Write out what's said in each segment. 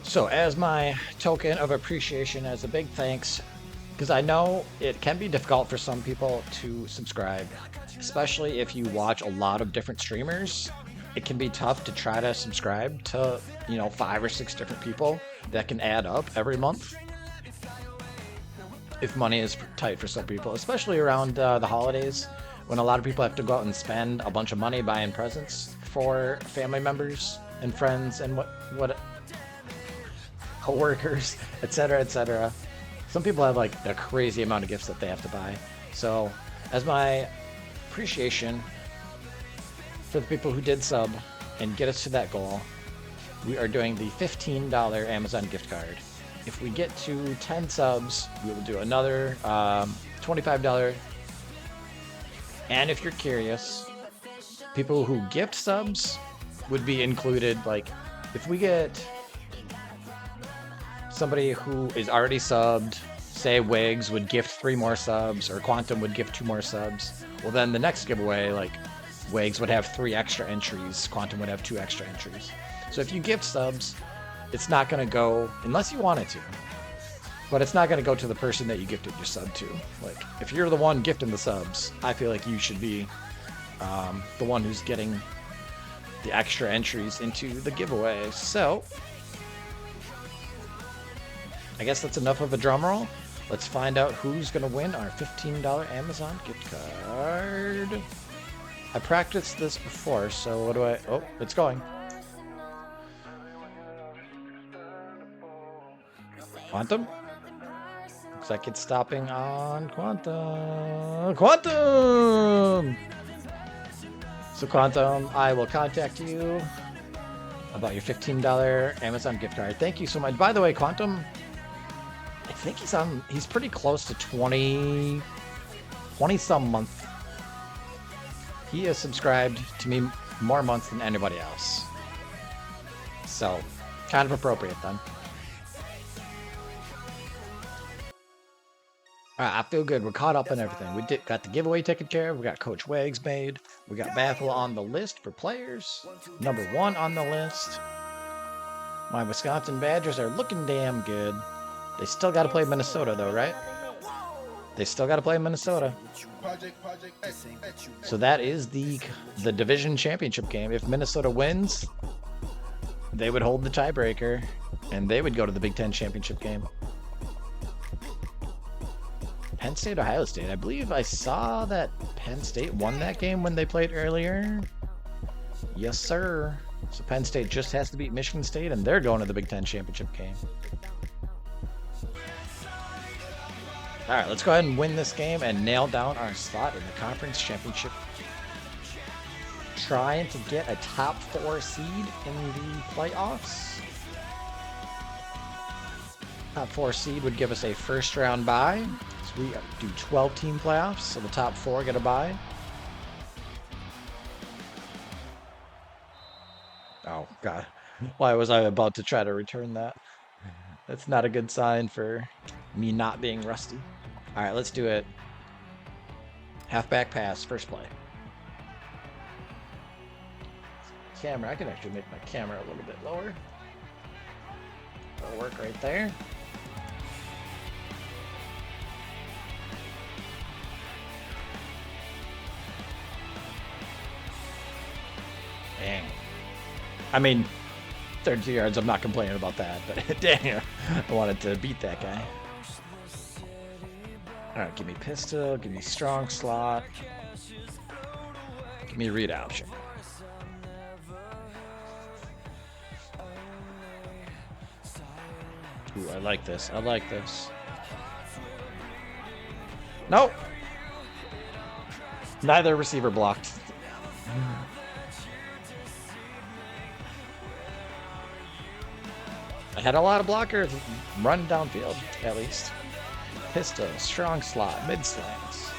So as my token of appreciation, as a big thanks, because I know it can be difficult for some people to subscribe, especially if you watch a lot of different streamers. It can be tough to try to subscribe to, 5 or 6 different people. That can add up every month if money is tight for some people, especially around the holidays when a lot of people have to go out and spend a bunch of money buying presents for family members and friends and what co-workers, etc., etc. Some people have like a crazy amount of gifts that they have to buy. So as my appreciation for the people who did sub and get us to that goal, we are doing the $15 Amazon gift card. If we get to 10 subs, we will do another $25. And if you're curious, people who gift subs would be included. Like, if we get somebody who is already subbed, say Wigs would gift 3 more subs, or Quantum would gift 2 more subs, well then the next giveaway, like, Wigs would have 3 extra entries, Quantum would have 2 extra entries. So if you gift subs, it's not going to go, unless you want it to, but it's not going to go to the person that you gifted your sub to. Like, if you're the one gifting the subs, I feel like you should be the one who's getting the extra entries into the giveaway. So, I guess that's enough of a drum roll. Let's find out who's going to win our $15 Amazon gift card. I practiced this before, so what do I... Oh, it's going. Quantum? Looks like it's stopping on Quantum. Quantum! So Quantum, I will contact you about your $15 Amazon gift card. Thank you so much. By the way, Quantum, I think he's pretty close to 20 some months. He has subscribed to me more months than anybody else. So, kind of appropriate then. Alright, I feel good. We're caught up in everything. We got the giveaway taken care of. We got Coach Wags made. We got Bathel on the list for players. Number 1 on the list. My Wisconsin Badgers are looking damn good. They still got to play Minnesota, though, right? They still got to play Minnesota. So that is the division championship game. If Minnesota wins, they would hold the tiebreaker, and they would go to the Big Ten championship game. Penn State, Ohio State. I believe I saw that Penn State won that game when they played earlier. Yes, sir. So Penn State just has to beat Michigan State, and they're going to the Big Ten championship game. All right, let's go ahead and win this game and nail down our spot in the conference championship. Trying to get a top 4 seed in the playoffs. Top 4 seed would give us a first round bye. So we do 12-team playoffs, so the top 4 get a bye. Oh, God. Why was I about to try to return that? That's not a good sign for me not being rusty. All right, let's do it. Halfback pass, first play. Camera, I can actually make my camera a little bit lower. That'll work right there. Dang. I mean, 32 yards, I'm not complaining about that, but dang, I wanted to beat that guy. Alright, give me pistol, give me strong slot, give me a read option. Ooh, I like this, I like this. Nope! Neither receiver blocked. I had a lot of blockers run downfield, at least. Pistol, strong slot, mid slants.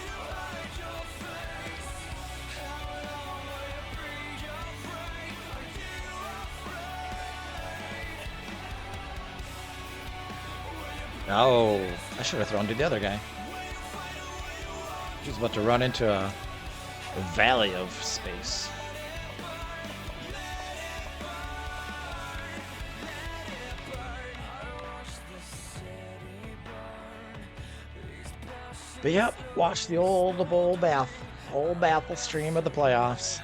Oh, I should have thrown to the other guy. He's about to run into a valley of space. But yep, watch the old Baffle stream of the playoffs.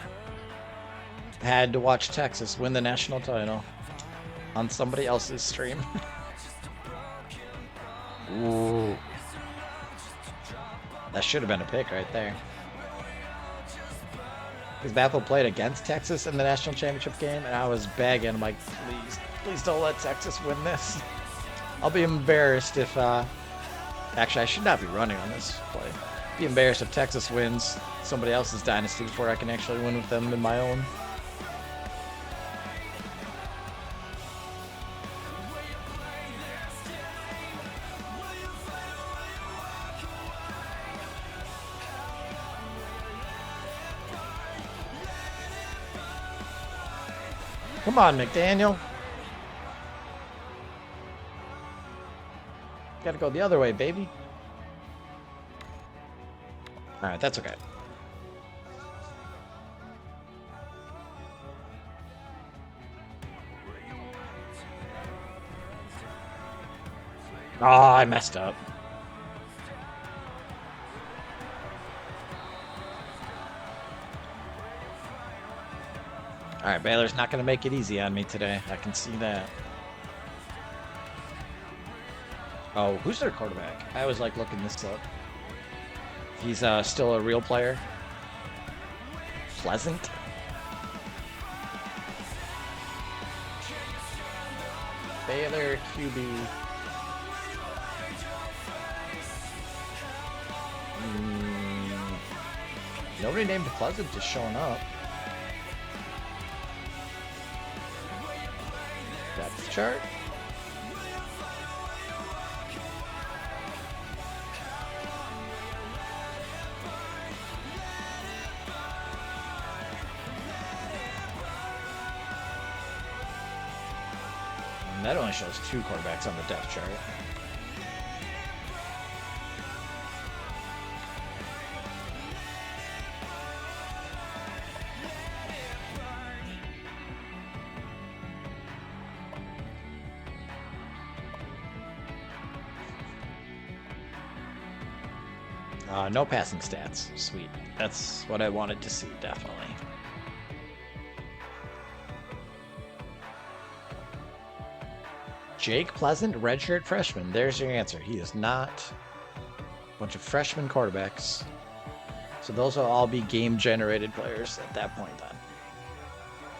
Had to watch Texas win the national title on somebody else's stream. Ooh. That should have been a pick right there. Because Baffle played against Texas in the national championship game, and I was begging, I'm like, please don't let Texas win this. I'll be embarrassed if, actually, I should not be running on this play. Be embarrassed if Texas wins somebody else's Dynasty before I can actually win with them in my own. Come on, McDaniel. Gotta go the other way, baby. Alright, that's okay. Oh, I messed up. Alright, Baylor's not going to make it easy on me today. I can see that. Oh, who's their quarterback? I always like looking this up. He's still a real player. Pleasant. Baylor QB. Nobody named Pleasant just showing up. Depth chart. And that only shows 2 quarterbacks on the depth chart. No passing stats. Sweet. That's what I wanted to see, definitely. Jake Pleasant, redshirt freshman. There's your answer. He is not a bunch of freshman quarterbacks. So those will all be game-generated players at that point then.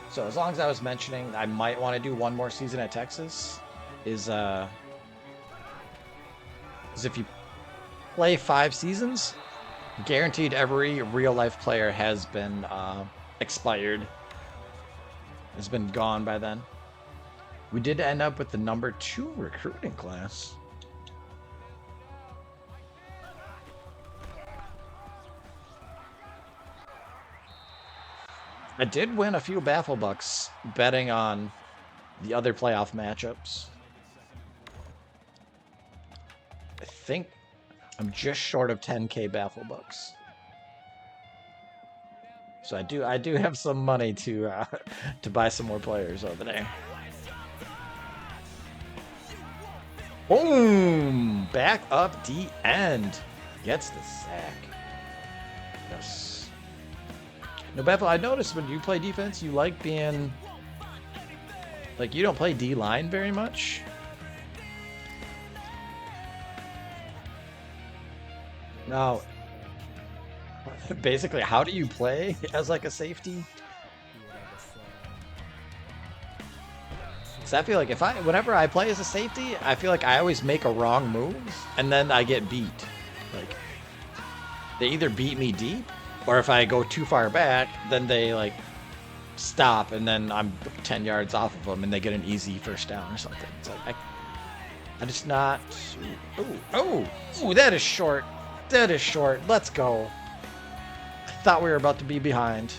So as long as I was mentioning I might want to do one more season at Texas, is if you play 5 seasons, guaranteed every real-life player has been expired. Has been gone by then. We did end up with the number 2 recruiting class. I did win a few Baffle Bucks betting on the other playoff matchups. I think I'm just short of 10K Baffle Bucks. So I do have some money to buy some more players over there. Boom! Back up the end. Gets the sack. Yes. No, Baffle, I noticed when you play defense, you like being... Like, you don't play D-line very much. Now, basically, how do you play as, like, a safety? So I feel like whenever I play as a safety, I feel like I always make a wrong move, and then I get beat. Like, they either beat me deep, or if I go too far back, then they, like, stop, and then I'm 10 yards off of them, and they get an easy first down or something. It's like, I just not... Ooh, that is short. That is short. Let's go. I thought we were about to be behind.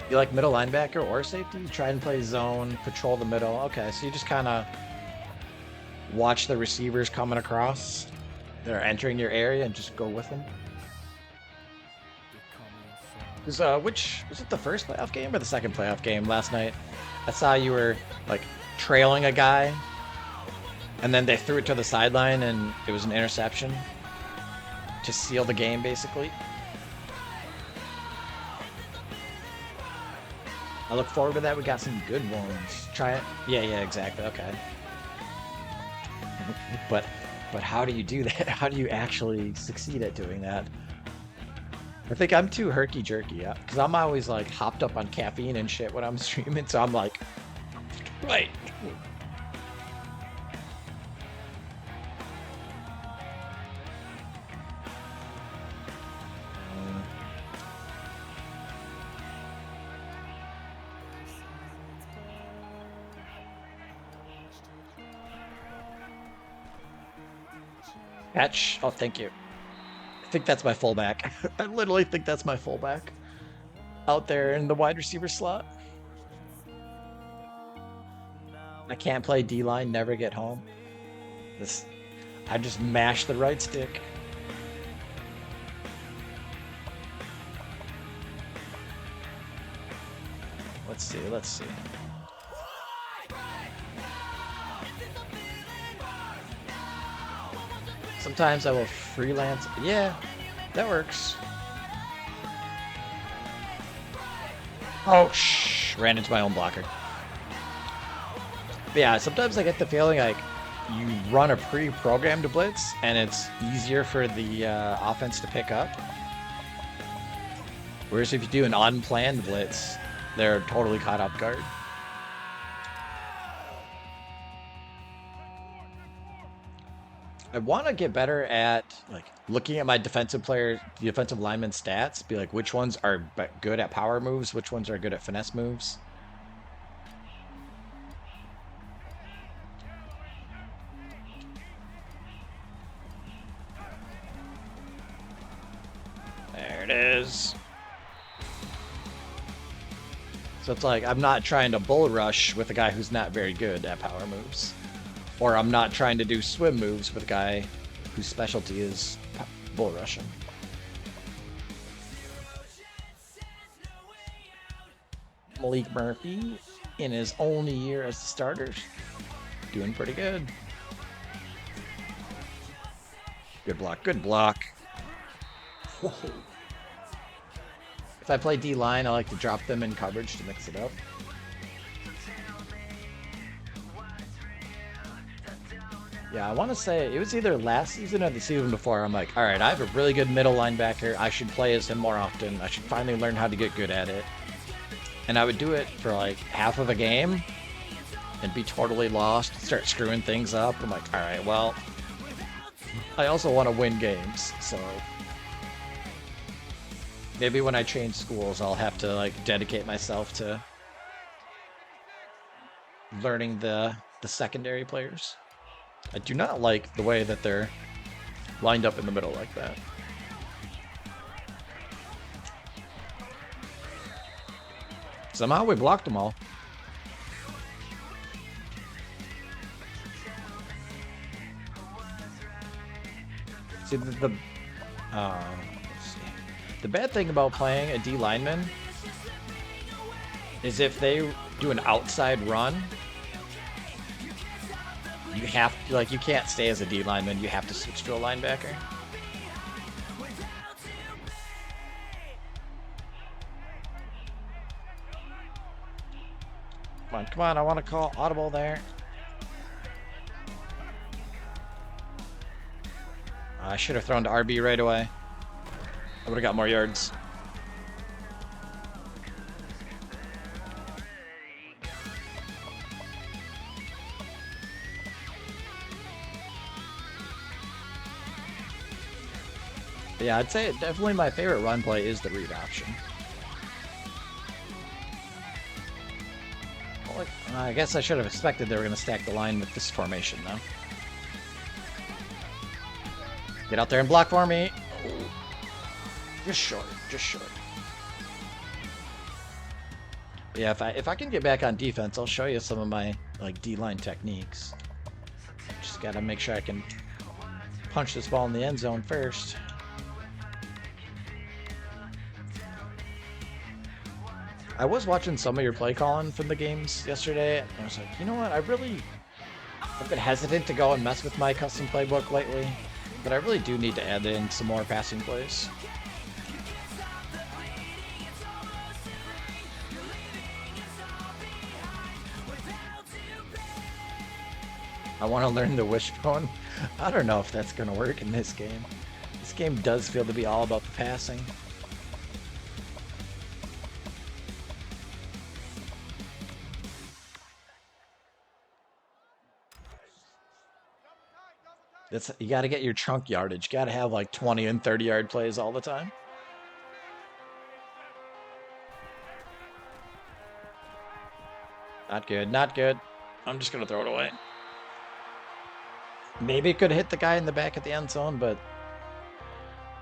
You like middle linebacker or safety? You try and play zone, patrol the middle. Okay, so you just kind of watch the receivers coming across. They're entering your area and just go with them. Was it the first playoff game or the second playoff game last night? I saw you were like trailing a guy And then they threw it to the sideline and it was an interception to seal the game, basically. I look forward to that. We got some good ones. Try it. Yeah, exactly. Okay. But how do you do that? How do you actually succeed at doing that? I think I'm too herky-jerky, because I'm always like hopped up on caffeine and shit when I'm streaming, so I'm like, right. Catch. Oh, thank you. I think that's my fullback. I literally think that's my fullback. Out there in the wide receiver slot. I can't play D-line, never get home. I just mash the right stick. Let's see. Sometimes I will freelance. Yeah, that works. Oh, ran into my own blocker. But yeah, sometimes I get the feeling like you run a pre-programmed blitz and it's easier for the offense to pick up. Whereas if you do an unplanned blitz, they're totally caught off guard. I want to get better at like looking at my defensive lineman stats, be like which ones are good at power moves, which ones are good at finesse moves. There it is. So it's like I'm not trying to bull rush with a guy who's not very good at power moves. Or I'm not trying to do swim moves with a guy whose specialty is bull rushing. Malik Murphy, in his only year as the starter, doing pretty good. Good block. If I play D-line, I like to drop them in coverage to mix it up. Yeah, I want to say it was either last season or the season before. I'm like, all right, I have a really good middle linebacker. I should play as him more often. I should finally learn how to get good at it. And I would do it for like half of a game and be totally lost, start screwing things up. I'm like, all right, well, I also want to win games. So maybe when I change schools, I'll have to like dedicate myself to learning the secondary players. I do not like the way that they're lined up in the middle like that. Somehow we blocked them all. See, let's see. The bad thing about playing a D lineman is if they do an outside run, you have to, like, you can't stay as a D lineman. You have to switch to a linebacker. Come on, I want to call audible there. I should have thrown to RB right away. I would have got more yards. Yeah, I'd say definitely my favorite run play is the read option. Well, I guess I should have expected they were going to stack the line with this formation, though. Get out there and block for me. Just short. Yeah, if I can get back on defense, I'll show you some of my like D-line techniques. Just gotta make sure I can punch this ball in the end zone first. I was watching some of your play calling from the games yesterday, and I was like, you know what? I I've been hesitant to go and mess with my custom playbook lately, but I really do need to add in some more passing plays. I want to learn the wishbone. I don't know if that's going to work in this game. This game does feel to be all about the passing. You got to get your chunk yardage. You got to have like 20 and 30 yard plays all the time. Not good, not good. I'm just going to throw it away. Maybe it could hit the guy in the back at the end zone, but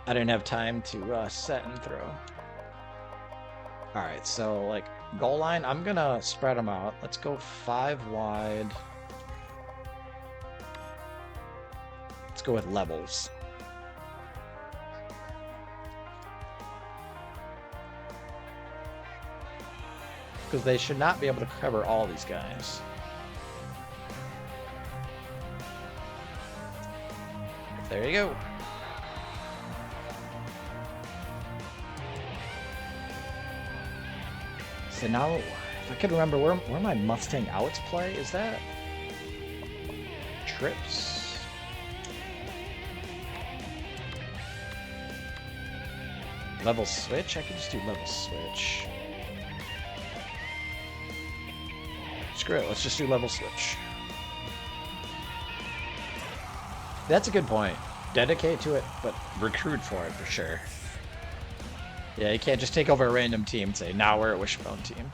I didn't have time to set and throw. All right, so like goal line, I'm going to spread them out. Let's go 5 wide. Let's go with levels. Because they should not be able to cover all these guys. There you go. So now, if I could remember where my Mustang outs play, is that trips? Level switch? I could just do level switch. Screw it, let's just do level switch. That's a good point. Dedicate to it, but recruit for it for sure. Yeah, you can't just take over a random team and say, now we're a wishbone team.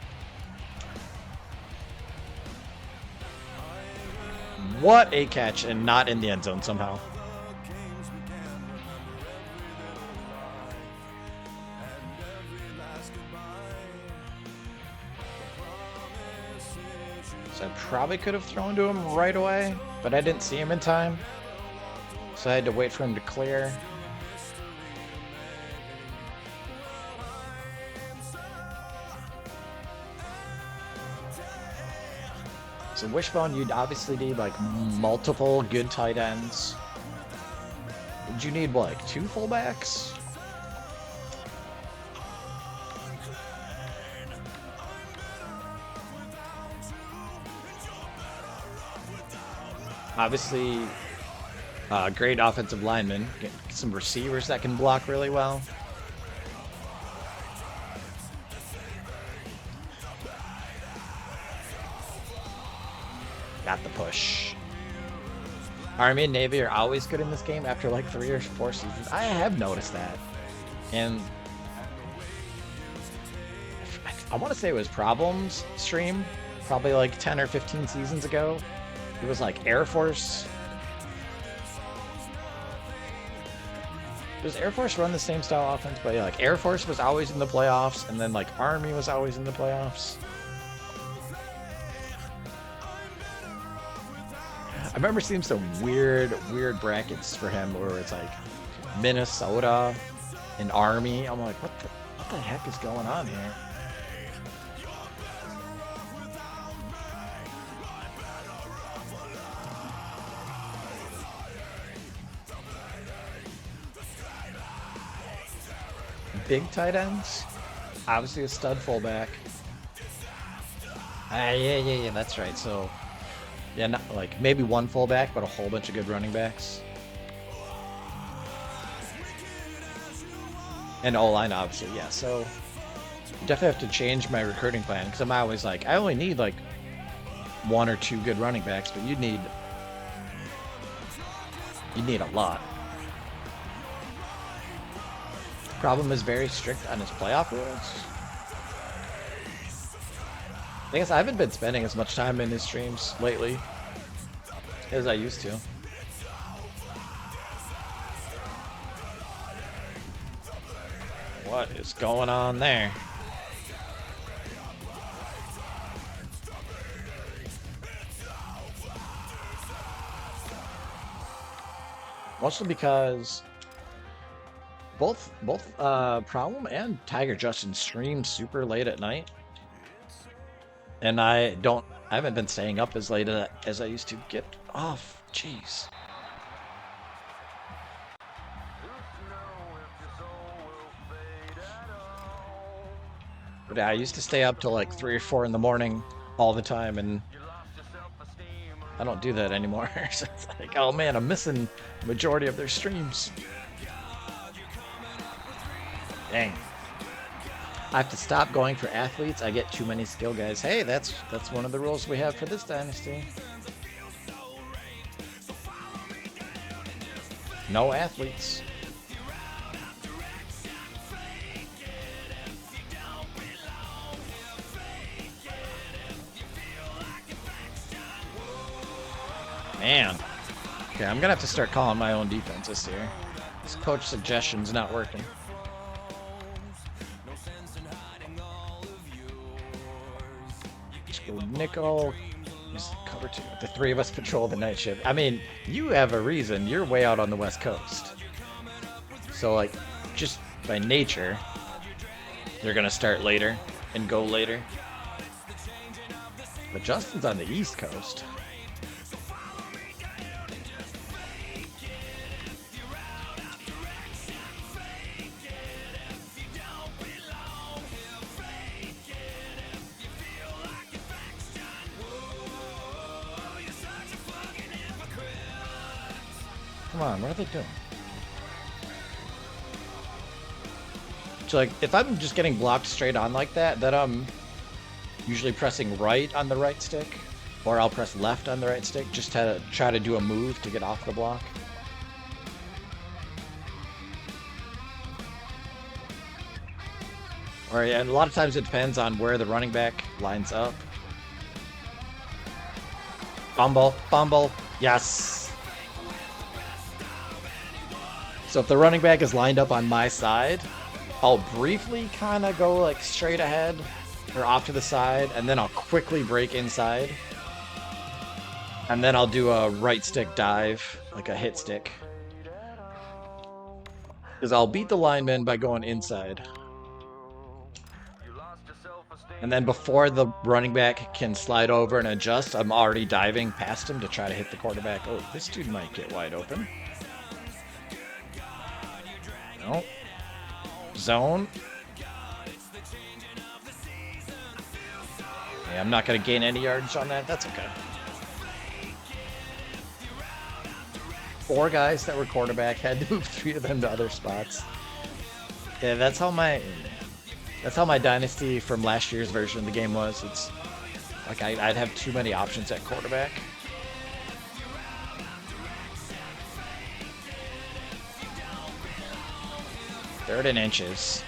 What a catch, and not in the end zone somehow. So I probably could have thrown to him right away, but I didn't see him in time. So I had to wait for him to clear. So wishbone, you'd obviously need like multiple good tight ends. Would you need like 2 fullbacks? Obviously, great offensive linemen. Get some receivers that can block really well. Got the push. Army and Navy are always good in this game after like 3 or 4 seasons. I have noticed that. And I want to say it was Problems stream, probably like 10 or 15 seasons ago. It was like Air Force. Does Air Force run the same style offense? But yeah, like Air Force was always in the playoffs, and then like Army was always in the playoffs. I remember seeing some weird brackets for him where it's like Minnesota and Army. I'm like, what the heck is going on here? Big tight ends, obviously a stud fullback. Yeah, that's right. So, yeah, not like maybe 1 fullback, but a whole bunch of good running backs. And O-line, obviously, yeah. So, definitely have to change my recruiting plan because I'm always like, I only need like 1 or 2 good running backs, but you need a lot. Problem is very strict on his playoff rules. I guess I haven't been spending as much time in his streams lately as I used to. What is going on there? Mostly because both Problem and Tiger Justin stream super late at night, and I don't I haven't been staying up as late as I used to. Get off. Jeez. But yeah, I used to stay up till like 3 or 4 in the morning all the time, and I don't do that anymore. So it's like, oh man, I'm missing the majority of their streams. Dang. I have to stop going for athletes. I get too many skill guys. Hey, that's one of the rules we have for this dynasty. No athletes. Man. Okay, I'm gonna have to start calling my own defense this year. This coach suggestion's not working. Let's go nickel. Just cover 2. The 3 of us patrol the night shift. I mean, you have a reason. You're way out on the West Coast. So, like, just by nature, you're gonna start later and go later. But Justin's on the East Coast. Come on, what are they doing? So, like, if I'm just getting blocked straight on like that, then I'm usually pressing right on the right stick, or I'll press left on the right stick just to try to do a move to get off the block. Or, and a lot of times it depends on where the running back lines up. Fumble, fumble, yes. So if the running back is lined up on my side, I'll briefly kind of go like straight ahead or off to the side, and then I'll quickly break inside. And then I'll do a right stick dive, like a hit stick. Because I'll beat the lineman by going inside. And then before the running back can slide over and adjust, I'm already diving past him to try to hit the quarterback. Oh, this dude might get wide open. No. Zone. Yeah, I'm not going to gain any yards on that. That's okay. 4 guys that were quarterback, had to move 3 of them to other spots. Yeah, that's how my dynasty from last year's version of the game was. It's like I'd have too many options at quarterback. Third and inches.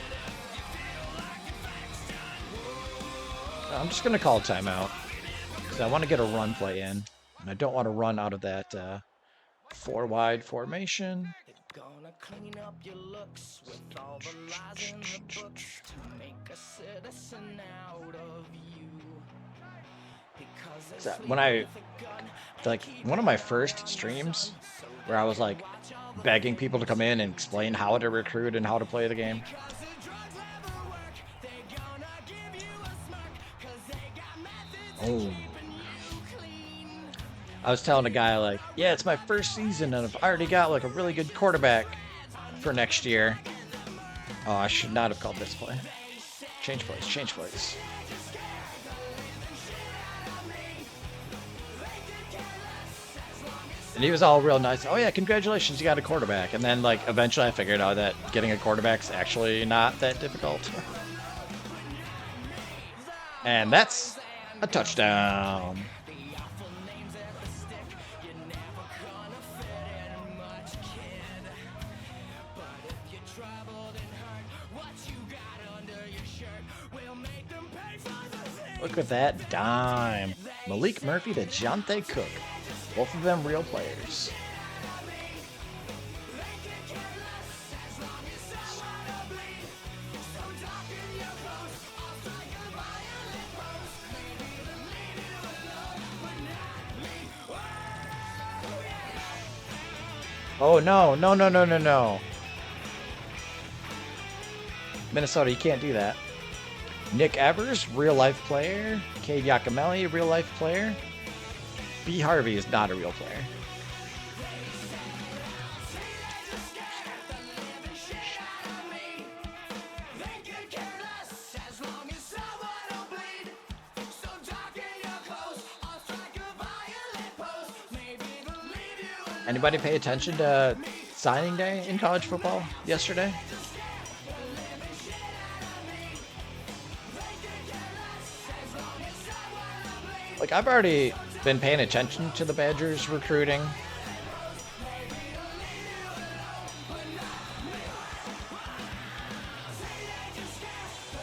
I'm just going to call a timeout because I want to get a run play in, and I don't want to run out of that 4 wide formation. Gonna clean up your looks with all the lies in the books to make a citizen out of you. So when I, like, one of my first streams where I was like begging people to come in and explain how to recruit and how to play the game. Oh. I was telling a guy, like, yeah, it's my first season and I've already got like a really good quarterback for next year. Oh, I should not have called this play. Change plays, change plays. And he was all real nice. Oh yeah, congratulations, you got a quarterback. And then like eventually I figured out that getting a quarterback's actually not that difficult. And that's a touchdown. Look at that dime. Malik Murphy to Jonte Cook. Both of them real players. Oh no, no, no, no, no, no. Minnesota, you can't do that. Nick Evers, real life player. Cade Giacomelli, real life player. B. Harvey is not a real player. Anybody pay attention to signing day in college football yesterday? Like, I've already been paying attention to the Badgers recruiting.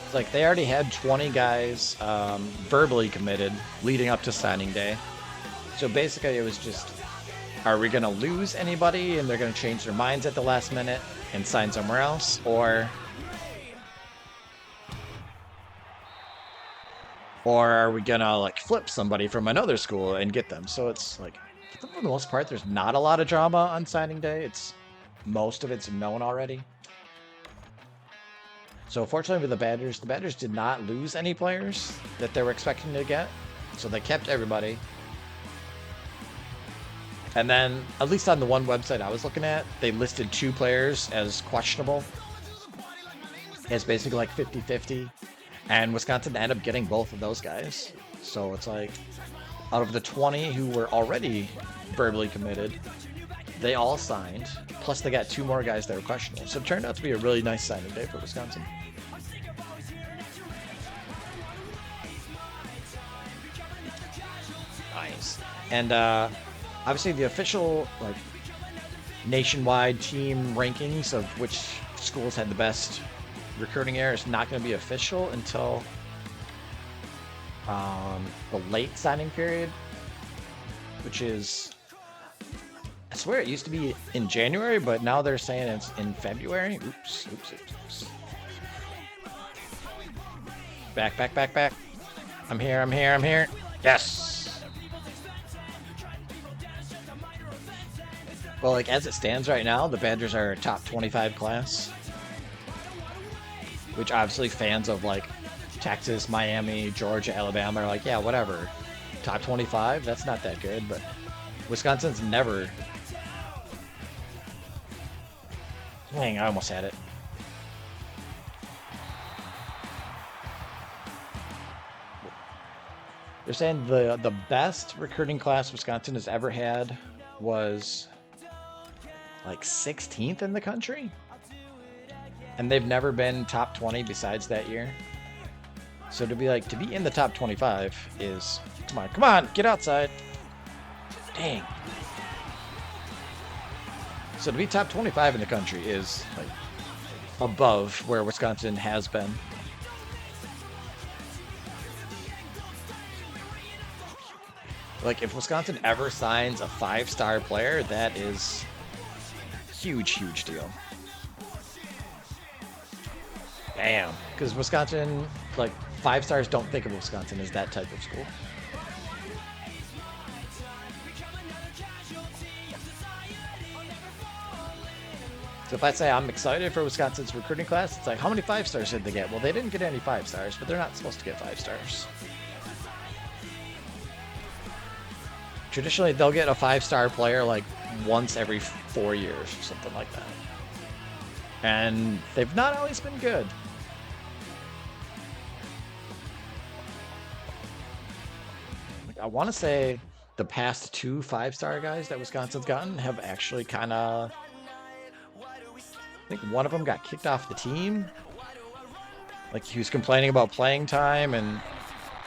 It's like they already had 20 guys verbally committed leading up to signing day. So basically it was just, are we going to lose anybody and they're going to change their minds at the last minute and sign somewhere else? Or are we going to like flip somebody from another school and get them? So it's like, for the most part, there's not a lot of drama on signing day. Most of it's known already. So fortunately with the Badgers did not lose any players that they were expecting to get. So they kept everybody. And then, at least on the one website I was looking at, they listed 2 players as questionable. It's basically like 50-50. And Wisconsin ended up getting both of those guys. So it's like, out of the 20 who were already verbally committed, they all signed. Plus they got 2 more guys that were questionable. So it turned out to be a really nice signing day for Wisconsin. Nice. And obviously the official like nationwide team rankings of which schools had the best recruiting year is not going to be official until the late signing period, which is, I swear it used to be in January, but now they're saying it's in February. Oops. Back. I'm here. Yes. Well, like, as it stands right now, the Badgers are a top 25 class. Which, obviously, fans of, like, Texas, Miami, Georgia, Alabama are like, yeah, whatever. Top 25? That's not that good, but Wisconsin's never... Dang, I almost had it. They're saying the best recruiting class Wisconsin has ever had was... like 16th in the country, and they've never been top 20 besides that year. So to be in the top 25 is, come on, get outside. Dang. So to be top 25 in the country is like above where Wisconsin has been. Like, if Wisconsin ever signs a 5-star player, that is huge deal. Damn. Because Wisconsin, like, 5 stars don't think of Wisconsin as that type of school. So if I say I'm excited for Wisconsin's recruiting class, it's like, how many 5 stars did they get? Well, they didn't get any 5 stars, but they're not supposed to get 5 stars. Traditionally, they'll get a 5-star player like once every 4 years or something like that. And they've not always been good. Like, I want to say the past 2 5-star guys that Wisconsin's gotten have actually kind of... I think one of them got kicked off the team. Like, he was complaining about playing time and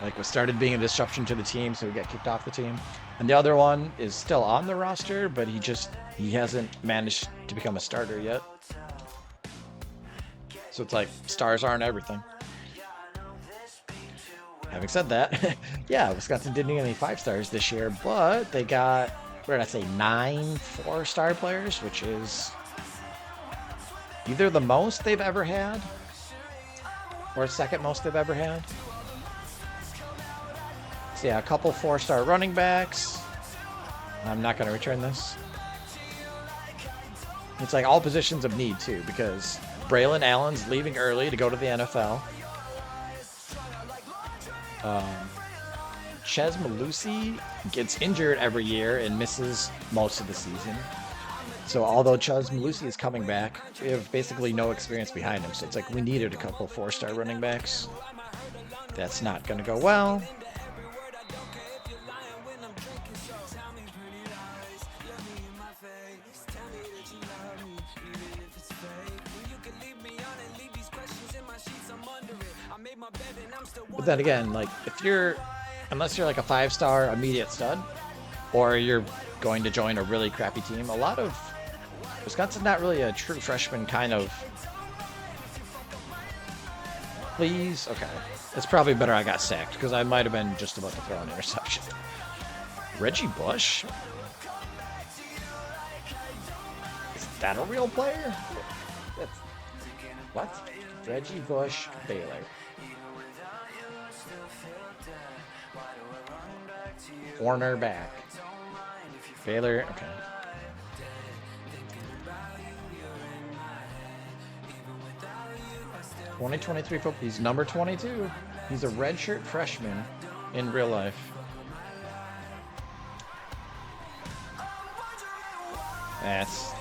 like was started being a disruption to the team, so he got kicked off the team. And the other one is still on the roster, but he hasn't managed to become a starter yet. So it's like, stars aren't everything. Having said that, yeah, Wisconsin didn't get any 5 stars this year, but they got, what did I say, 9 4-star players, which is either the most they've ever had or second most they've ever had. So yeah, a couple 4-star running backs. I'm not going to return this. It's like all positions of need too, because Braylon Allen's leaving early to go to the NFL. Ches Malusi gets injured every year and misses most of the season. So although Ches Malusi is coming back, we have basically no experience behind him. So it's like we needed a couple 4-star running backs. That's not going to go well. But then again, like unless you're like a 5-star immediate stud, or you're going to join a really crappy team, a lot of Wisconsin's not really a true freshman kind of. Please, okay. It's probably better I got sacked because I might have been just about to throw an interception. Reggie Bush? Is that a real player? What? Reggie Bush, Baylor. Cornerback. Baylor, okay. 2023 football. He's number 22. He's a redshirt freshman in real life. That's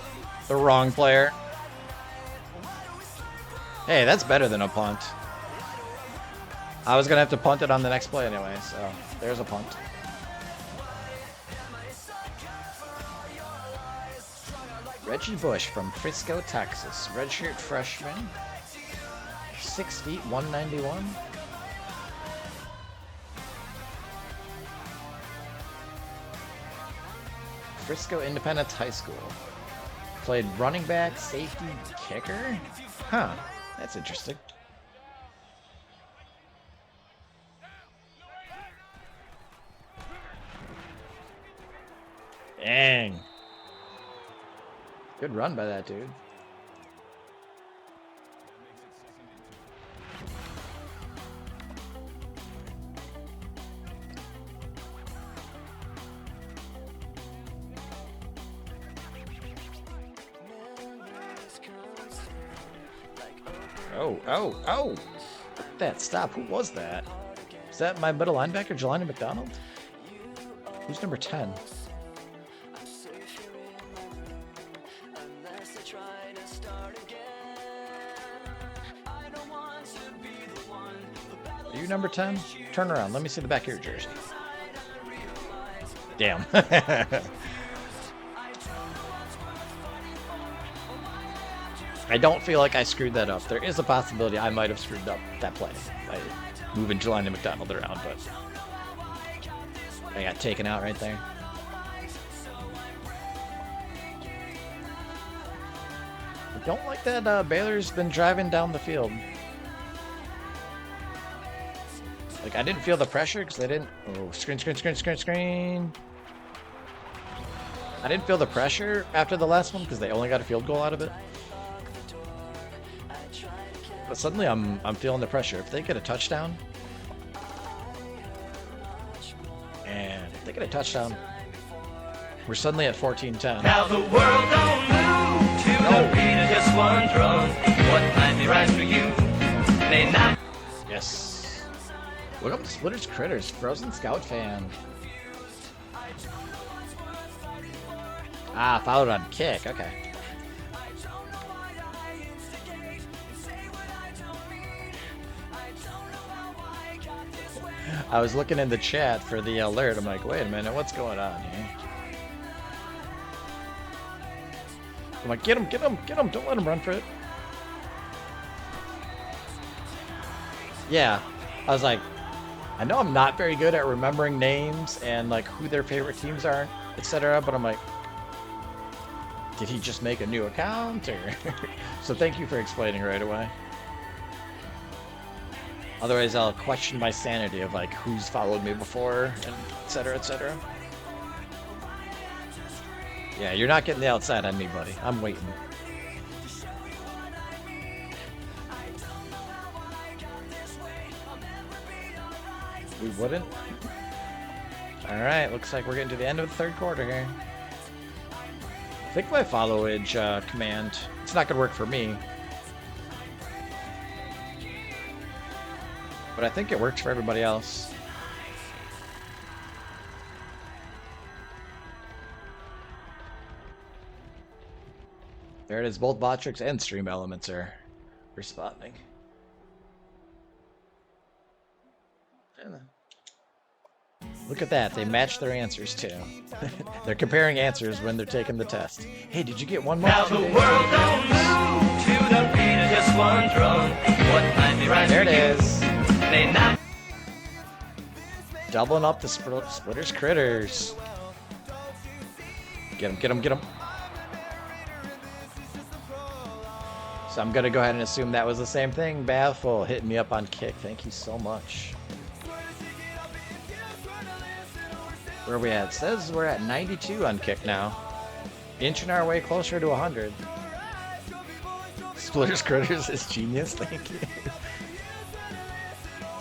the wrong player. Hey, that's better than a punt. I was going to have to punt it on the next play anyway, so there's a punt. Reggie Bush from Frisco, Texas. Redshirt freshman. 6 feet, 191. Frisco Independence High School. Played running back, safety, kicker? Huh, that's interesting. Dang. Good run by that dude. Oh! That stop. Who was that? Is that my middle linebacker, Jelani McDonald? Who's number 10? Are you number 10? Turn around. Let me see the back of your jersey. Damn. I don't feel like I screwed that up. There is a possibility I might have screwed up that play by moving Jelani McDonald around, but I got taken out right there. I don't like that Baylor's been driving down the field. Like, I didn't feel the pressure because they didn't... Oh, screen. I didn't feel the pressure after the last one because they only got a field goal out of it. But suddenly I'm feeling the pressure. If they get a touchdown, we're suddenly at 14-10. Now the world don't move to the beat of just one drum. What might be right for you may not. Yes. Look up Splitter's Critters, Frozen Scout fan. Ah, followed on kick. Okay. I was looking in the chat for the alert. I'm like, wait a minute, what's going on here? I'm like, get him! Don't let him run for it. Yeah, I was like, I know I'm not very good at remembering names and like who their favorite teams are, etc. But I'm like, did he just make a new account? Or so thank you for explaining right away. Otherwise, I'll question my sanity of like who's followed me before, and etc. etc. Yeah, you're not getting the outside on me, buddy. I'm waiting. We wouldn't? Alright, looks like we're getting to the end of the third quarter here. I think my followage command, it's not going to work for me. but I think it works for everybody else. There it is. Both Botrix and Stream Elements are responding. Look at that. They match their answers too. They're comparing answers when they're taking the test. Hey, did you get one more? Now the world don't move to the beat of just one drum. What might be right There for it you is. may not. Doubling up the Splitters Critters. Get him, get him, get him. So I'm going to go ahead and assume that was the same thing. Baffle hitting me up on kick. Thank you so much. Where are we at? It says we're at 92 on kick now. Inching our way closer to 100. Splitters Critters is genius. Thank you.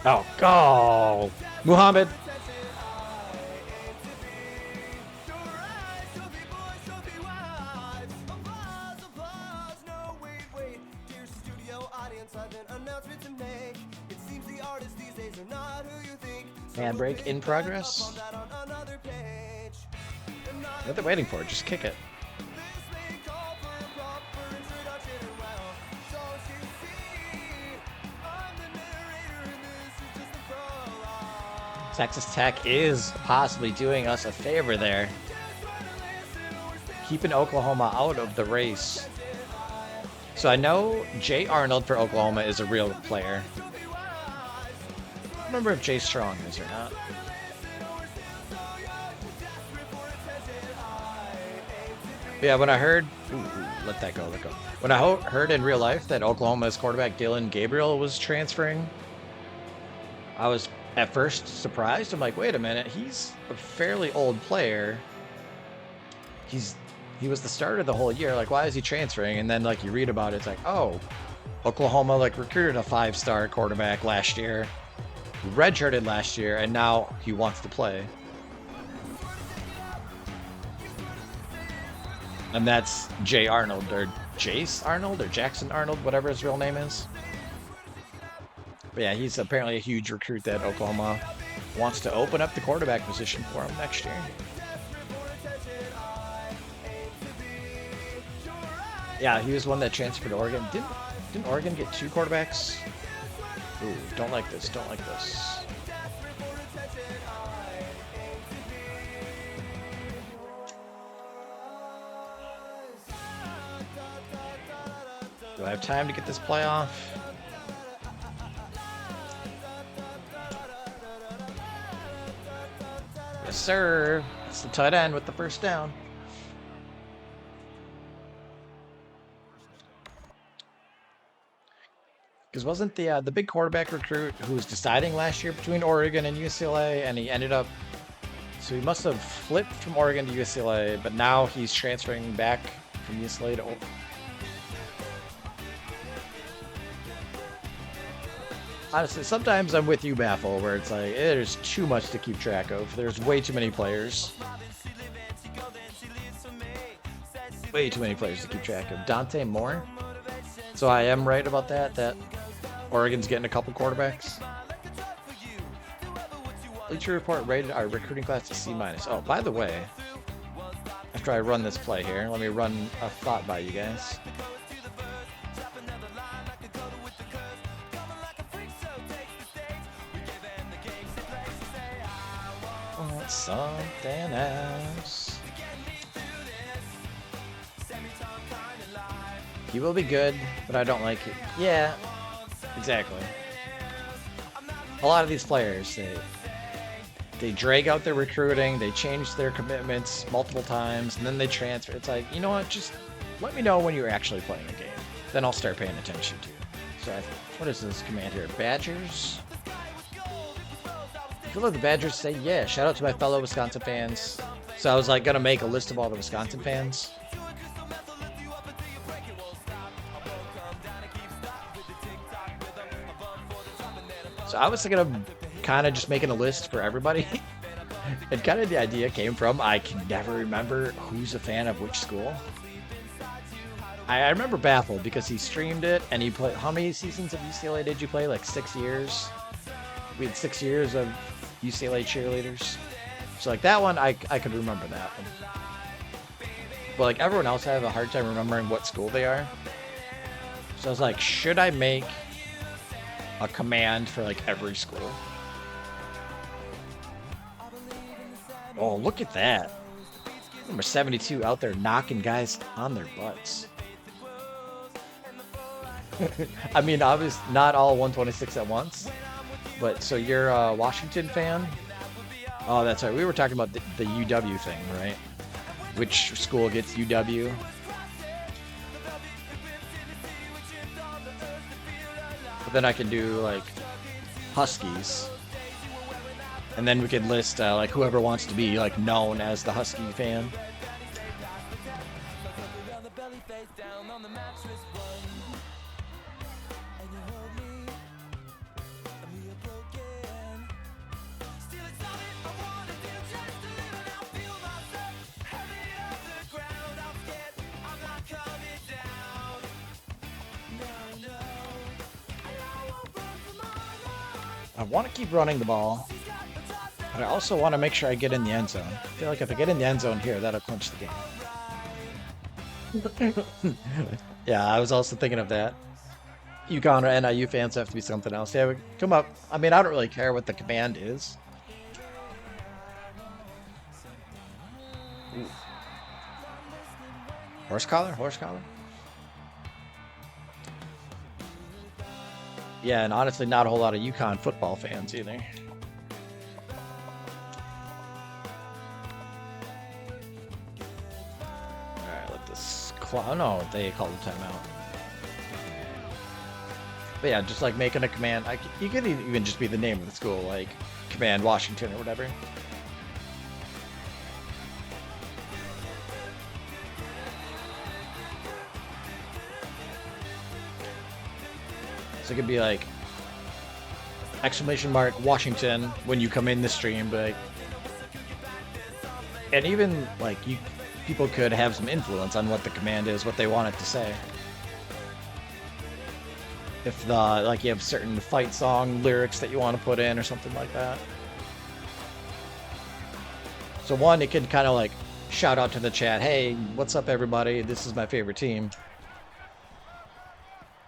Oh, go! Muhammad! Handbrake in progress. What they're waiting for? Just kick it. Texas Tech is possibly doing us a favor there. Keeping Oklahoma out of the race. So I know Jay Arnold for Oklahoma is a real player. I don't remember if Jay Strong is or not. Yeah, when I heard... Ooh, let that go, let go. When I heard in real life that Oklahoma's quarterback Dylan Gabriel was transferring, I was at first surprised. I'm like, wait a minute, he's a fairly old player. He was the starter the whole year. Like, why is he transferring? And then, like, you read about it, it's like, oh, Oklahoma, like, recruited a 5-star quarterback last year, redshirted last year, and now he wants to play. And that's Jay Arnold, or Jace Arnold, or Jackson Arnold, whatever his real name is. But yeah, he's apparently a huge recruit that Oklahoma wants to open up the quarterback position for him next year. Yeah, he was one that transferred to Oregon. Didn't Oregon get 2 quarterbacks? Ooh, don't like this, don't like this. Do I have time to get this play off? Yes, sir. It's the tight end with the first down. Because wasn't the big quarterback recruit who was deciding last year between Oregon and UCLA, and he ended up... So he must have flipped from Oregon to UCLA, but now he's transferring back from UCLA to Oregon. Honestly, sometimes I'm with you, Baffle, where it's like, there's too much to keep track of. There's way too many players. Way too many players to keep track of. Dante Moore? So I am right about that Oregon's getting a couple quarterbacks. Bleacher Report rated our recruiting class a C-. Oh, by the way, after I run this play here, let me run a thought by you guys. Something else. He will be good, but I don't like it. Yeah, exactly. A lot of these players, they drag out their recruiting, they change their commitments multiple times, and then they transfer. It's like, you know what, just let me know when you're actually playing a game. Then I'll start paying attention to you. So what is this command here? Badgers? I feel like the Badgers say, yeah, shout out to my fellow Wisconsin fans. So I was like gonna make a list of all the Wisconsin fans. So I was thinking of kind of just making a list for everybody. And kind of the idea came from, I can never remember who's a fan of which school. I remember Baffled because he streamed it and he played, how many seasons of UCLA did you play? Like 6 years? we had 6 years of UCLA cheerleaders. So like that one, I could remember that one. But like everyone else, I have a hard time remembering what school they are. So I was like, should I make a command for like every school? Oh, look at that. Number 72 out there knocking guys on their butts. I mean, obviously not all 126 at once. But so you're a Washington fan? Oh, that's right. We were talking about the UW thing, right? Which school gets UW? But then I can do like Huskies. And then we could list like whoever wants to be like known as the Husky fan. I want to keep running the ball, but I also want to make sure I get in the end zone. I feel like if I get in the end zone here, that'll clinch the game. Yeah, I was also thinking of that. UConn or NIU fans have to be something else. Yeah, come up. I mean, I don't really care what the command is. Ooh. Horse collar? Horse collar? Yeah, and honestly, not a whole lot of UConn football fans either. Alright, let this... Oh, no, they called the timeout. But yeah, just like making a command. You could even just be the name of the school, like Command Washington or whatever. So it could be like exclamation mark Washington when you come in the stream, but and even like people could have some influence on what the command is, what they want it to say. If like you have certain fight song lyrics that you want to put in or something like that. So one, it could kind of like shout out to the chat, hey, what's up everybody? This is my favorite team.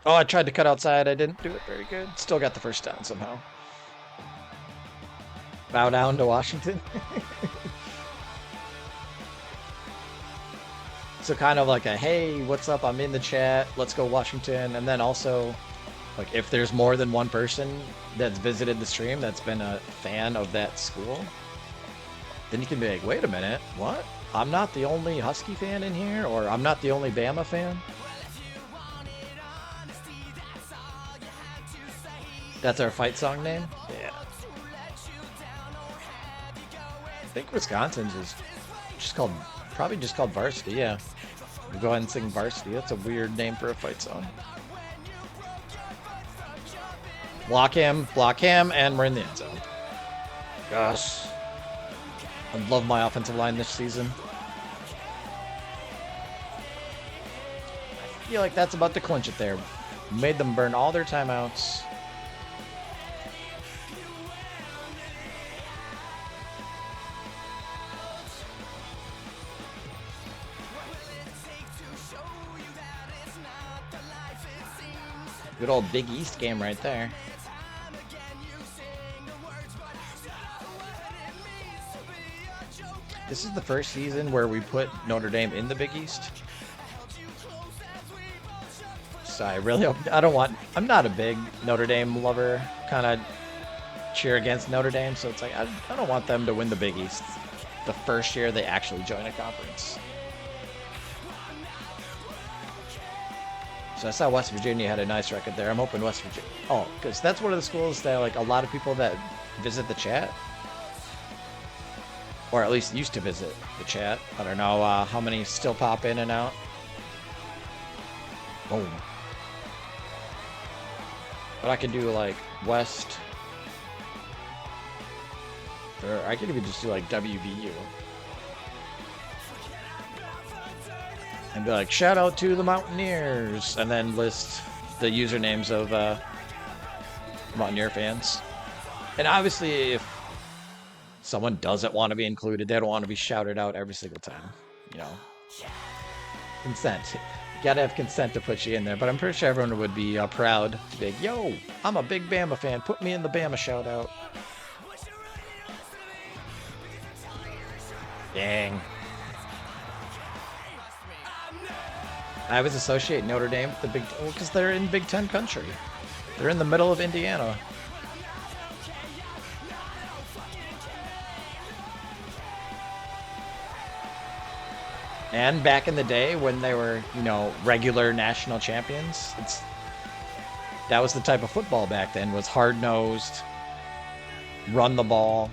Oh, I tried to cut outside. I didn't do it very good. Still got the first down somehow. Bow down to Washington. So kind of like a, hey, what's up? I'm in the chat. Let's go Washington. And then also, like, if there's more than one person that's visited the stream that's been a fan of that school, then you can be like, wait a minute, what? I'm not the only Husky fan in here? Or I'm not the only Bama fan? That's our fight song name? Yeah. I think Wisconsin's is just called, probably just called Varsity, yeah. We'll go ahead and sing Varsity. That's a weird name for a fight song. Block him, and we're in the end zone. Gosh. I love my offensive line this season. I feel like that's about to clinch it there. Made them burn all their timeouts. Good old Big East game right there. This is the first season where we put Notre Dame in the Big East. So I really hope, I'm not a big Notre Dame lover, kind of cheer against Notre Dame, so it's like, I don't want them to win the Big East the first year they actually join a conference. So I saw West Virginia had a nice record there. I'm hoping West Virginia... Oh, because that's one of the schools that, like, a lot of people that visit the chat, or at least used to visit the chat. I don't know how many still pop in and out. Boom. But I could do, like, West... Or I could even just do, like, WVU. And be like, shout out to the Mountaineers, and then list the usernames of Mountaineer fans. And obviously, if someone doesn't want to be included, they don't want to be shouted out every single time. You know, consent. You gotta have consent to put you in there. But I'm pretty sure everyone would be proud to be like, yo, I'm a big Bama fan. Put me in the Bama shout out. Dang. I always associate Notre Dame with the Big, well, because they're in Big Ten country. They're in the middle of Indiana. And back in the day when they were, you know, regular national champions, that was the type of football back then, was hard-nosed, run the ball.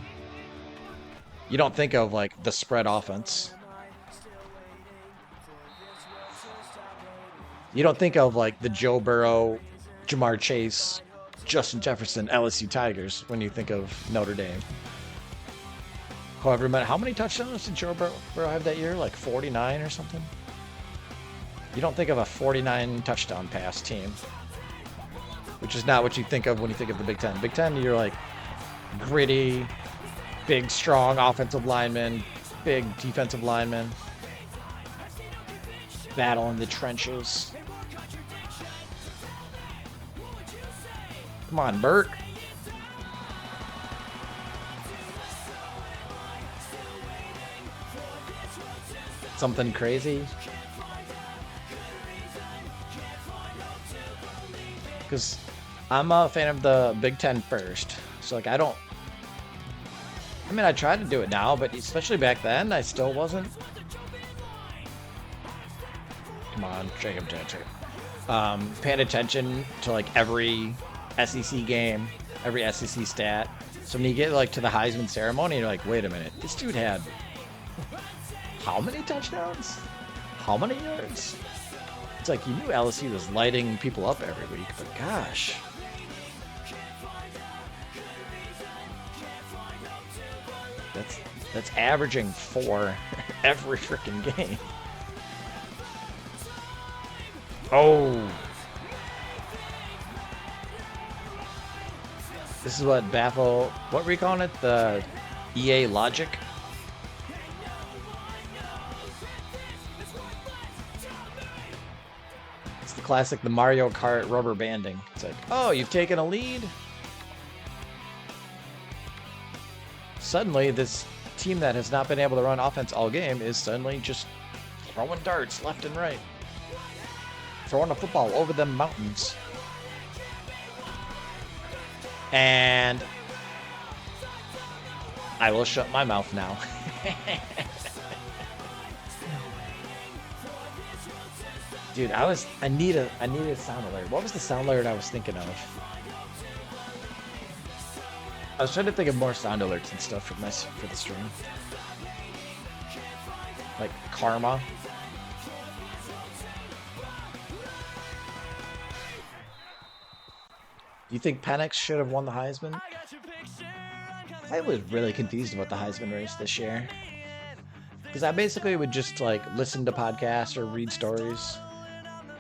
You don't think of, like, the spread offense. You don't think of, like, the Joe Burrow, Jamar Chase, Justin Jefferson, LSU Tigers when you think of Notre Dame. However, how many touchdowns did Joe Burrow have that year? Like 49 or something? You don't think of a 49 touchdown pass team, which is not what you think of when you think of the Big Ten. Big Ten, you're like gritty, big, strong offensive linemen, big defensive linemen, battle in the trenches. Come on, Bert. Something crazy. Because I'm a fan of the Big Ten first. So, like, I try to do it now, but especially back then, I still wasn't. Come on, Jacob Jancher. Paying attention to, like, every SEC game, every SEC stat. So when you get, like, to the Heisman ceremony, you're like, wait a minute, this dude had how many touchdowns? How many yards? It's like you knew LSU was lighting people up every week, but gosh. That's averaging 4 every freaking game. Oh. This is what what were you calling it? The EA logic? It's the classic, the Mario Kart rubber banding. It's like, oh, you've taken a lead? Suddenly, this team that has not been able to run offense all game is suddenly just throwing darts left and right. Throwing a football over the mountains. And I will shut my mouth now. Dude, I need a sound alert. What was the sound alert I was thinking of? I was trying to think of more sound alerts and stuff for the stream. Like karma. Do you think Penix should have won the Heisman? I was really confused about the Heisman race this year. Because I basically would just like listen to podcasts or read stories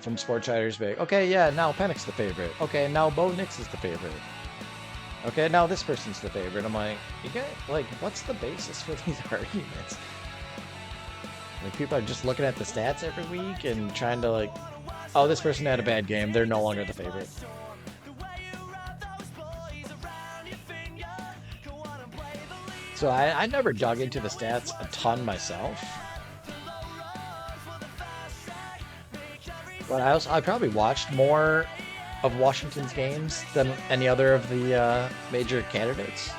from sports writers, be like, okay, yeah, now Penix the favorite. Okay, now Bo Nix is the favorite. Okay, now this person's the favorite. I'm like, you guys, like, what's the basis for these arguments? Like, people are just looking at the stats every week and trying to like, oh, this person had a bad game, they're no longer the favorite. So I never dug into the stats a ton myself. But I probably watched more of Washington's games than any other of the major candidates.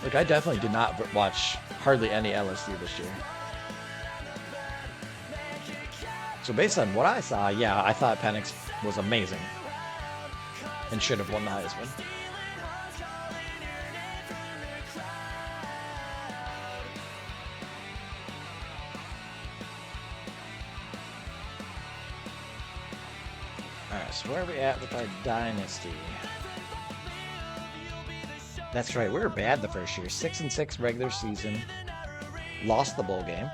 Like, I definitely did not watch hardly any LSU this year. So based on what I saw, yeah, I thought Penix was amazing and should have won the Heisman. Alright, so where are we at with our Dynasty? That's right, we were bad the first year. 6-6 regular season. Lost the bowl game.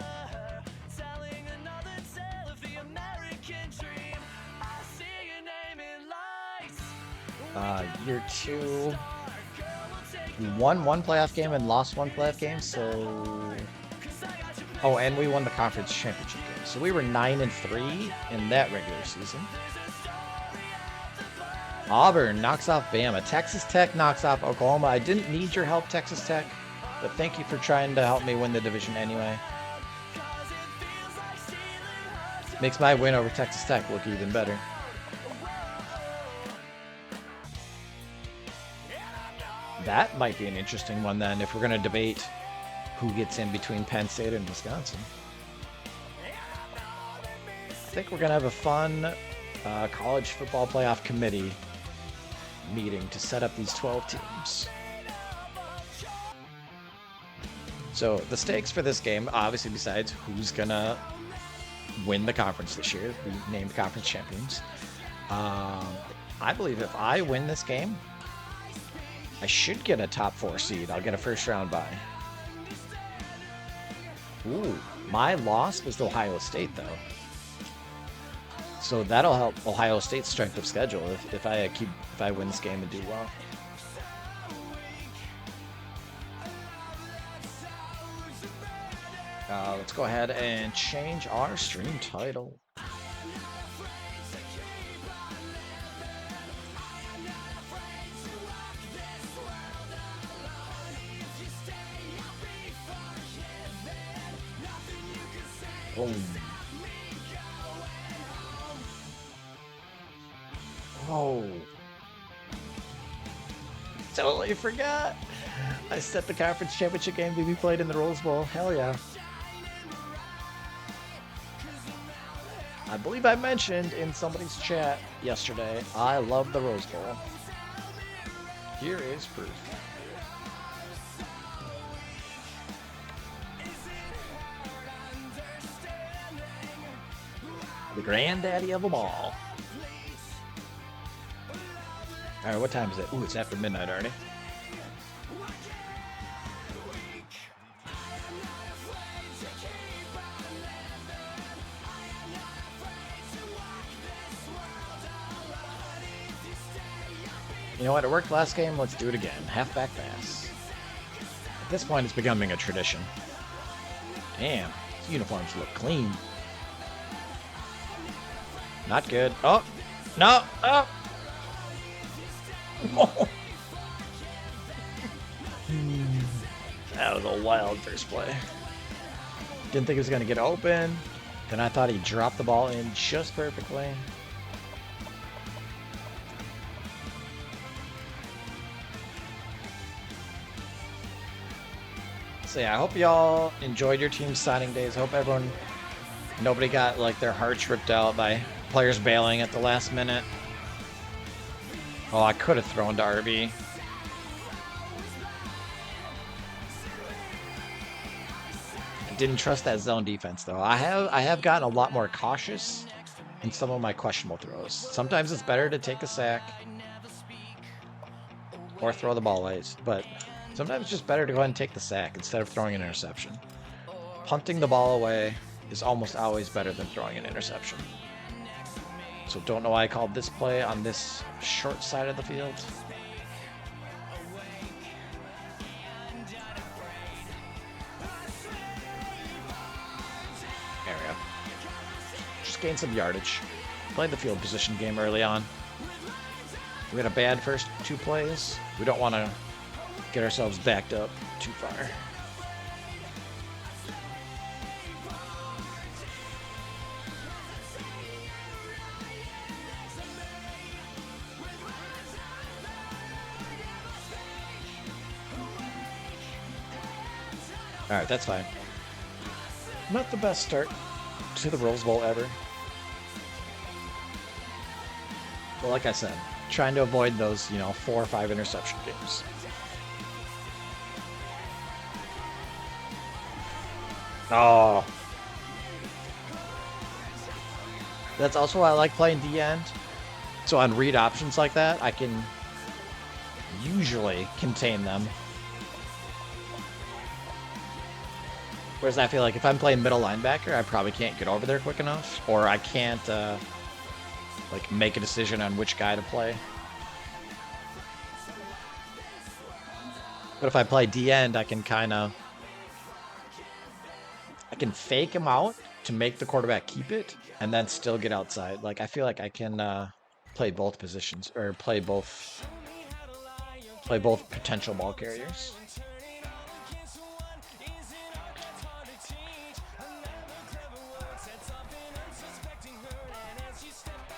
Year 2. won one playoff game and lost one playoff game, so... Oh, and we won the conference championship game. So we were 9-3 in that regular season. Auburn knocks off Bama. Texas Tech knocks off Oklahoma. I didn't need your help, Texas Tech, but thank you for trying to help me win the division anyway. Makes my win over Texas Tech look even better. That might be an interesting one then, if we're going to debate who gets in between Penn State and Wisconsin. I think we're going to have a fun college football playoff committee meeting to set up these 12 teams. So the stakes for this game, obviously besides who's going to win the conference this year, we named conference champions. I believe if I win this game, I should get a top 4 seed. I'll get a first round bye. Ooh, my loss was to Ohio State though. So that'll help Ohio State's strength of schedule if I win this game and do well. Let's go ahead and change our stream title. Boom. Oh. Totally forgot. I set the conference championship game to be played in the Rose Bowl. Hell yeah. I believe I mentioned in somebody's chat yesterday, I love the Rose Bowl. Here is proof. The granddaddy of them all. Alright, what time is it? Ooh, it's after midnight already. You know what? It worked last game. Let's do it again. Halfback pass. At this point, it's becoming a tradition. Damn, these uniforms look clean. Not good. Oh, no. Oh. That was a wild first play. Didn't think it was going to get open. Then I thought he dropped the ball in just perfectly. So yeah, I hope y'all enjoyed your team signing days. Hope nobody got like their hearts ripped out by players bailing at the last minute. Oh, I could have thrown to RB. I didn't trust that zone defense though. I have gotten a lot more cautious in some of my questionable throws. Sometimes it's better to take a sack or throw the ball late, but sometimes it's just better to go ahead and take the sack instead of throwing an interception. Punting the ball away is almost always better than throwing an interception. So don't know why I called this play on this short side of the field. There we go. Just gain some yardage. Played the field position game early on. We had a bad first 2 plays. We don't want to get ourselves backed up too far. Alright, that's fine. Not the best start to the Rose Bowl ever. But like I said, trying to avoid those, 4 or 5 interception games. Oh. That's also why I like playing D-end. So on read options like that, I can usually contain them. Whereas I feel like if I'm playing middle linebacker, I probably can't get over there quick enough. Or I can't, make a decision on which guy to play. But if I play D-end, I can fake him out to make the quarterback keep it and then still get outside. Like, I feel like I can play both positions, or play both potential ball carriers.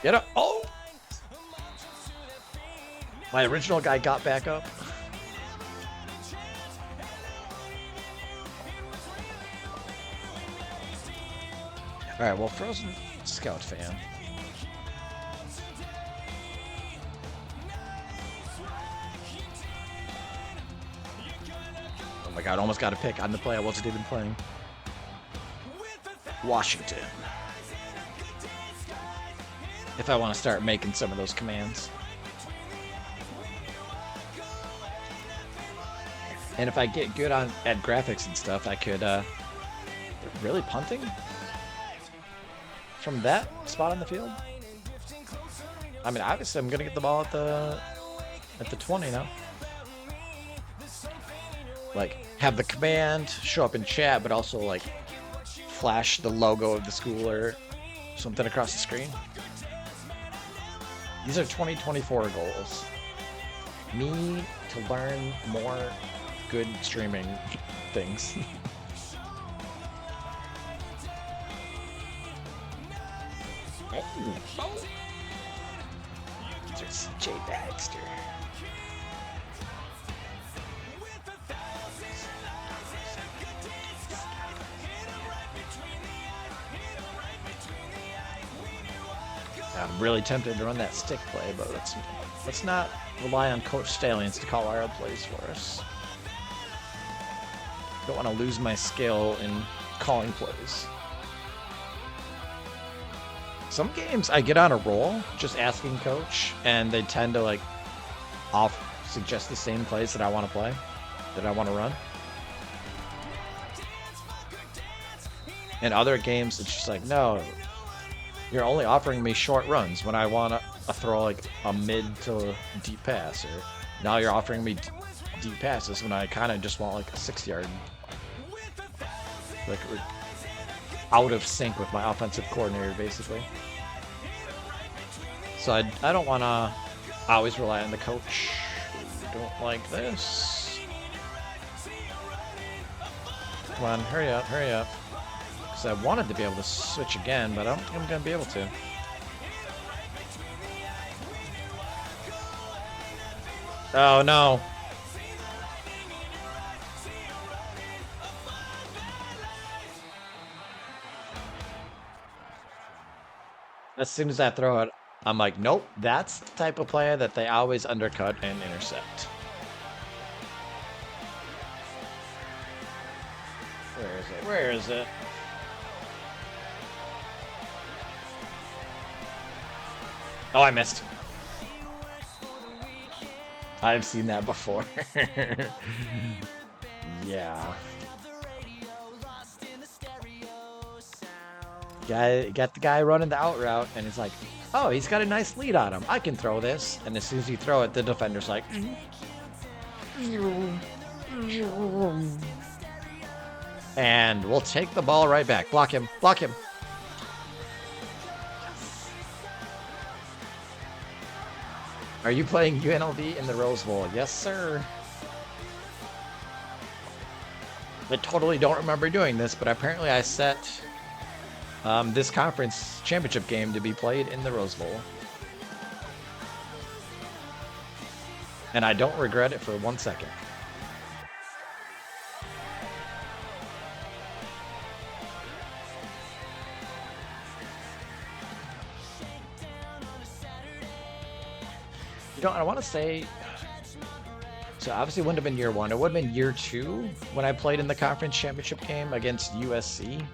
Get up. Oh! My original guy got back up. Alright, well, Frozen Scout fan. Oh my god, almost got a pick on the play I wasn't even playing. Washington. If I want to start making some of those commands. And if I get good at graphics and stuff, I could, really punting? From that spot on the field? I mean, obviously I'm gonna get the ball at the 20 now. Like, have the command show up in chat, but also, like, flash the logo of the school or something across the screen. These are 2024 goals. Me to learn more good streaming things. There's Jay Baxter. I'm really tempted to run that stick play, but let's not rely on Coach Stallions to call our plays for us. Don't want to lose my skill in calling plays. Some games I get on a roll just asking coach, and they tend to like suggest the same plays that I want to play, that I want to run. In other games, it's just like, no, you're only offering me short runs when I want to throw like a mid to deep pass, or now you're offering me deep passes when I kind of just want like a 6-yard. Like, we're out of sync with my offensive coordinator, basically. So I don't want to always rely on the coach. Don't like this. Come on, hurry up, hurry up. Because I wanted to be able to switch again, but I don't think I'm going to be able to. Oh, no. As soon as I throw it, I'm like, nope, that's the type of player that they always undercut and intercept. Where is it? Where is it? Oh, I missed. I've seen that before. Yeah. Got the guy running the out route, and it's like, oh, he's got a nice lead on him. I can throw this. And as soon as you throw it, the defender's like, and we'll take the ball right back. Block him. Block him. Are you playing UNLV in the Rose Bowl? Yes, sir. I totally don't remember doing this, but apparently I set this conference championship game to be played in the Rose Bowl. And I don't regret it for 1 second. You know, I want to say, so obviously it wouldn't have been year 1. It would have been year 2 when I played in the conference championship game against USC.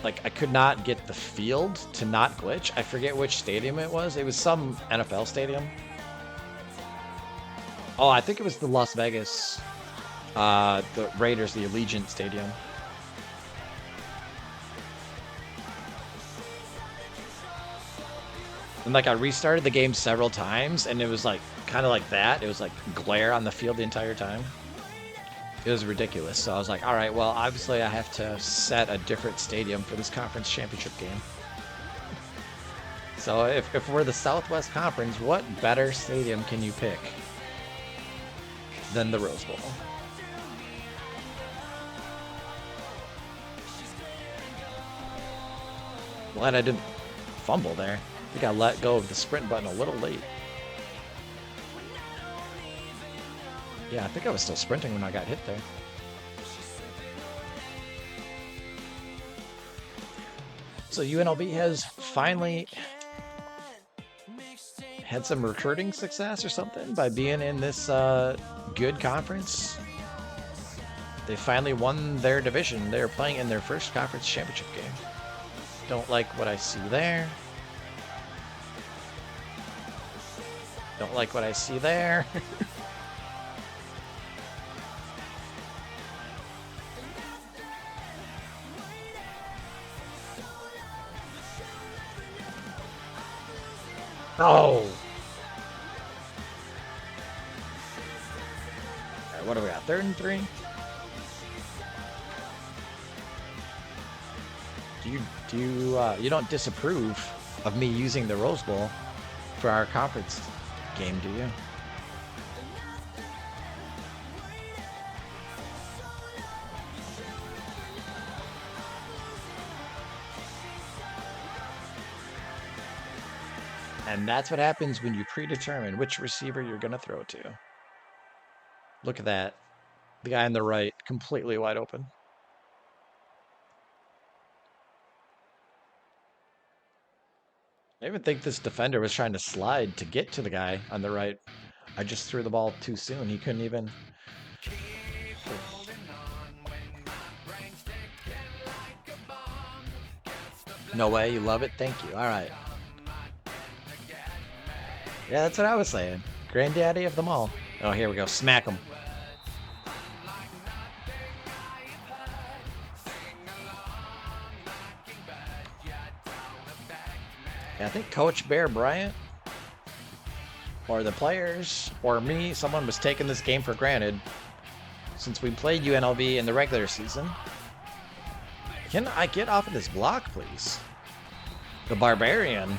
Like, I could not get the field to not glitch. I forget which stadium it was. It was some NFL stadium. Oh, I think it was the Las Vegas, the Raiders, the Allegiant Stadium. And like I restarted the game several times, and it was like kind of like that. It was like glare on the field the entire time. It was ridiculous. So I was like, all right, well, obviously I have to set a different stadium for this conference championship game. So if we're the Southwest Conference, what better stadium can you pick than the Rose Bowl? Glad I didn't fumble there. I think I let go of the sprint button a little late. Yeah, I think I was still sprinting when I got hit there. So UNLV has finally had some recruiting success or something by being in this good conference. They finally won their division. They're playing in their first conference championship game. Don't like what I see there. Don't like what I see there. Oh! All right, what do we got? 3rd and 3? You don't disapprove of me using the Rose Bowl for our conference game, do you? And that's what happens when you predetermine which receiver you're going to throw to. Look at that. The guy on the right, completely wide open. I even think this defender was trying to slide to get to the guy on the right. I just threw the ball too soon. He couldn't even... No way, you love it? Thank you. All right. Yeah, that's what I was saying. Granddaddy of them all. Oh, here we go. Smack him. Yeah, I think Coach Bear Bryant, or the players, or me, someone was taking this game for granted since we played UNLV in the regular season. Can I get off of this block, please? The Barbarian.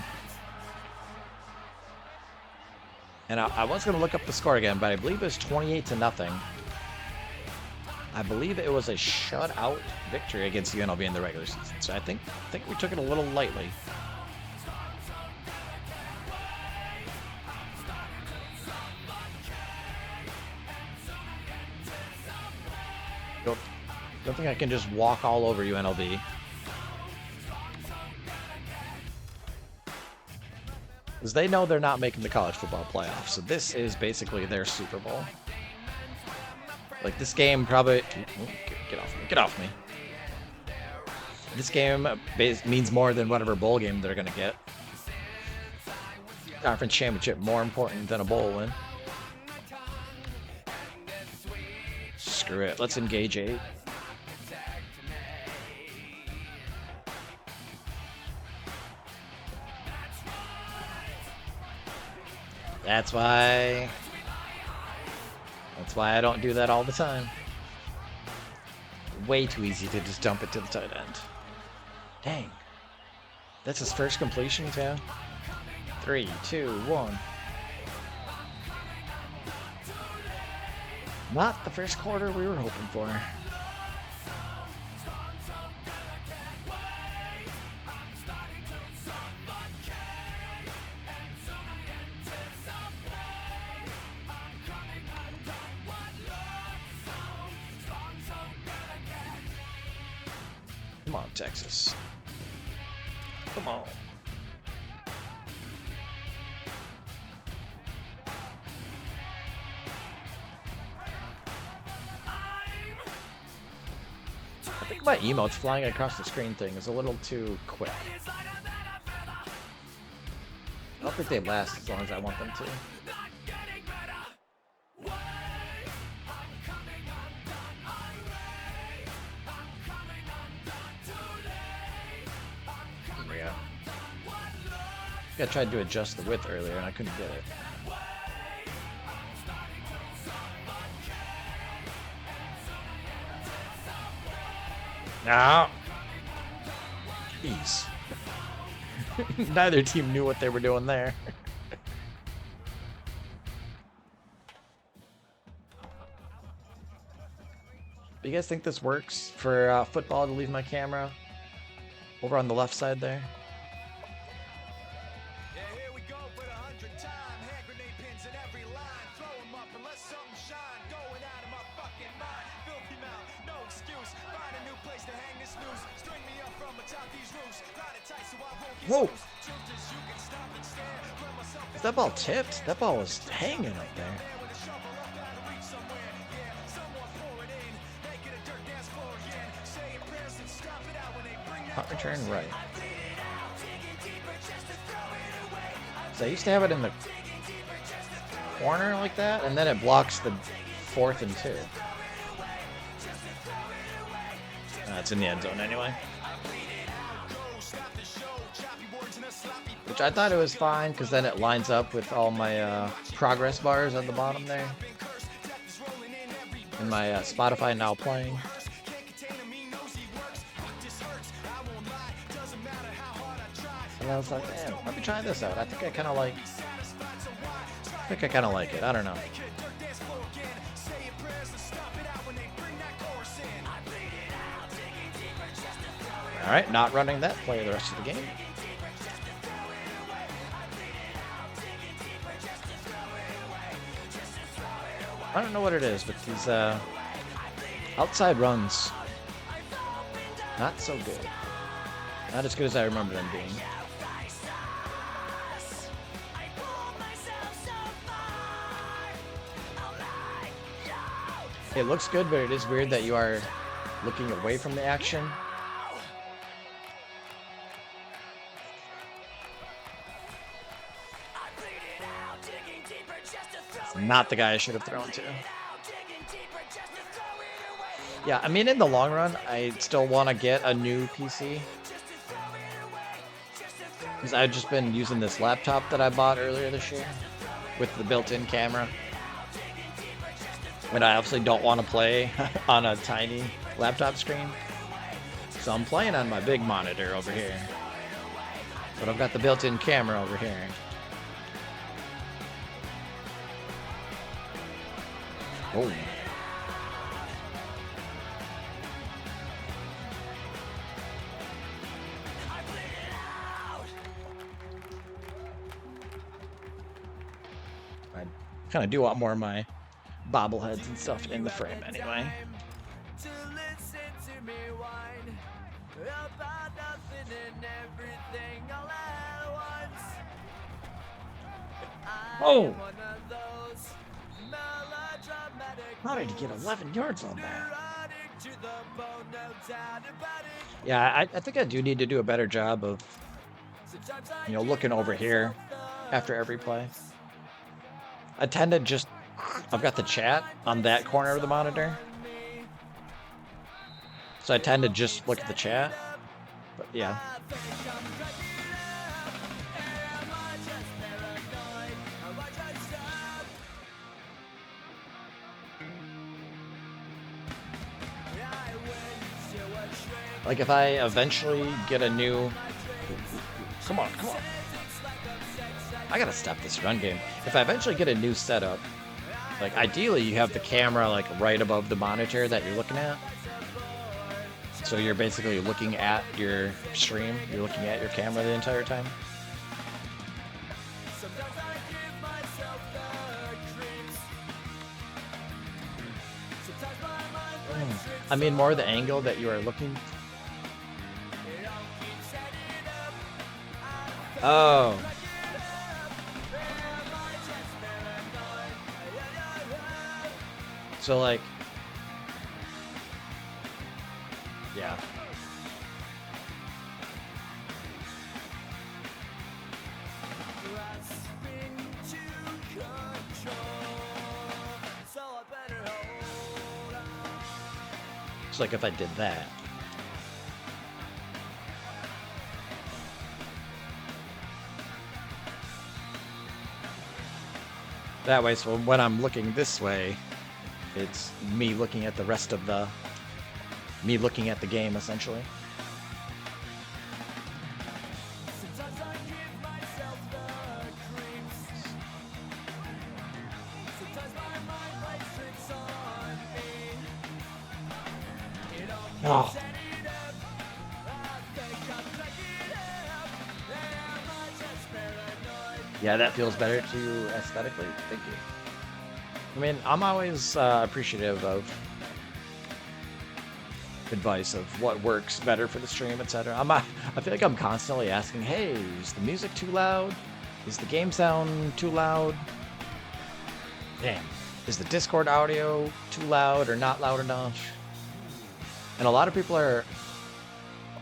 And I was going to look up the score again, but I believe it was 28-0. I believe it was a shutout victory against UNLV in the regular season. So I think we took it a little lightly. Don't think I can just walk all over UNLV. Because they know they're not making the college football playoffs, so this is basically their Super Bowl. Like, this game probably... Get off me. Get off me. This game means more than whatever bowl game they're going to get. Conference championship more important than a bowl win. Screw it. Let's engage 8. That's why I don't do that all the time. Way too easy to just dump it to the tight end. Dang. That's his first completion, too. 3, 2, 1. Not the first quarter we were hoping for. Come on, Texas. Come on. I think my emotes flying across the screen thing is a little too quick. I don't think they last as long as I want them to. think I tried to adjust the width earlier and I couldn't get it. No. Jeez. Neither team knew what they were doing there. Do you guys think this works for football to leave my camera over on the left side there? Yeah, here we go for the 100th time. Hand grenade pins in every line. Throw 'em up and let something shine. Going out of my fucking mind. Filthy mouth, no excuse. Find a new place to hang this noose. String me up from atop these roofs. Tie it tight so I won't get Whoa. loose. Truth is you can stop and stare. Grab myself Is that ball tipped? That ball was hanging up there. with a shovel up out of reach somewhere. Yeah, someone pour it in. Make it a dirt dance floor again. Say your prayers and stop it out when they bring that Punt return right. I bleed it out, digging deeper just to throw it away. So I used to have it in the corner like that, and then it blocks the 4th and 2. It's in the end zone anyway. Which I thought it was fine, because then it lines up with all my progress bars at the bottom there. And my Spotify Now Playing. And I was like, man, let me try this out. I think I kind of like it. I don't know. All right, not running that play the rest of the game. I don't know what it is, but these outside runs, not so good. Not as good as I remember them being. It looks good, but it is weird that you are looking away from the action. Not the guy I should have thrown to. Yeah, I mean, in the long run, I still want to get a new PC. Because I've just been using this laptop that I bought earlier this year with the built-in camera. And I obviously don't want to play on a tiny laptop screen. So I'm playing on my big monitor over here. But I've got the built-in camera over here. Oh. I kind of do want more of my bobbleheads and stuff in the frame anyway. Oh! How did he get 11 yards on that? Yeah, I think I do need to do a better job of, you know, looking over here after every play. I tend to just, I've got the chat on that corner of the monitor. So I tend to just look at the chat. But yeah. Like if I eventually get a new... Come on, come on. I gotta stop this run game. If I eventually get a new setup, like ideally you have the camera like right above the monitor that you're looking at. So you're basically looking at your stream. You're looking at your camera the entire time. I mean more the angle that you are looking. Oh. So like, yeah. It's like if I did that. That way, so when I'm looking this way, it's me looking at the rest of the... me looking at the game, essentially. Oh. Yeah, that feels better to you aesthetically. Thank you. I mean, I'm always appreciative of advice of what works better for the stream, etc. I feel like I'm constantly asking, hey, is the music too loud? Is the game sound too loud? Damn. Is the Discord audio too loud or not loud enough? And a lot of people are,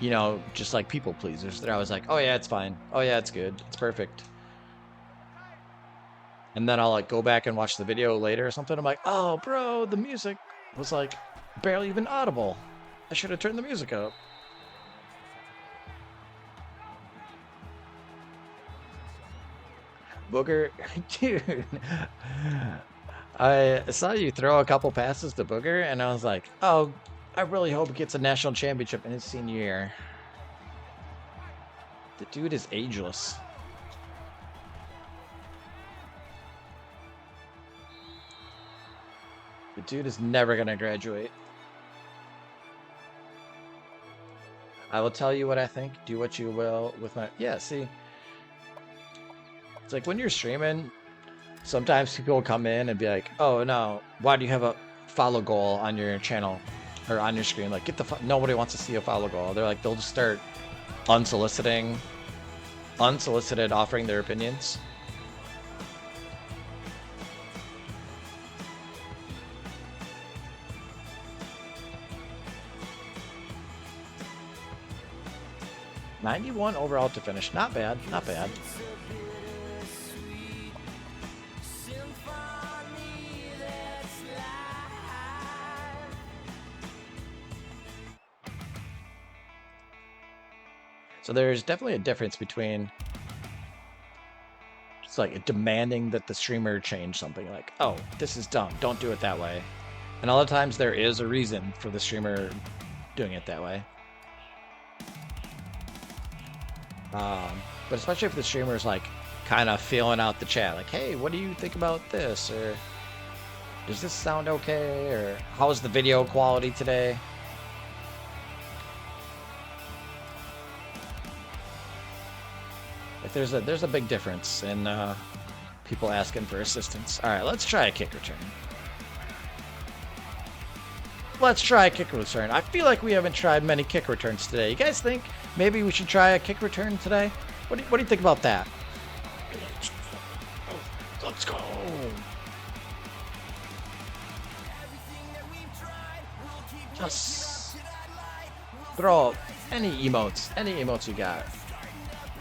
you know, just like people pleasers. They're always like, oh yeah, it's fine. Oh yeah, it's good. It's perfect. And then I'll like go back and watch the video later or something. I'm like, oh bro, the music was like barely even audible. I should have turned the music up. Booger, dude. I saw you throw a couple passes to Booger, and I was like, oh, I really hope he gets a national championship in his senior year. The dude is ageless. The dude is never going to graduate. I will tell you what I think. Do what you will with my... Yeah, see. It's like when you're streaming, sometimes people will come in and be like, oh, no, why do you have a follow goal on your channel or on your screen? Like, get the... Nobody wants to see a follow goal. They're like, they'll just start unsolicited offering their opinions. $91 overall to finish. Not bad. Not bad. So there's definitely a difference between just like demanding that the streamer change something, like, oh, this is dumb, don't do it that way. And a lot of times there is a reason for the streamer doing it that way. But especially if the streamer is like kind of feeling out the chat, like, hey, what do you think about this? Or does this sound okay? Or how's the video quality today? Like there's a big difference in people asking for assistance. All right, let's try a kick return. Let's try a kick return. I feel like we haven't tried many kick returns today. You guys think maybe we should try a kick return today? What do you think about that? Let's go. Just throw any emotes you got.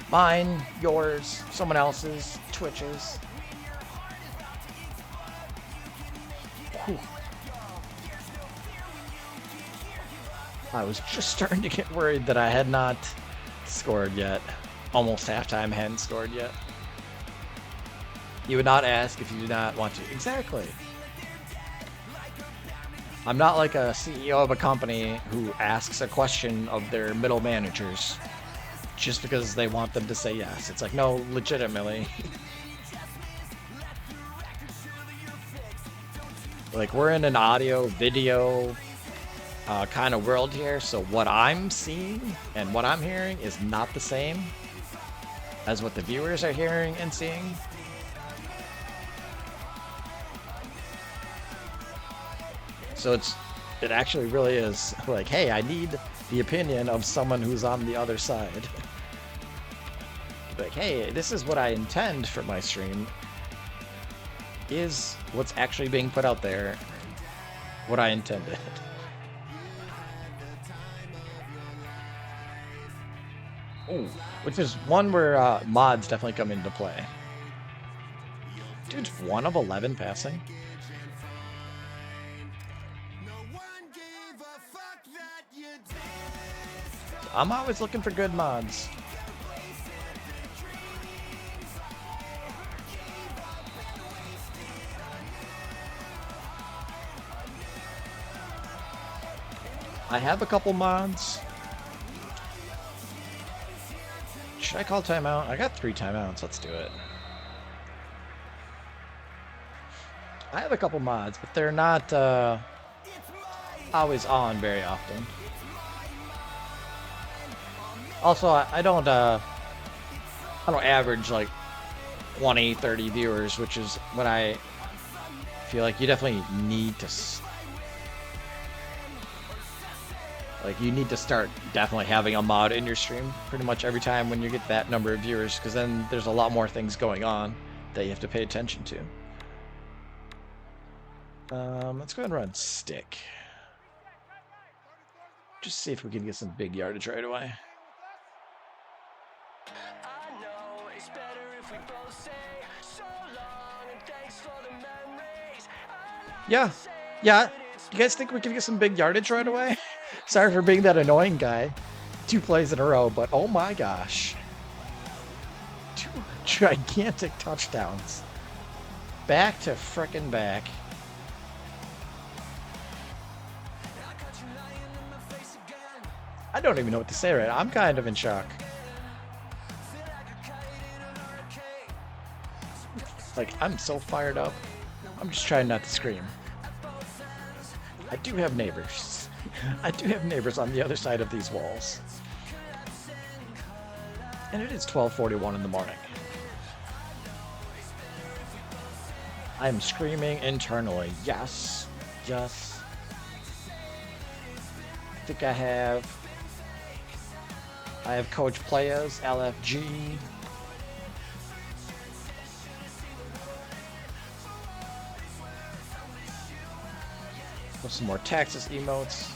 Mine, yours, someone else's, Twitch's. Whew. I was just starting to get worried that I had not scored yet. Almost halftime, hadn't scored yet. You would not ask if you do not want to. Exactly. I'm not like a CEO of a company who asks a question of their middle managers just because they want them to say yes. It's like, no, legitimately. Like, we're in an audio, video kind of world here, so what I'm seeing and what I'm hearing is not the same as what the viewers are hearing and seeing. So it actually really is like, hey, I need the opinion of someone who's on the other side. Like, hey, this is what I intend for my stream. Is what's actually being put out there what I intended? Ooh, which is one where mods definitely come into play. Dude's 1 of 11 passing. I'm always looking for good mods. I have a couple mods. Should I call timeout? I got 3 timeouts. Let's do it. I have a couple mods, but they're not always on very often. Also, I don't average like 20, 30 viewers, which is when I feel like you definitely need to you need to start definitely having a mod in your stream pretty much every time when you get that number of viewers, because then there's a lot more things going on that you have to pay attention to. Let's go ahead and run stick. Just see if we can get some big yardage right away. Yeah. You guys think we can get some big yardage right away? Sorry for being that annoying guy. 2 plays in a row, but oh my gosh. 2 gigantic touchdowns. Back to frickin' back. I don't even know what to say right now. I'm kind of in shock. Like, I'm so fired up. I'm just trying not to scream. I do have neighbors. I do have neighbors on the other side of these walls. And it is 12:41 in the morning. I'm screaming internally. Yes. Yes. I think I have Coach Playas, LFG. Put some more Texas emotes.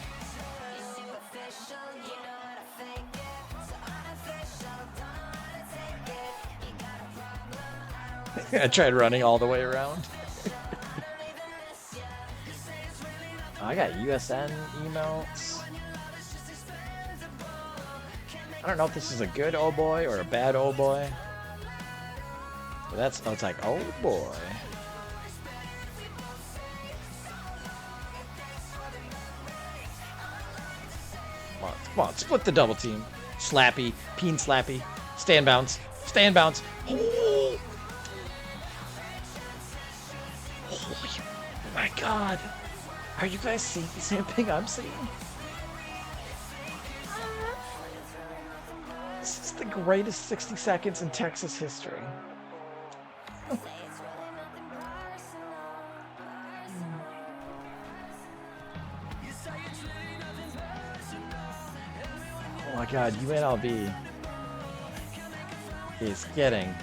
I tried running all the way around. I got USN emotes. I don't know if this is a good oh boy or a bad oh boy. But it's like, oh boy. Come on, split the double team. Slappy, peen slappy, stand bounce, stand bounce. Oh my god. Are you guys seeing the same thing I'm seeing? This is the greatest 60 seconds in Texas history. Oh my god, UNLV is getting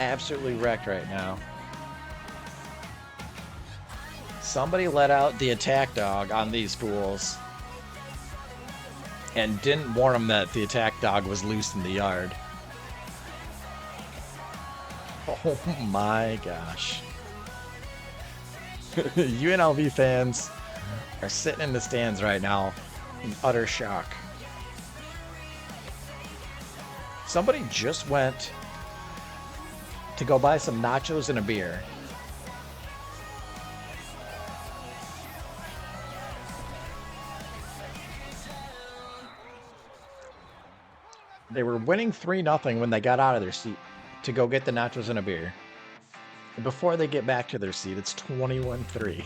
absolutely wrecked right now. Somebody let out the attack dog on these fools and didn't warn them that the attack dog was loose in the yard. Oh my gosh. UNLV fans are sitting in the stands right now in utter shock. Somebody just went to go buy some nachos and a beer. They were winning 3-0 when they got out of their seat to go get the nachos and a beer. And before they get back to their seat, it's 21-3.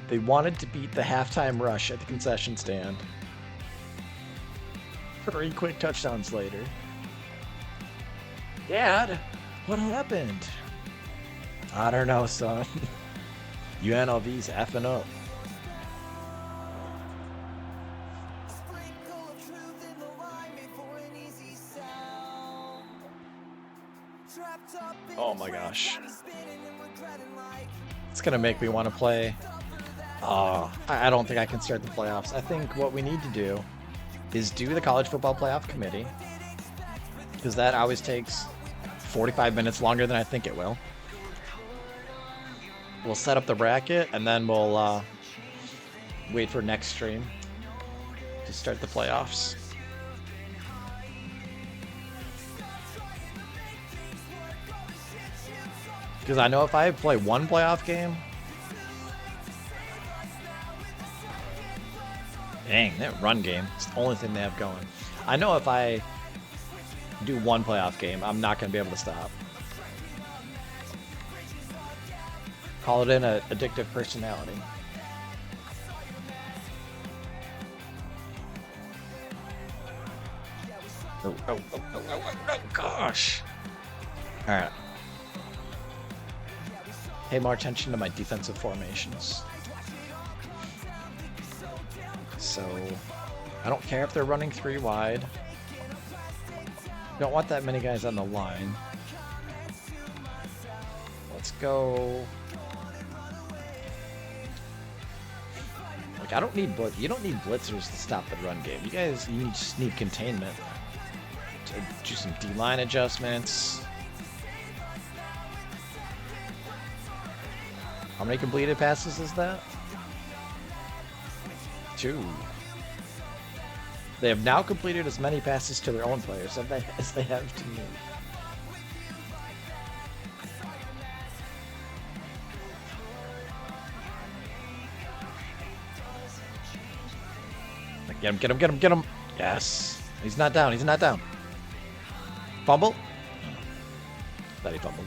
They wanted to beat the halftime rush at the concession stand. 3 quick touchdowns later. Dad, what happened? I don't know, son. UNLV's effing up. Oh my gosh. It's gonna make me want to play. I don't think I can start the playoffs. I think what we need to do is do the College Football Playoff Committee, because that always takes 45 minutes longer than I think it will. We'll set up the bracket, and then we'll wait for next stream to start the playoffs. Because I know if I play one playoff game, Dang, that run game. It's the only thing they have going. I know if I do one playoff game, I'm not going to be able to stop. Call it an addictive personality. Oh, gosh. All right. Pay more attention to my defensive formations. So, I don't care if they're running 3 wide. Don't want that many guys on the line. Let's go. Like, I don't need blitz. You don't need blitzers to stop the run game. You just need containment. To do some D-line adjustments. How many completed passes is that? 2. They have now completed as many passes to their own players as they have to me. Get him. Yes. He's not down. Fumble? Thought he fumbled.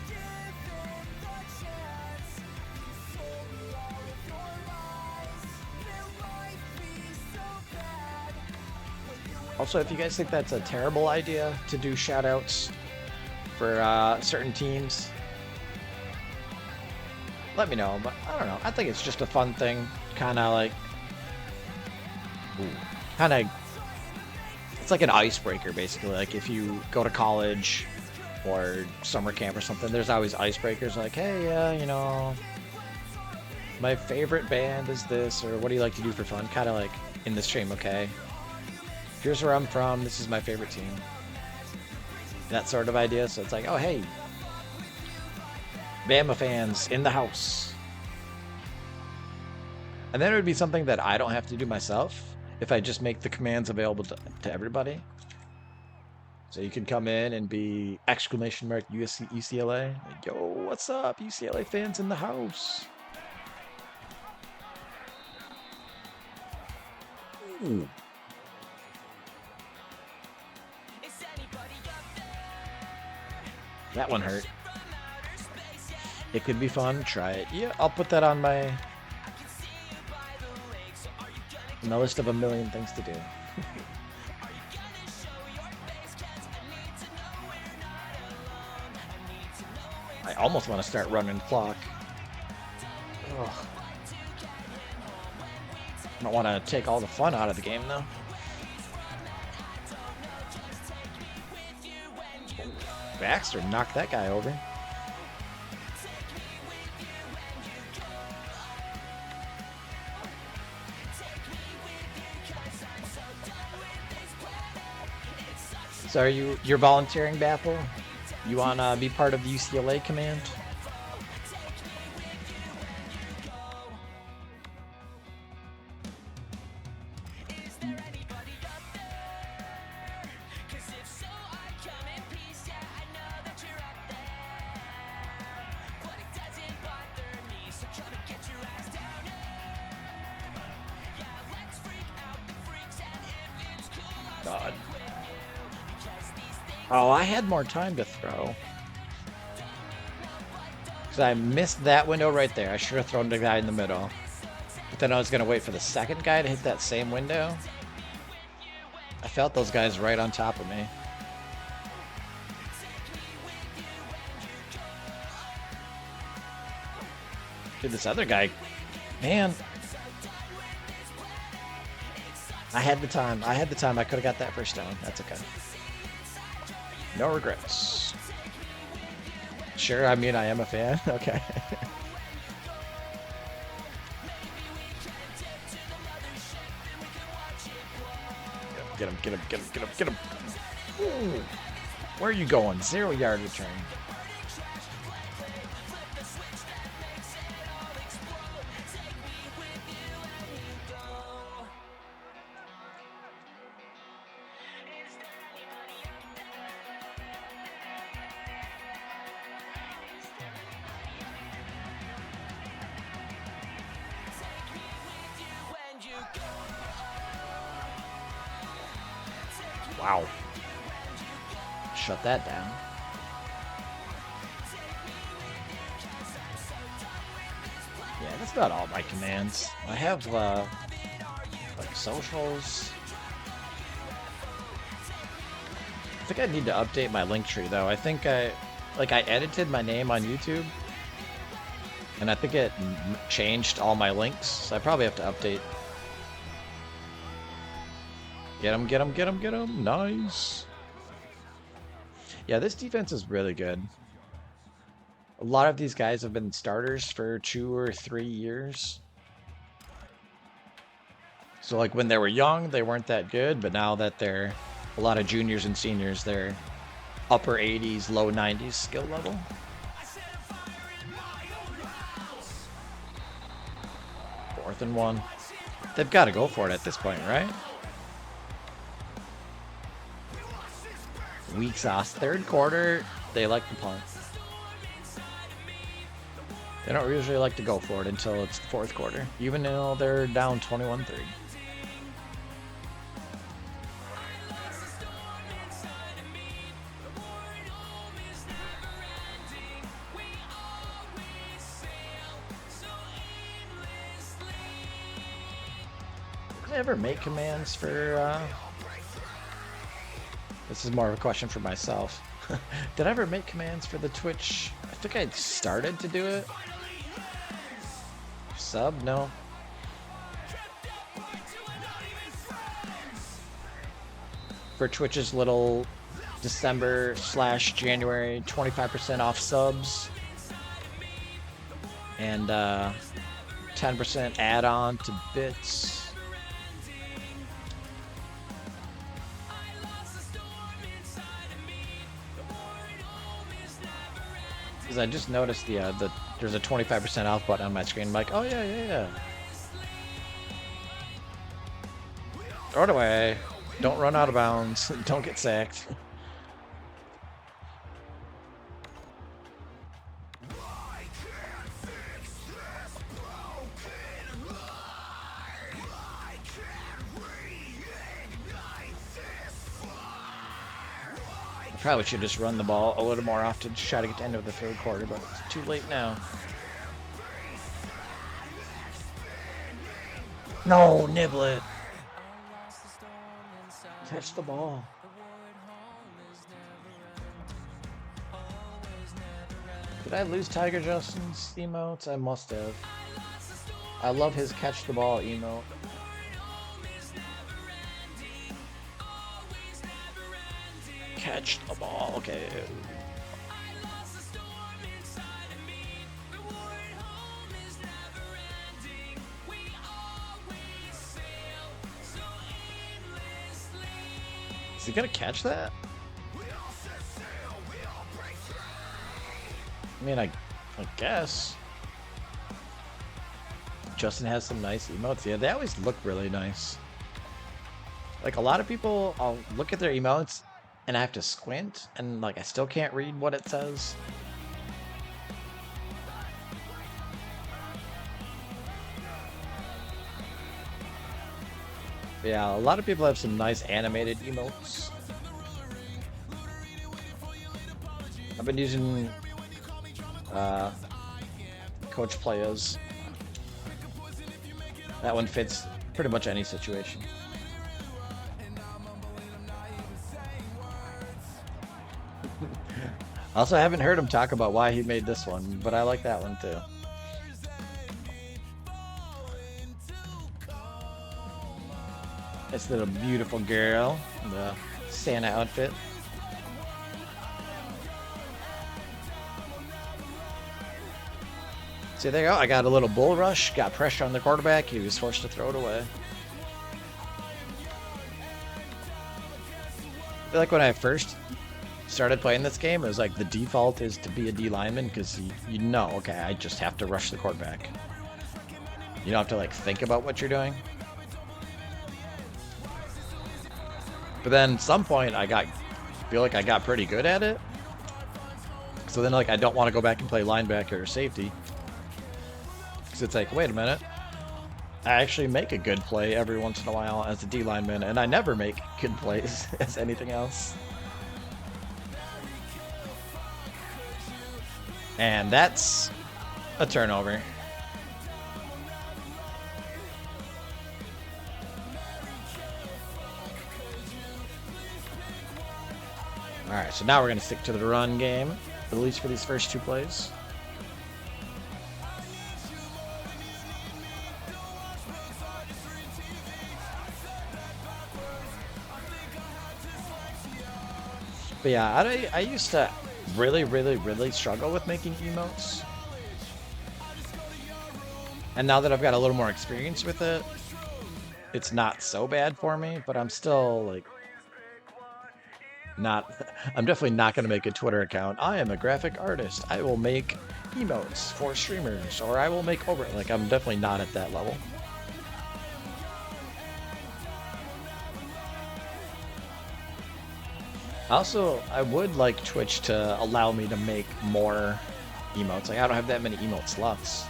Also, if you guys think that's a terrible idea to do shoutouts for certain teams, let me know. But I don't know. I think it's just a fun thing. Kind of like... It's like an icebreaker, basically. Like, if you go to college or summer camp or something, there's always icebreakers like, hey, you know, my favorite band is this, or what do you like to do for fun? Kind of like in the stream, okay? Here's where I'm from. This is my favorite team. That sort of idea. So it's like, oh, hey, Bama fans in the house. And then it would be something that I don't have to do myself if I just make the commands available to everybody. So you can come in and be UCLA. Like, yo, what's up, UCLA fans in the house? Ooh. That one hurt. It could be fun. Try it. Yeah, I'll put that on my list of a million things to do. I almost want to start running clock. Ugh. I don't want to take all the fun out of the game, though. Baxter knocked that guy over. So are you're volunteering, Baffle? You want to be part of the UCLA command? God. Oh, I had more time to throw. Because I missed that window right there. I should have thrown the guy in the middle. But then I was going to wait for the second guy to hit that same window. I felt those guys right on top of me. Dude, this other guy, man. I had the time. I could have got that first down. That's okay. No regrets. Sure, I mean, I am a fan. Okay. Get him. Ooh. Where are you going? 0-yard return. Wow. Shut that down. Yeah, that's about all my commands. I have, like, socials. I think I need to update my link tree, though. I think I edited my name on YouTube. And I think it changed all my links, so I probably have to update. Get him, get him, get him, get him. Nice. Yeah, this defense is really good. A lot of these guys have been starters for 2 or 3 years. So, like, when they were young, they weren't that good, but now that they're a lot of juniors and seniors, they're upper 80s, low 90s skill level. Fourth and 1. They've got to go for it at this point, right? Weak sauce. Third quarter, they like to punt. They don't usually like to go for it until it's the fourth quarter, even though they're down 21-3. Did I ever make commands for, this is more of a question for myself. Did I ever make commands for the Twitch? I think I started to do it. Sub? No. For Twitch's little December/January 25% off subs. And 10% add-on to bits. Because I just noticed there's a 25% off button on my screen. I'm like, oh yeah. Throw it away. Don't run out of bounds. Don't get sacked. Probably should just run the ball a little more often to try to get to the end of the third quarter, but it's too late now. No, nibble it. Catch the ball. Did I lose Tiger Justin's emotes? I must have. I love his catch the ball emote. Catch the ball. Okay. Is he gonna catch that? I mean, I guess. Justin has some nice emotes. Yeah, they always look really nice. Like, a lot of people, I'll look at their emotes and I have to squint, and like I still can't read what it says. Yeah, a lot of people have some nice animated emotes. I've been using Coach Playas. That one fits pretty much any situation. Also, I haven't heard him talk about why he made this one, but I like that one too. This little beautiful girl in the Santa outfit. See, there you go. I got a little bull rush, got pressure on the quarterback. He was forced to throw it away. I feel like when I first started playing this game, it was like the default is to be a D lineman because you know, okay, I just have to rush the quarterback. You don't have to like think about what you're doing. But then at some point I feel like I got pretty good at it. So then like I don't want to go back and play linebacker or safety. Because it's like, wait a minute. I actually make a good play every once in a while as a D lineman, and I never make good plays as anything else. And that's a turnover. Alright, so now we're going to stick to the run game, at least for these first two plays. But yeah, I used to really struggle with making emotes. And now that I've got a little more experience with it, it's not so bad for me, but I'm still like I'm definitely not going to make a Twitter account. I am a graphic artist. I will make emotes for streamers, or I will make like, I'm definitely not at that level. Also, I would like Twitch to allow me to make more emotes. Like, I don't have that many emote slots.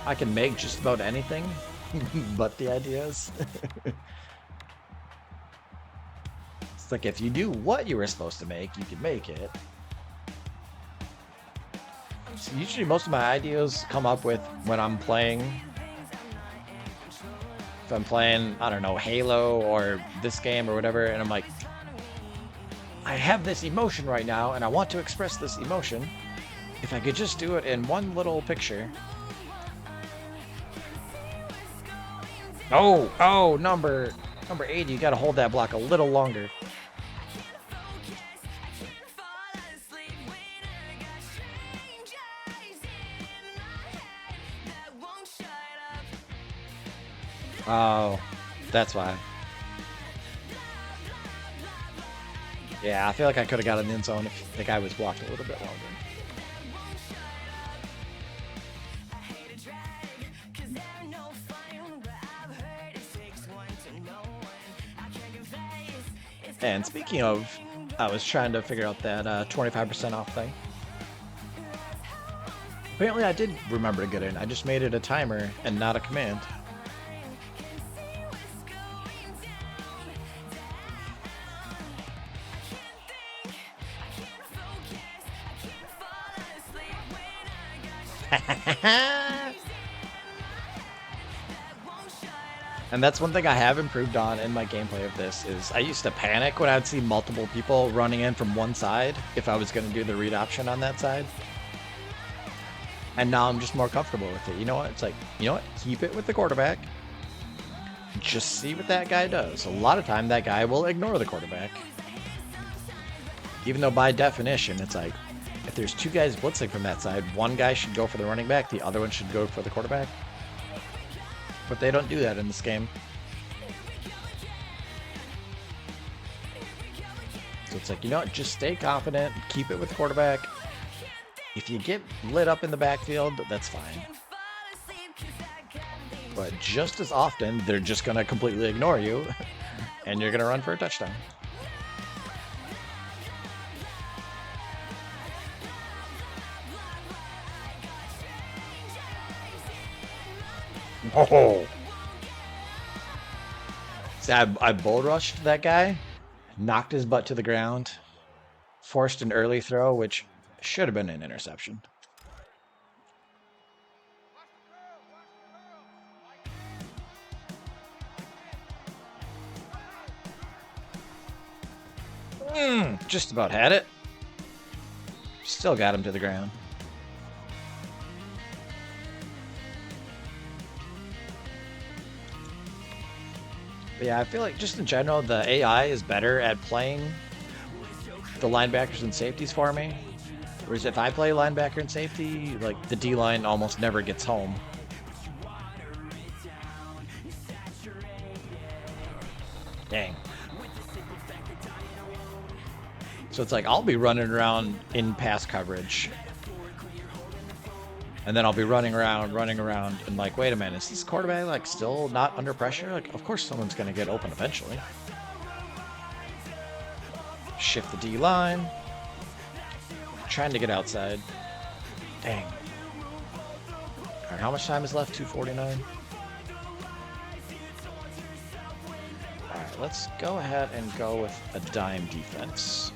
I can make just about anything but the ideas. It's like, if you do what you were supposed to make, you can make it. So usually most of my ideas come up with when I'm playing. If I'm playing, I don't know, Halo or this game or whatever, and I'm like, I have this emotion right now and I want to express this emotion. If I could just do it in one little picture. Oh, number 80, you gotta hold that block a little longer. Oh, that's why. Yeah, I feel like I could have got an end zone if the guy was walked a little bit longer. And speaking of, I was trying to figure out that 25% off thing. Apparently I did remember to get in. I just made it a timer and not a command. And that's one thing I have improved on in my gameplay of this is I used to panic when I'd see multiple people running in from one side if I was going to do the read option on that side. And now I'm just more comfortable with it. You know what? It's like, you know what? Keep it with the quarterback. Just see what that guy does. A lot of time that guy will ignore the quarterback. Even though by definition, it's like, if there's two guys blitzing from that side, one guy should go for the running back, the other one should go for the quarterback. But they don't do that in this game. So it's like, you know what? Just stay confident, keep it with the quarterback. If you get lit up in the backfield, that's fine. But just as often, they're just going to completely ignore you, and you're going to run for a touchdown. Oh! See, I bull rushed that guy, knocked his butt to the ground, forced an early throw, which should have been an interception. Just about had it. Still got him to the ground. But yeah, I feel like just in general, the AI is better at playing the linebackers and safeties for me. Whereas if I play linebacker and safety, like the D-line almost never gets home. Dang. So it's like I'll be running around in pass coverage. And then I'll be running around, and like, wait a minute, is this quarterback like still not under pressure? Like, of course someone's gonna get open eventually. Shift the D line. Trying to get outside. Dang. Alright, how much time is left? 2:49. Alright, let's go ahead and go with a dime defense.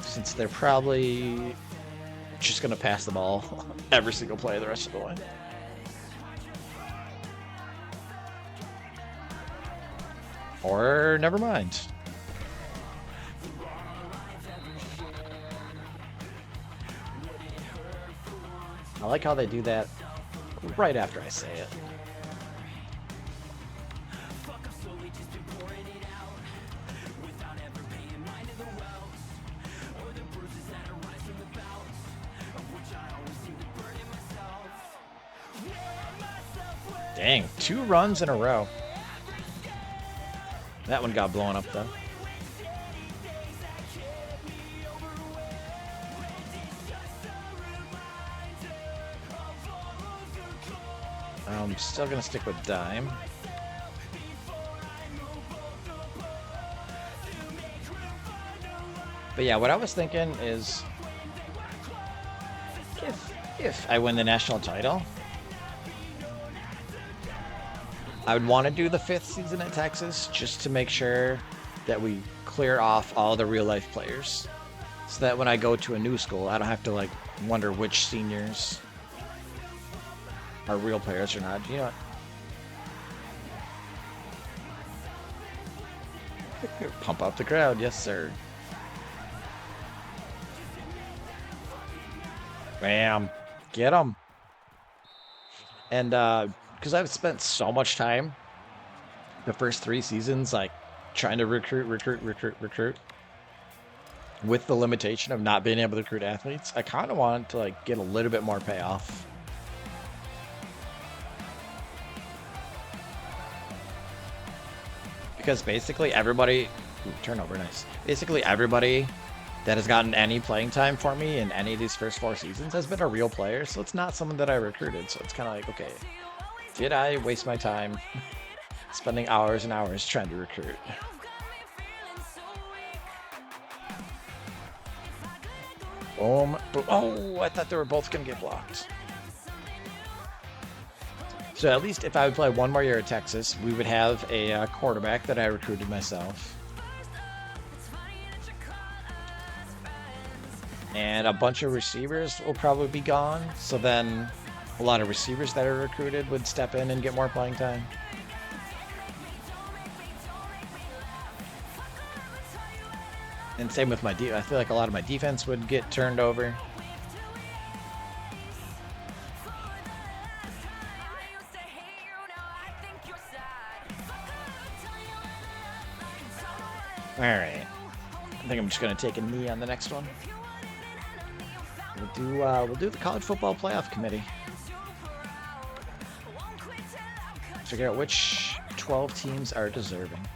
Since they're probably just going to pass the ball every single play the rest of the way. Or never mind. I like how they do that right after I say it. Dang, 2 runs in a row. That one got blown up though. I'm still gonna stick with dime. But yeah, what I was thinking is if I win the national title, I would want to do the 5th season at Texas just to make sure that we clear off all the real life players, so that when I go to a new school, I don't have to like wonder which seniors are real players or not. You know what? Pump up the crowd, yes sir. Bam, get them. And because I've spent so much time the first 3 seasons like trying to recruit with the limitation of not being able to recruit athletes, I kind of want to like get a little bit more payoff. Because basically everybody, turnover, nice. Basically everybody that has gotten any playing time for me in any of these first 4 seasons has been a real player, so it's not someone that I recruited. So it's kind of like, okay, did I waste my time spending hours and hours trying to recruit? Boom, boom. Oh, I thought they were both going to get blocked. So at least if I would play one more year at Texas, we would have a quarterback that I recruited myself. And a bunch of receivers will probably be gone. So then a lot of receivers that are recruited would step in and get more playing time. And same with my I feel like a lot of my defense would get turned over. Alright. I think I'm just going to take a knee on the next one. We'll do the College Football Playoff Committee. Figure out which 12 teams are deserving.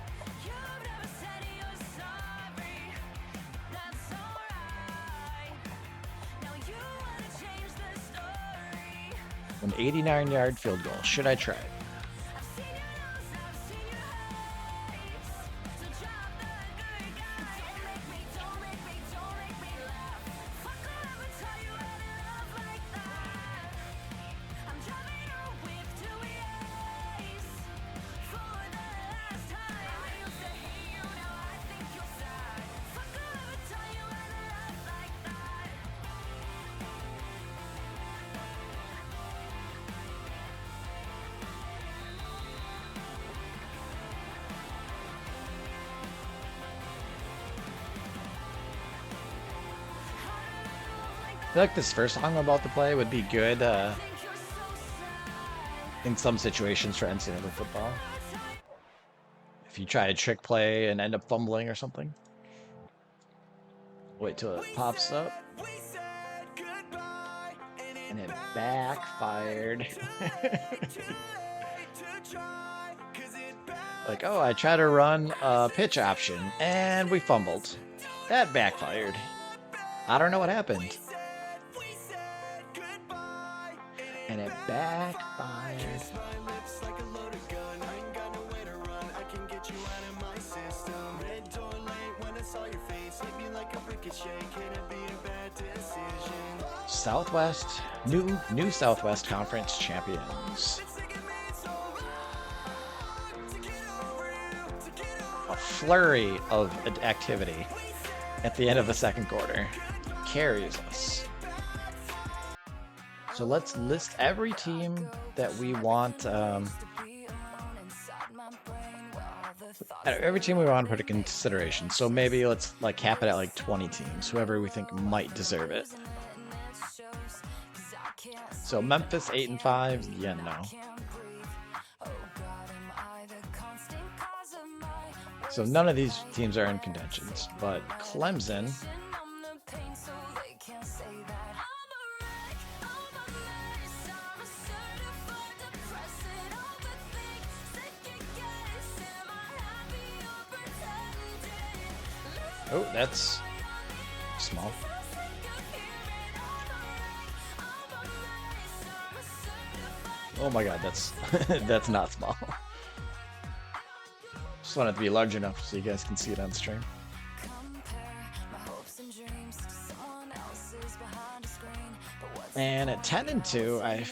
An 89-yard field goal. Should I try it? I feel like this first song I'm about to play would be good in some situations for NCAA football. If you try a trick play and end up fumbling or something. Wait till it pops up. And it backfired. Like, oh, I tried to run a pitch option and we fumbled. That backfired. I don't know what happened. And it backfired. Southwest, new Southwest Conference champions. A flurry of activity at the end of the second quarter carries us. So let's list every team that we want. Every team we want to put in consideration. So maybe let's like cap it at like 20 teams, whoever we think might deserve it. So Memphis 8-5, yeah, no. So none of these teams are in contentions, but Clemson. Oh, that's small. Oh my god, that's that's not small. Just want it to be large enough so you guys can see it on stream. And at 10-2, I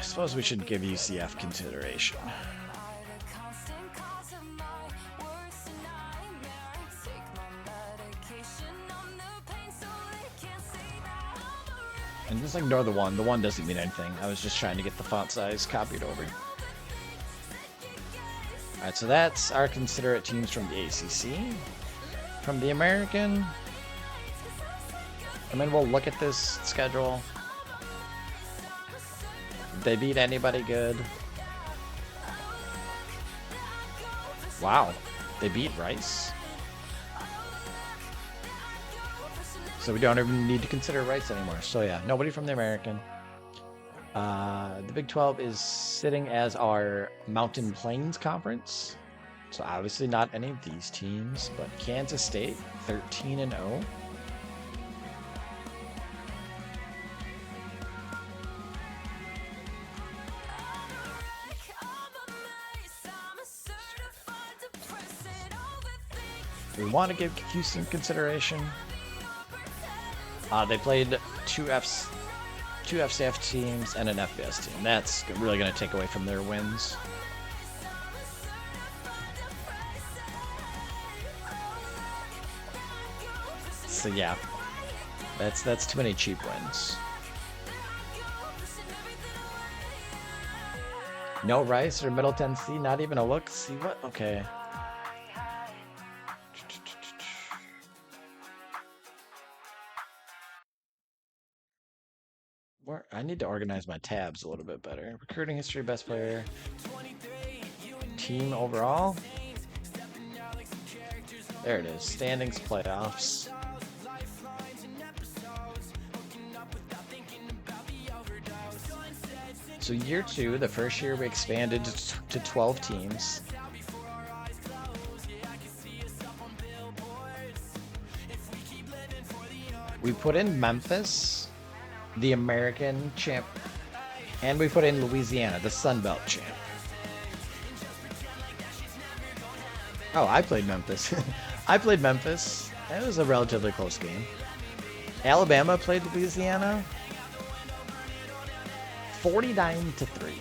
suppose we should give UCF consideration. And just ignore the one. The one doesn't mean anything. I was just trying to get the font size copied over. Alright, so that's our considerate teams from the ACC. From the American, I mean, we'll look at this schedule. Did they beat anybody good? Wow, they beat Rice. So we don't even need to consider Rice anymore. So yeah, nobody from the American. The Big 12 is sitting as our Mountain Plains Conference. So obviously not any of these teams, but Kansas State, 13-0. We want to give Houston consideration. They played two FCF teams and an FBS team. That's really going to take away from their wins. So yeah, that's too many cheap wins. No Rice or Middle Tennessee, not even a look. See what? Okay. I need to organize my tabs a little bit better. Recruiting history, best player, team overall. There it is. Standings, playoffs. So year 2, the first year we expanded to 12 teams. We put in Memphis, the American champ, and we put in Louisiana, the Sun Belt champ. Oh, I played Memphis. I played Memphis. It was a relatively close game. Alabama played Louisiana 49-3.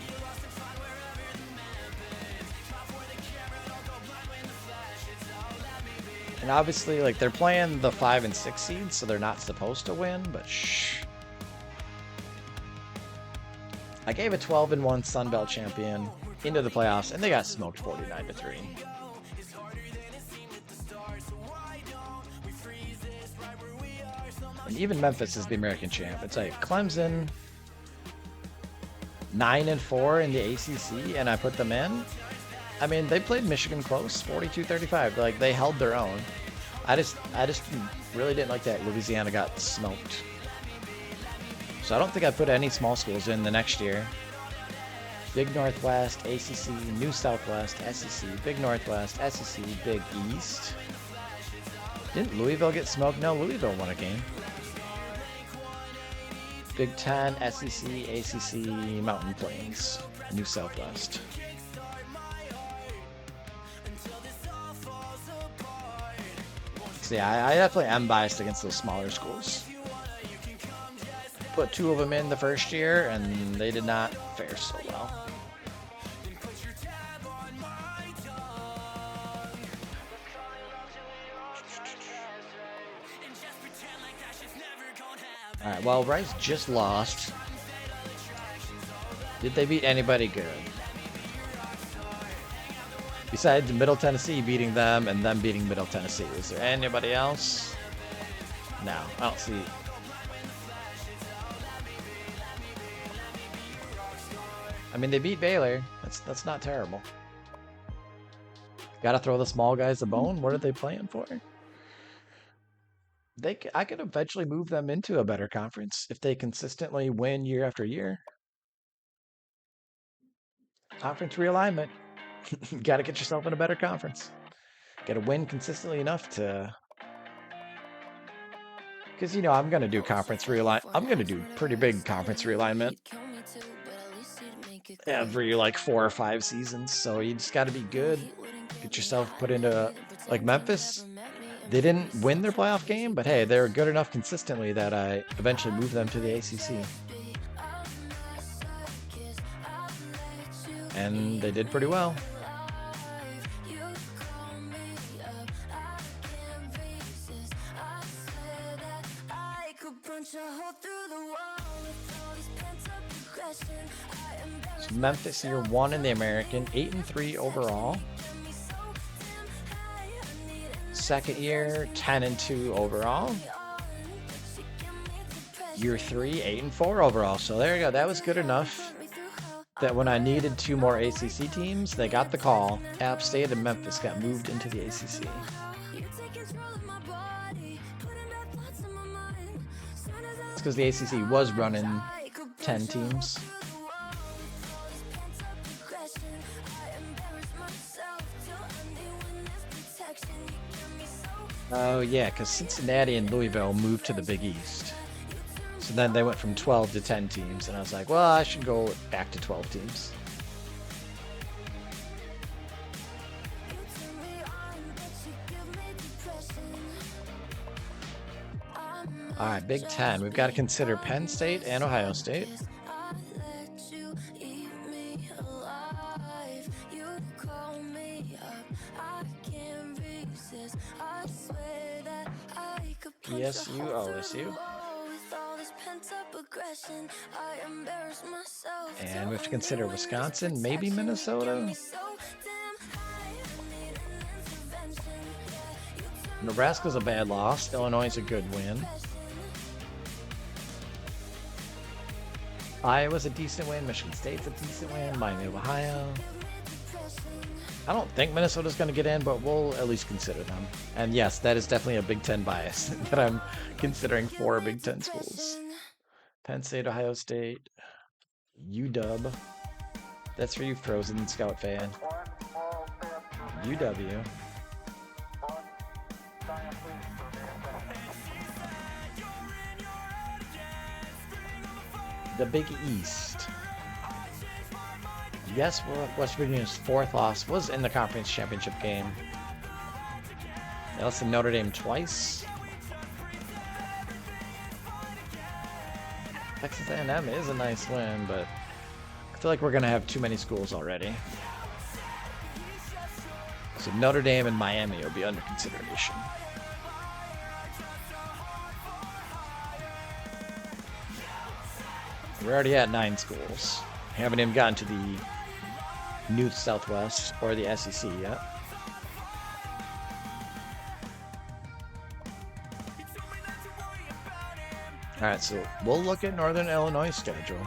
And obviously, like, they're playing the 5 and 6 seeds, so they're not supposed to win, but shh. I gave a 12-1 Sun Belt champion into the playoffs, and they got smoked 49-3. And even Memphis is the American champ. It's like Clemson 9-4 in the ACC, and I put them in. I mean, they played Michigan close, 42-35. Like, they held their own. I just really didn't like that Louisiana got smoked. So I don't think I put any small schools in the next year. Big Northwest, ACC, New Southwest, SEC, Big Northwest, SEC, Big East. Didn't Louisville get smoked? No, Louisville won a game. Big 10, SEC, ACC, Mountain Plains, New Southwest. So yeah, I definitely am biased against those smaller schools. Put 2 of them in the first year, and they did not fare so well. All right, well, Rice just lost. Did they beat anybody good? Besides Middle Tennessee beating them and them beating Middle Tennessee. Is there anybody else? No, I don't see. I mean, they beat Baylor. That's not terrible. Got to throw the small guys a bone. What are they playing for? I could eventually move them into a better conference if they consistently win year after year. Conference realignment. You got to get yourself in a better conference. Got to win consistently enough to. Because, you know, I'm going to do conference realignment. I'm going to do pretty big conference realignment every like 4 or 5 seasons. So you just got to be good. Get yourself put into, like Memphis. They didn't win their playoff game, but hey, they were good enough consistently that I eventually moved them to the ACC. And they did pretty well. So Memphis year 1 in the American, 8-3 overall. Second year, 10-2 overall. Year 3, 8-4 overall. So there you go. That was good enough that when I needed 2 more ACC teams, they got the call. App State and Memphis got moved into the ACC. It's because the ACC was running 10 teams. Oh yeah, because Cincinnati and Louisville moved to the Big East. So then they went from 12 to 10 teams, and I was like, well, I should go back to 12 teams. All right, Big Ten. We've got to consider Penn State and Ohio State. PSU, OSU. And we have to consider Wisconsin, maybe Minnesota. Nebraska's a bad loss. Illinois is a good win. Iowa's a decent win. Michigan State's a decent win. Miami of Ohio. I don't think Minnesota's going to get in, but we'll at least consider them. And yes, that is definitely a Big Ten bias that I'm considering 4 Big Ten schools. Penn State, Ohio State, UW. That's for you Frozen Scout fan. UW. The Big East. Yes, West Virginia's 4th loss was in the conference championship game. They lost to Notre Dame twice. Texas A&M is a nice win, but I feel like we're going to have too many schools already. So Notre Dame and Miami will be under consideration. We're already at 9 schools. We haven't even gotten to the New Southwest or the SEC yet. All right, so we'll look at Northern Illinois' schedule.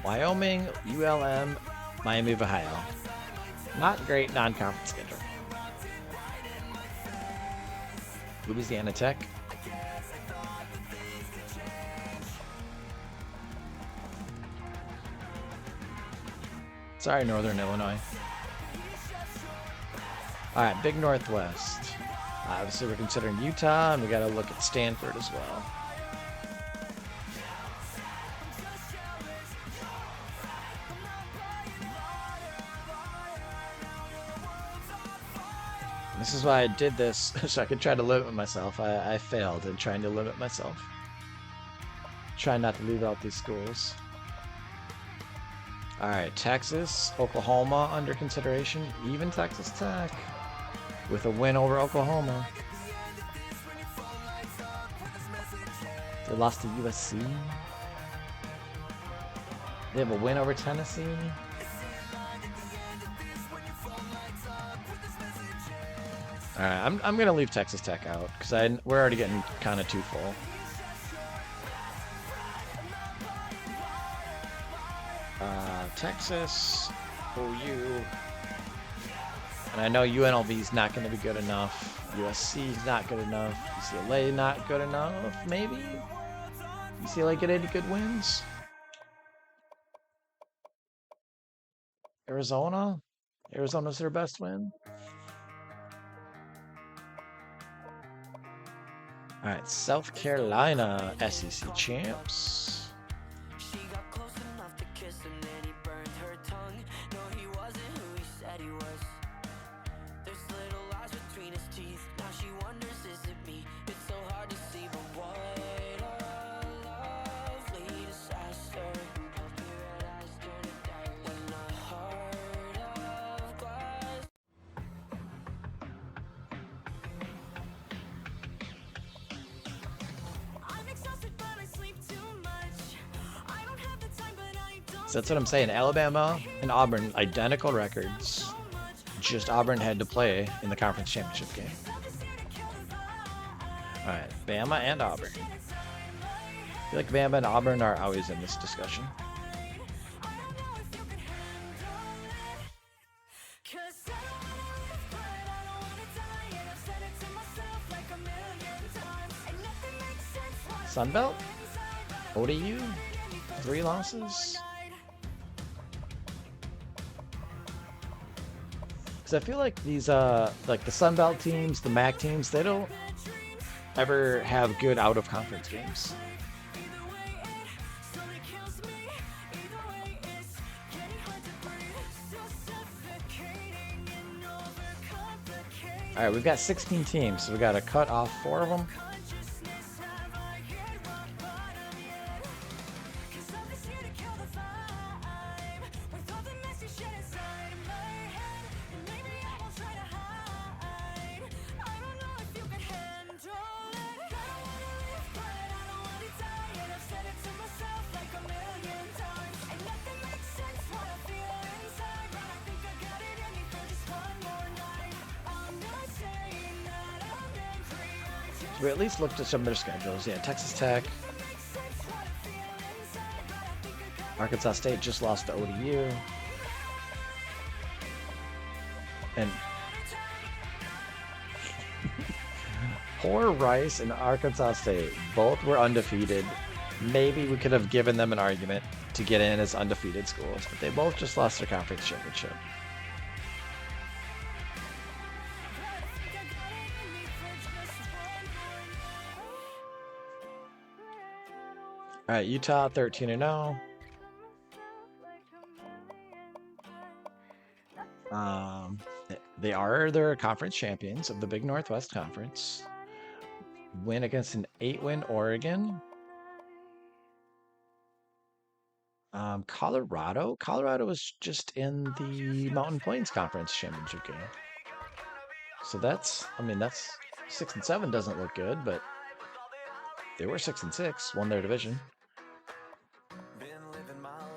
Wyoming, ULM, Miami of Ohio. Not great non-conference schedule. Louisiana Tech. Sorry, Northern Illinois. All right, Big Northwest. Obviously, we're considering Utah, and we got to look at Stanford as well. This is why I did this, so I could try to limit myself. I failed in trying to limit myself. Try not to leave out these schools. Alright, Texas, Oklahoma under consideration. Even Texas Tech with a win over Oklahoma. They lost to USC. They have a win over Tennessee. Alright, I'm gonna leave Texas Tech out because we're already getting kind of too full. Texas, OU, and I know UNLV is not going to be good enough. USC is not good enough. UCLA not good enough. Maybe UCLA get any good wins. Arizona's their best win. All right, South Carolina SEC champs. So that's what I'm saying. Alabama and Auburn, identical records. Just Auburn had to play in the conference championship game. Alright, Bama and Auburn. I feel like Bama and Auburn are always in this discussion. Sunbelt? ODU? 3 losses? I feel like these, like the Sun Belt teams, the MAC teams, they don't ever have good out-of-conference games. All right, we've got 16 teams, so we got to cut off 4 of them. We at least looked at some of their schedules. Yeah, Texas Tech. Arkansas State just lost to ODU. And poor Rice and Arkansas State both were undefeated. Maybe we could have given them an argument to get in as undefeated schools, but they both just lost their conference championship. All right, Utah 13-0. They are their conference champions of the Big Northwest Conference. Win against an 8-win Oregon. Colorado was just in the Mountain Plains Conference championship game. So that's 6-7 doesn't look good, but they were 6-6, won their division.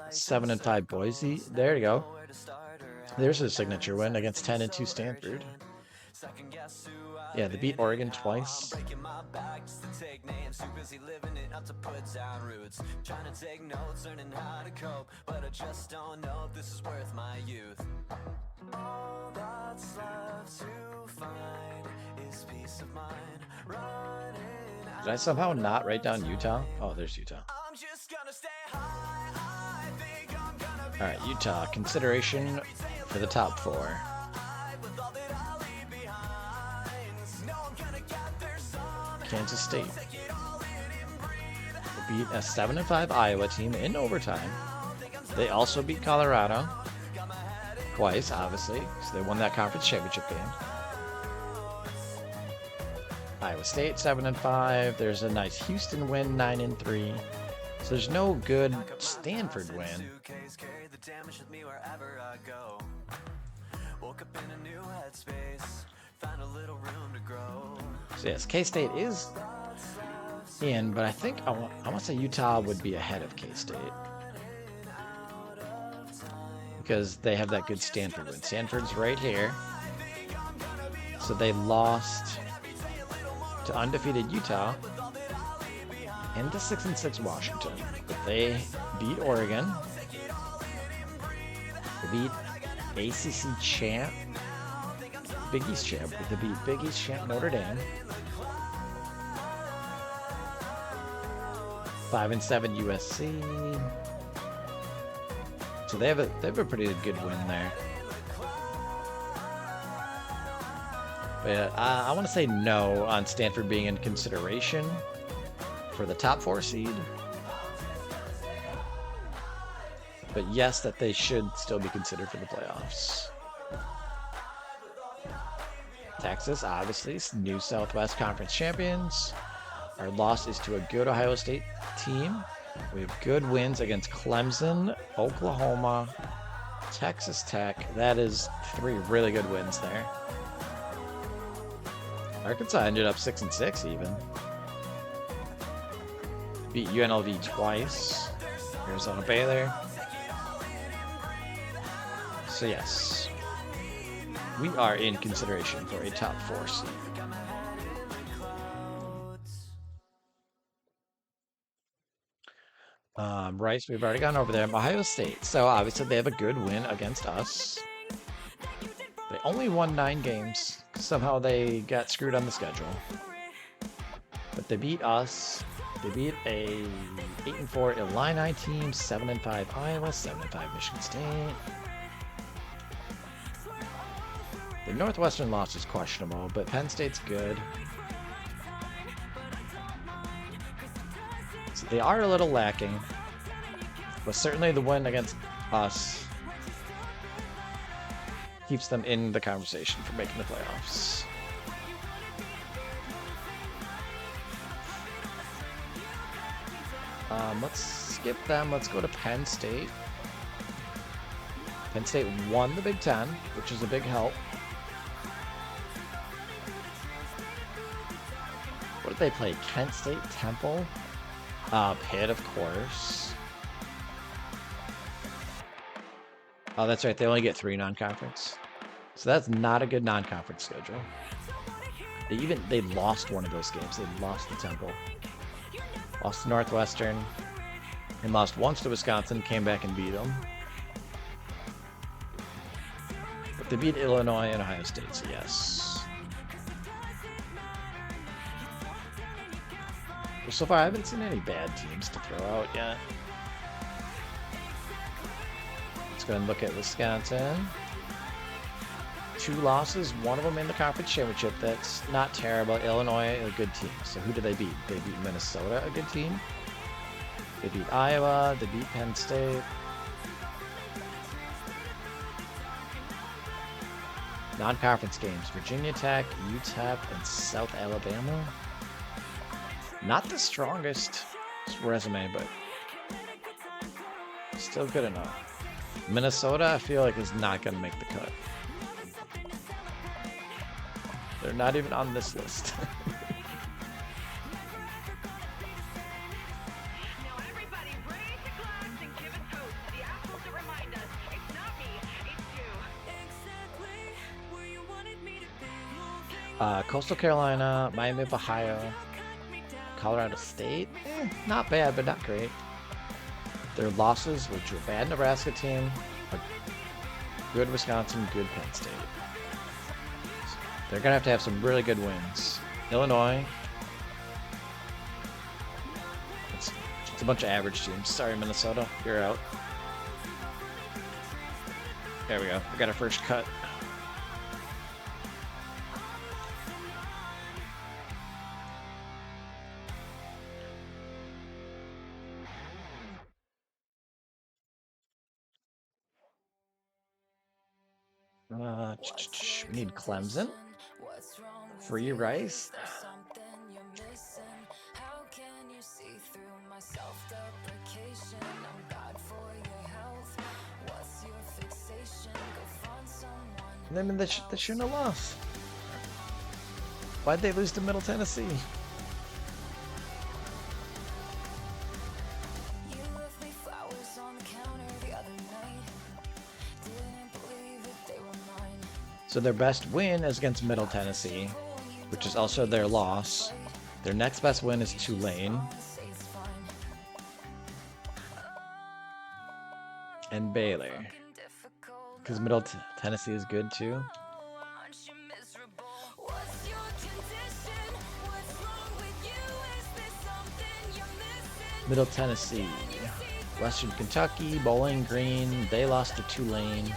7-5 Boise. There you go. There's a signature win against 10-2 Stanford. Yeah, they beat Oregon twice. Did I somehow not write down Utah? Oh, there's Utah. All right, Utah, consideration for the top 4. Kansas State beat a 7-5 Iowa team in overtime. They also beat Colorado twice, obviously, so they won that conference championship game. Iowa State 7-5. There's a nice Houston win 9-3. So there's no good Stanford win. So yes, K-State is in, but I think I want to say Utah would be ahead of K-State because they have that good Stanford win. Stanford's right here. So they lost to undefeated Utah and to 6-6 Washington. But they beat Oregon. They beat ACC champ, Big East champ. They beat Big East champ Notre Dame. 5-7 USC. So they have a pretty good win there. But I want to say no on Stanford being in consideration for the top 4 seed. But yes, that they should still be considered for the playoffs. Texas, obviously, new Southwest Conference champions. Our loss is to a good Ohio State team. We have good wins against Clemson, Oklahoma, Texas Tech. That is 3 really good wins there. Arkansas ended up 6-6 even. Beat UNLV twice. Arizona Baylor. So yes, we are in consideration for a top 4 seed. Rice, we've already gone over there. Ohio State. So obviously they have a good win against us. They only won 9 games. Somehow they got screwed on the schedule. But they beat us. They beat a 8-4 Illini team, 7-5 Iowa, 7-5 Michigan State. The Northwestern loss is questionable, but Penn State's good. So they are a little lacking. But certainly the win against us keeps them in the conversation for making the playoffs. Let's skip them. Let's go to Penn State. Penn State won the Big Ten, which is a big help. What did they play? Kent State, Temple, Pitt, of course. Oh, that's right. They only get 3 non-conference. So that's not a good non-conference schedule. They lost one of those games. They lost to Temple. Lost to Northwestern. And lost once to Wisconsin. Came back and beat them. But they beat Illinois and Ohio State, so yes. So far, I haven't seen any bad teams to throw out yet. Let's go and look at Wisconsin. 2 losses, one of them in the conference championship. That's not terrible. Illinois, a good team. So who did they beat? They beat Minnesota, a good team. They beat Iowa. They beat Penn State. Non-conference games. Virginia Tech, UTEP, and South Alabama. Not the strongest resume, but still good enough. Minnesota, I feel like, is not going to make the cut. They're not even on this list. Coastal Carolina, Miami of Ohio, Colorado State, not bad, but not great. Their losses were to a bad Nebraska team, a good Wisconsin, good Penn State. So they're going to have some really good wins. Illinois, it's a bunch of average teams. Sorry, Minnesota, you're out. There we go. We got our first cut. We need Clemson. Free rice? I mean, they shouldn't have lost. Why'd they lose to Middle Tennessee? So their best win is against Middle Tennessee, which is also their loss. Their next best win is Tulane. And Baylor. Because Middle Tennessee is good too. Middle Tennessee. Western Kentucky, Bowling Green. They lost to Tulane.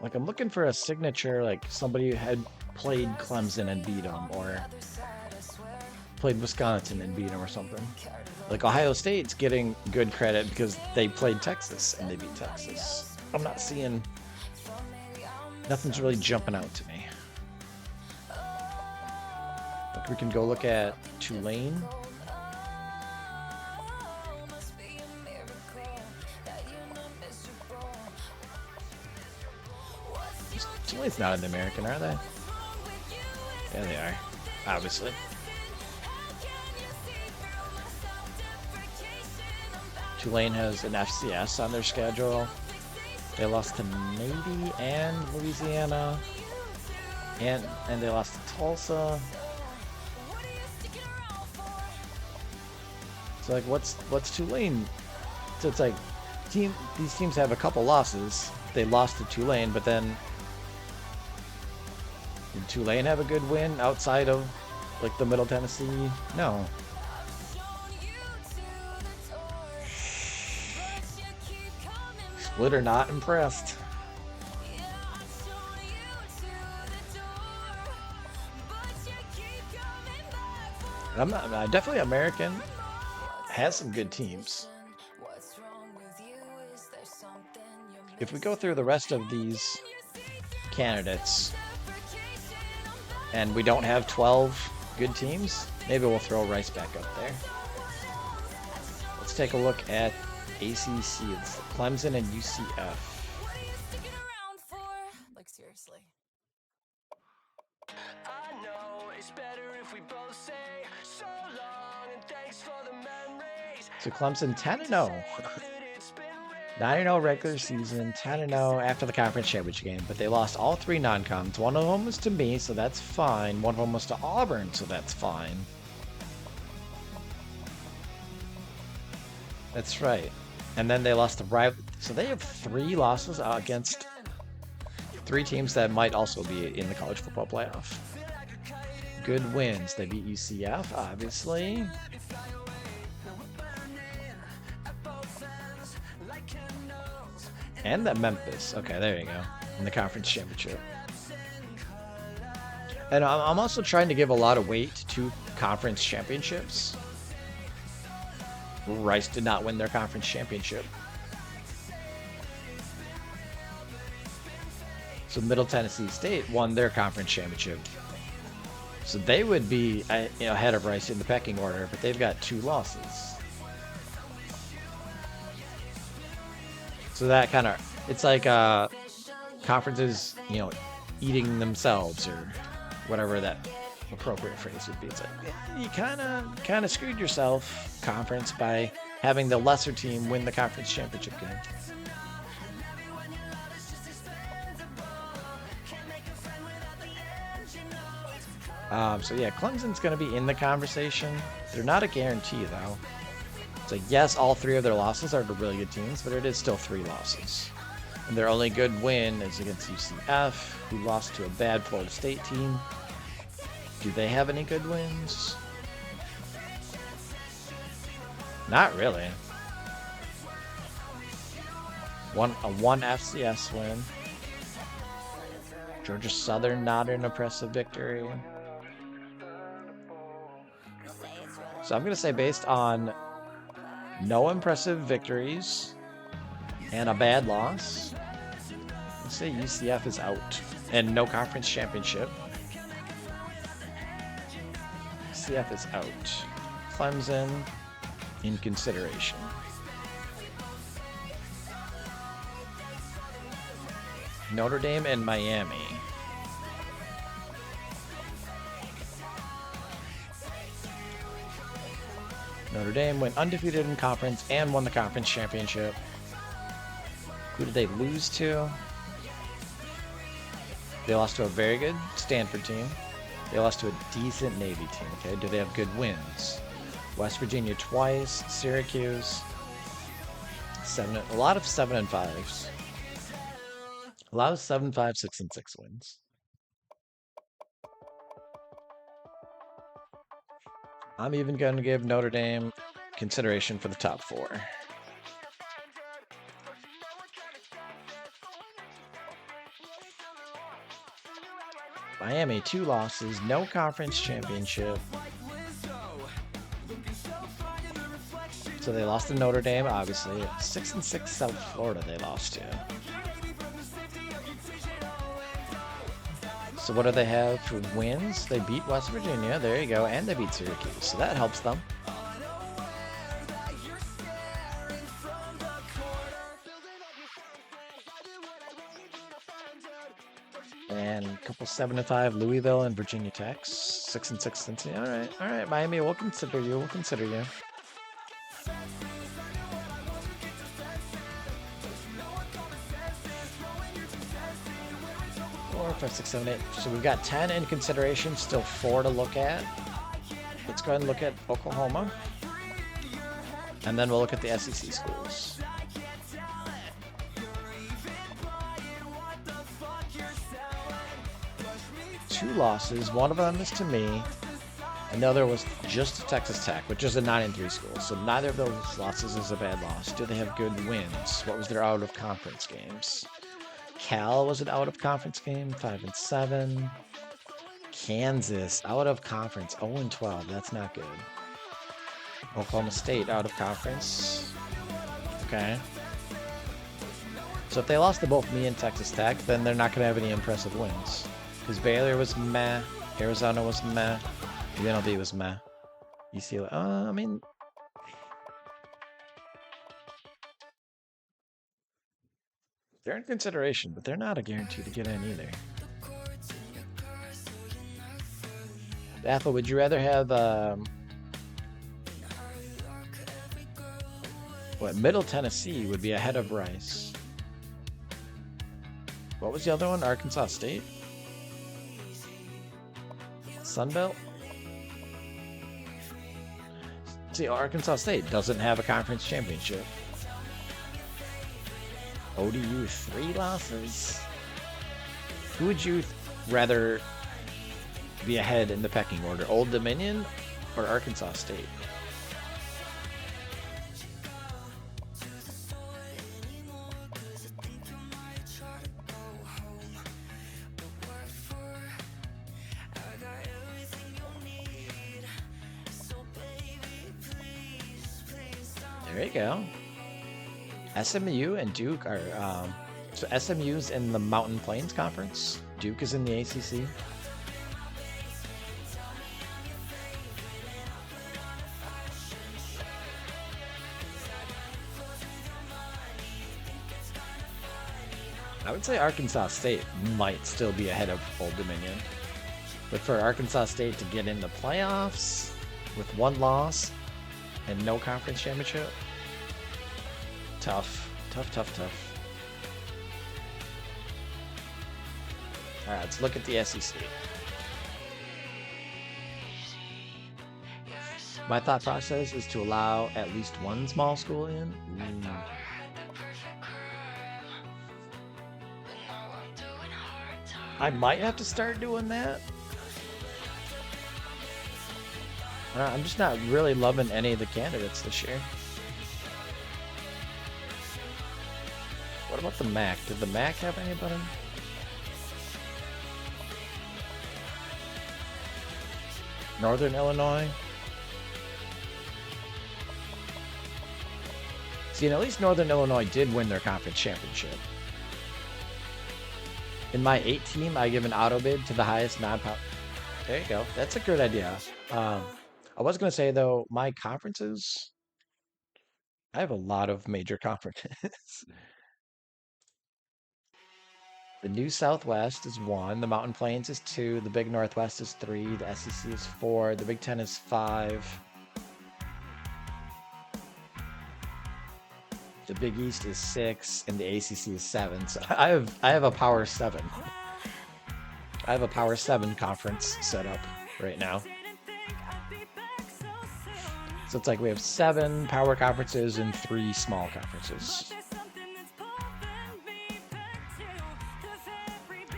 Like, I'm looking for a signature, like somebody who had played Clemson and beat them, or played Wisconsin and beat them or something. Like, Ohio State's getting good credit because they played Texas and they beat Texas. I'm not seeing... Nothing's really jumping out to me. Like, we can go look at Tulane. Tulane's not an American, are they? Yeah, they are. Obviously. Tulane has an FCS on their schedule. They lost to Navy and Louisiana. And they lost to Tulsa. So, like, what's Tulane? So it's like these teams have a couple losses. They lost to Tulane, but then did Tulane have a good win outside of, like, the Middle Tennessee? No. Split or not impressed. Definitely American has some good teams. If we go through the rest of these candidates and we don't have 12 good teams, maybe we'll throw Rice back up there. Let's take a look at ACC. It's Clemson and UCF. Like, seriously. I know it's better if we both say so long and thanks for the memories. So Clemson 10-0. 9-0 regular season, 10-0 after the conference championship game, but they lost all three non-cons. One of them was to me, so that's fine. One of them was to Auburn, so that's fine. That's right. And then they lost the rival. So they have 3 losses against 3 teams that might also be in the college football playoff. Good wins. They beat UCF, obviously. And that Memphis. Okay, there you go. In the conference championship. And I'm also trying to give a lot of weight to conference championships. Rice did not win their conference championship. So Middle Tennessee State won their conference championship. So they would be ahead of Rice in the pecking order, but they've got 2 losses. So that kind of, it's like conferences, eating themselves, or whatever that appropriate phrase would be. It's like, you kind of screwed yourself, conference, by having the lesser team win the conference championship game. So yeah, Clemson's going to be in the conversation. They're not a guarantee, though. So yes, all 3 of their losses are to really good teams, but it is still 3 losses. And their only good win is against UCF, who lost to a bad Florida State team. Do they have any good wins? Not really. One FCS win. Georgia Southern, not an impressive victory. So I'm going to say based on no impressive victories and a bad loss, let's say UCF is out and no conference championship. UCF is out. Clemson in consideration. Notre Dame and Miami. Notre Dame went undefeated in conference and won the conference championship. Who did they lose to? They lost to a very good Stanford team. They lost to a decent Navy team. Okay, do they have good wins? West Virginia twice, Syracuse. A lot of 7 and 5s. A lot of 7-5, 6 and 6 wins. I'm even going to give Notre Dame consideration for the top 4. Miami, 2 losses, no conference championship. So they lost to Notre Dame, obviously. 6 and 6 South Florida they lost to. So what do they have for wins? They beat West Virginia, there you go, and they beat Syracuse, so that helps them. And a couple 7 and 5, Louisville and Virginia Tech. 6 and 6 Cincinnati. All right, Miami, we'll consider you. 4, 5, 6, 7, 8. So we've got 10 in consideration, still 4 to look at. Let's go ahead and look at Oklahoma. And then we'll look at the SEC schools. Two losses. One of them is to me. And the other was just to Texas Tech, which is a 9 and 3 school. So neither of those losses is a bad loss. Do they have good wins? What was their out of conference games? Cal was an out of conference game, 5 and 7. Kansas out of conference, 0 and 12. That's not good. Oklahoma State out of conference. Okay. So if they lost to both me and Texas Tech, then they're not going to have any impressive wins. Because Baylor was meh, Arizona was meh, UNLV was meh. UCLA, I mean, they're in consideration, but they're not a guarantee to get in either. Apple, would you rather have Middle Tennessee would be ahead of Rice. What was the other one? Arkansas State? Sunbelt? See, Arkansas State doesn't have a conference championship. ODU 3 losses. Who would you rather be ahead in the pecking order? Old Dominion or Arkansas State? There you go. SMU and Duke are so SMU's in the Mountain Plains Conference. Duke is in the ACC. I would say Arkansas State might still be ahead of Old Dominion. But for Arkansas State to get in the playoffs with 1 loss and no conference championship, tough. All right, let's look at the SEC. My thought process is to allow at least 1 small school in. I might have to start doing that. I'm just not really loving any of the candidates this year. What about the MAC? Did the MAC have anybody? Northern Illinois? See, and at least Northern Illinois did win their conference championship. In my 8 team, I give an auto bid to the highest non-power. There you go. That's a good idea. I was going to say, though, my conferences, I have a lot of major conferences. The New Southwest is 1. The Mountain Plains is 2. The Big Northwest is 3. The SEC is 4. The Big Ten is 5. The Big East is 6, and the ACC is 7. So I have a Power 7. I have a Power 7 conference set up right now. So it's like we have 7 power conferences and 3 small conferences.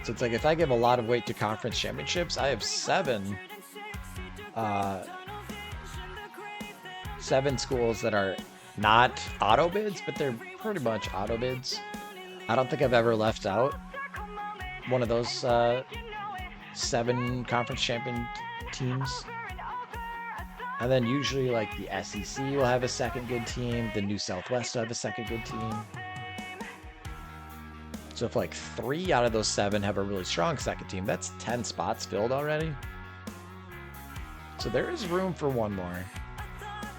So it's like if I give a lot of weight to conference championships, I have 7 schools that are not auto bids, but they're pretty much auto bids. I don't think I've ever left out one of those 7 conference champion teams. And then usually like the SEC will have a second good team. The New Southwest will have a second good team. So if like 3 out of those 7 have a really strong second team, that's 10 spots filled already. So there is room for one more.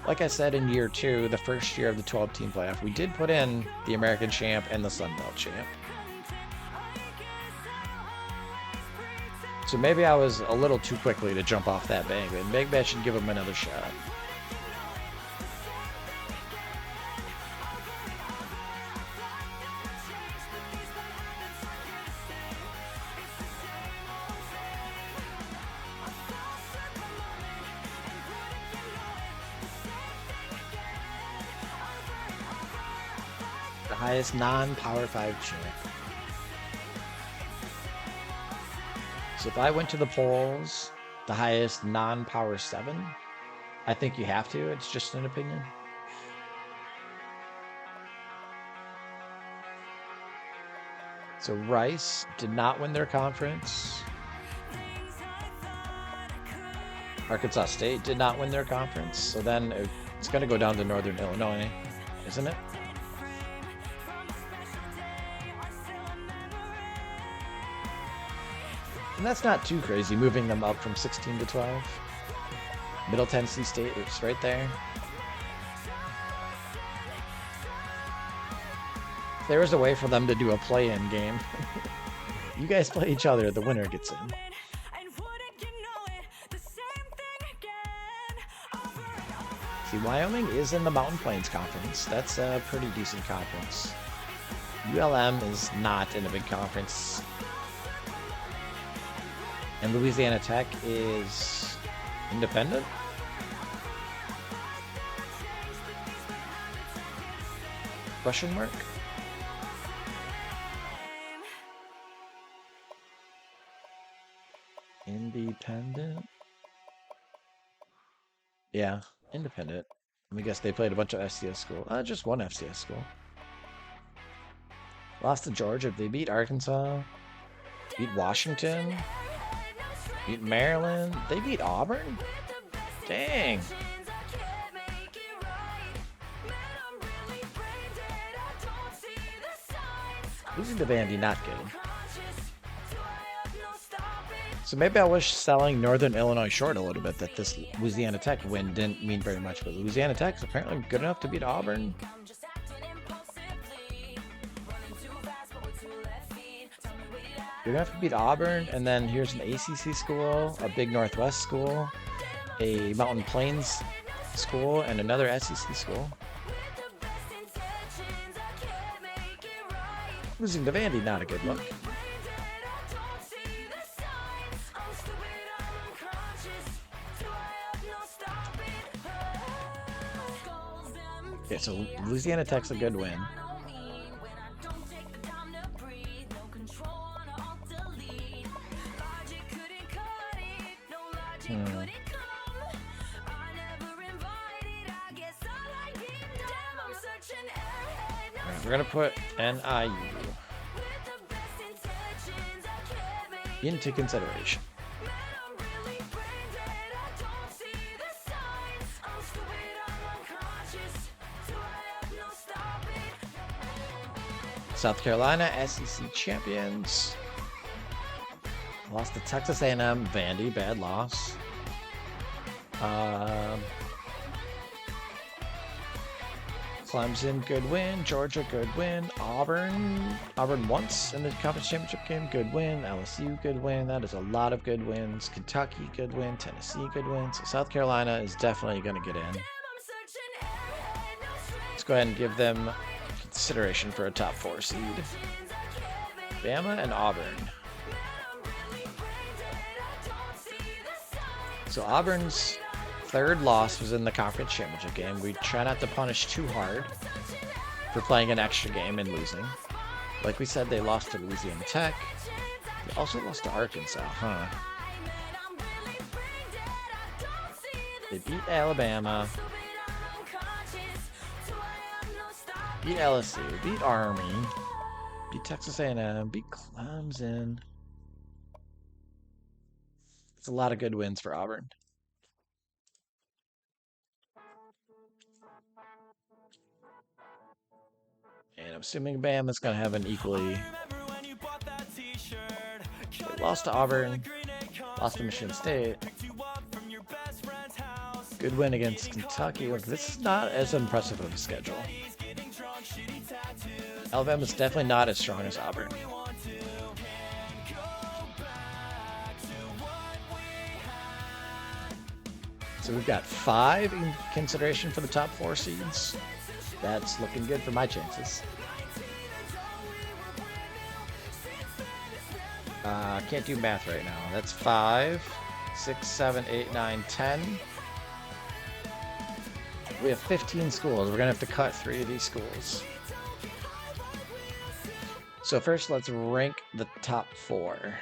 Like I said, in year 2, the first year of the 12-team playoff, we did put in the American champ and the Sun Belt champ. So maybe I was a little too quickly to jump off that bandwagon. Maybe I should give him another shot. The highest non-Power 5 champ. So if I went to the polls, the highest non-Power 7, I think you have to. It's just an opinion. So Rice did not win their conference. Arkansas State did not win their conference. So then it's going to go down to Northern Illinois, isn't it? And that's not too crazy, moving them up from 16 to 12. Middle Tennessee State is right there. If there was a way for them to do a play-in game. You guys play each other, the winner gets in. See, Wyoming is in the Mountain Plains Conference. That's a pretty decent conference. ULM is not in a big conference. And Louisiana Tech is independent? Question mark? Independent? Yeah, independent. I guess they played a bunch of FCS school. Just one FCS school. Lost to Georgia. They beat Arkansas. Beat Washington. Beat Maryland. They beat Auburn? Dang. Losing to Vandy, not good. So maybe I was selling Northern Illinois short a little bit, that this Louisiana Tech win didn't mean very much, but Louisiana Tech's apparently good enough to beat Auburn. Good enough to beat Auburn, and then here's an ACC school, a Big Northwest school, a Mountain Plains school, and another SEC school. Losing to Vandy, not a good look. Okay, so Louisiana Tech's a good win. We're gonna put NIU into consideration. South Carolina, SEC champions. Lost to Texas A&M, Vandy, bad loss. Clemson, good win. Georgia, good win. Auburn once in the conference championship game, good win. LSU, good win. That is a lot of good wins. Kentucky, good win. Tennessee, good win. So South Carolina is definitely going to get in. Let's go ahead and give them consideration for a top 4 seed. Bama and Auburn. So Auburn's 3rd loss was in the conference championship game. We try not to punish too hard for playing an extra game and losing. Like we said, they lost to Louisiana Tech. They also lost to Arkansas, huh? They beat Alabama. Beat LSU. Beat Army. Beat Texas A&M. Beat Clemson. It's a lot of good wins for Auburn. And I'm assuming Bama's going to have an equally... They lost to Auburn, lost to Michigan State. Good win against Kentucky. Look, this is not as impressive of a schedule. Alabama's definitely not as strong as Auburn. So we've got 5 in consideration for the top 4 seeds. That's looking good for my chances. Can't do math right now. That's 5, 6, 7, 8, 9, 10. We have 15 schools. We're going to have to cut 3 of these schools. So first, let's rank the top 4.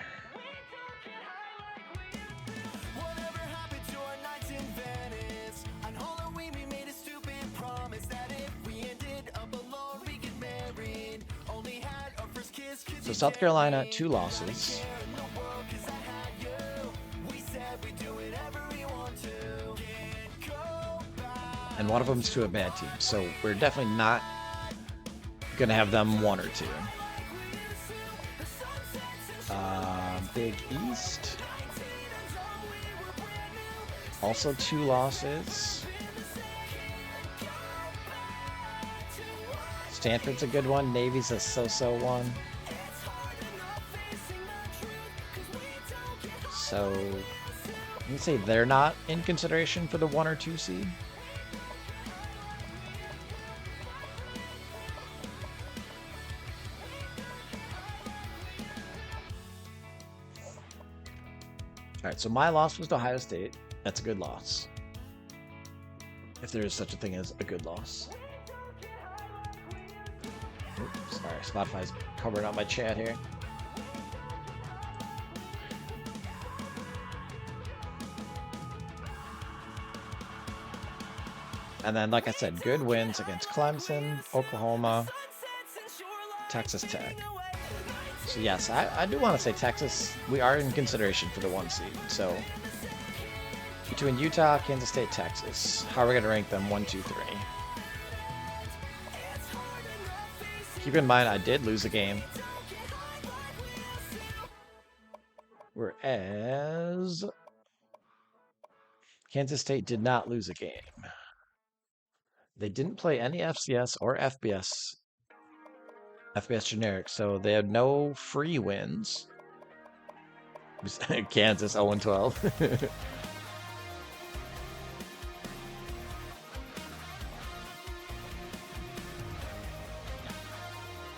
So South Carolina, 2 losses. And one of them is to a bad team. So we're definitely not going to have them 1 or 2. Big East. Also 2 losses. Stanford's a good one. Navy's a so-so one. So, let me say they're not in consideration for the 1 or 2 seed. Alright, so my loss was to Ohio State. That's a good loss. If there is such a thing as a good loss. Oops, sorry, Spotify's covering up my chat here. And then, like I said, good wins against Clemson, Oklahoma, Texas Tech. So yes, I do want to say Texas, we are in consideration for the 1 seed. So between Utah, Kansas State, Texas, how are we going to rank them 1, 2, 3? Keep in mind, I did lose a game. Whereas Kansas State did not lose a game. They didn't play any FCS or FBS generic, so they had no free wins. Kansas 0-12.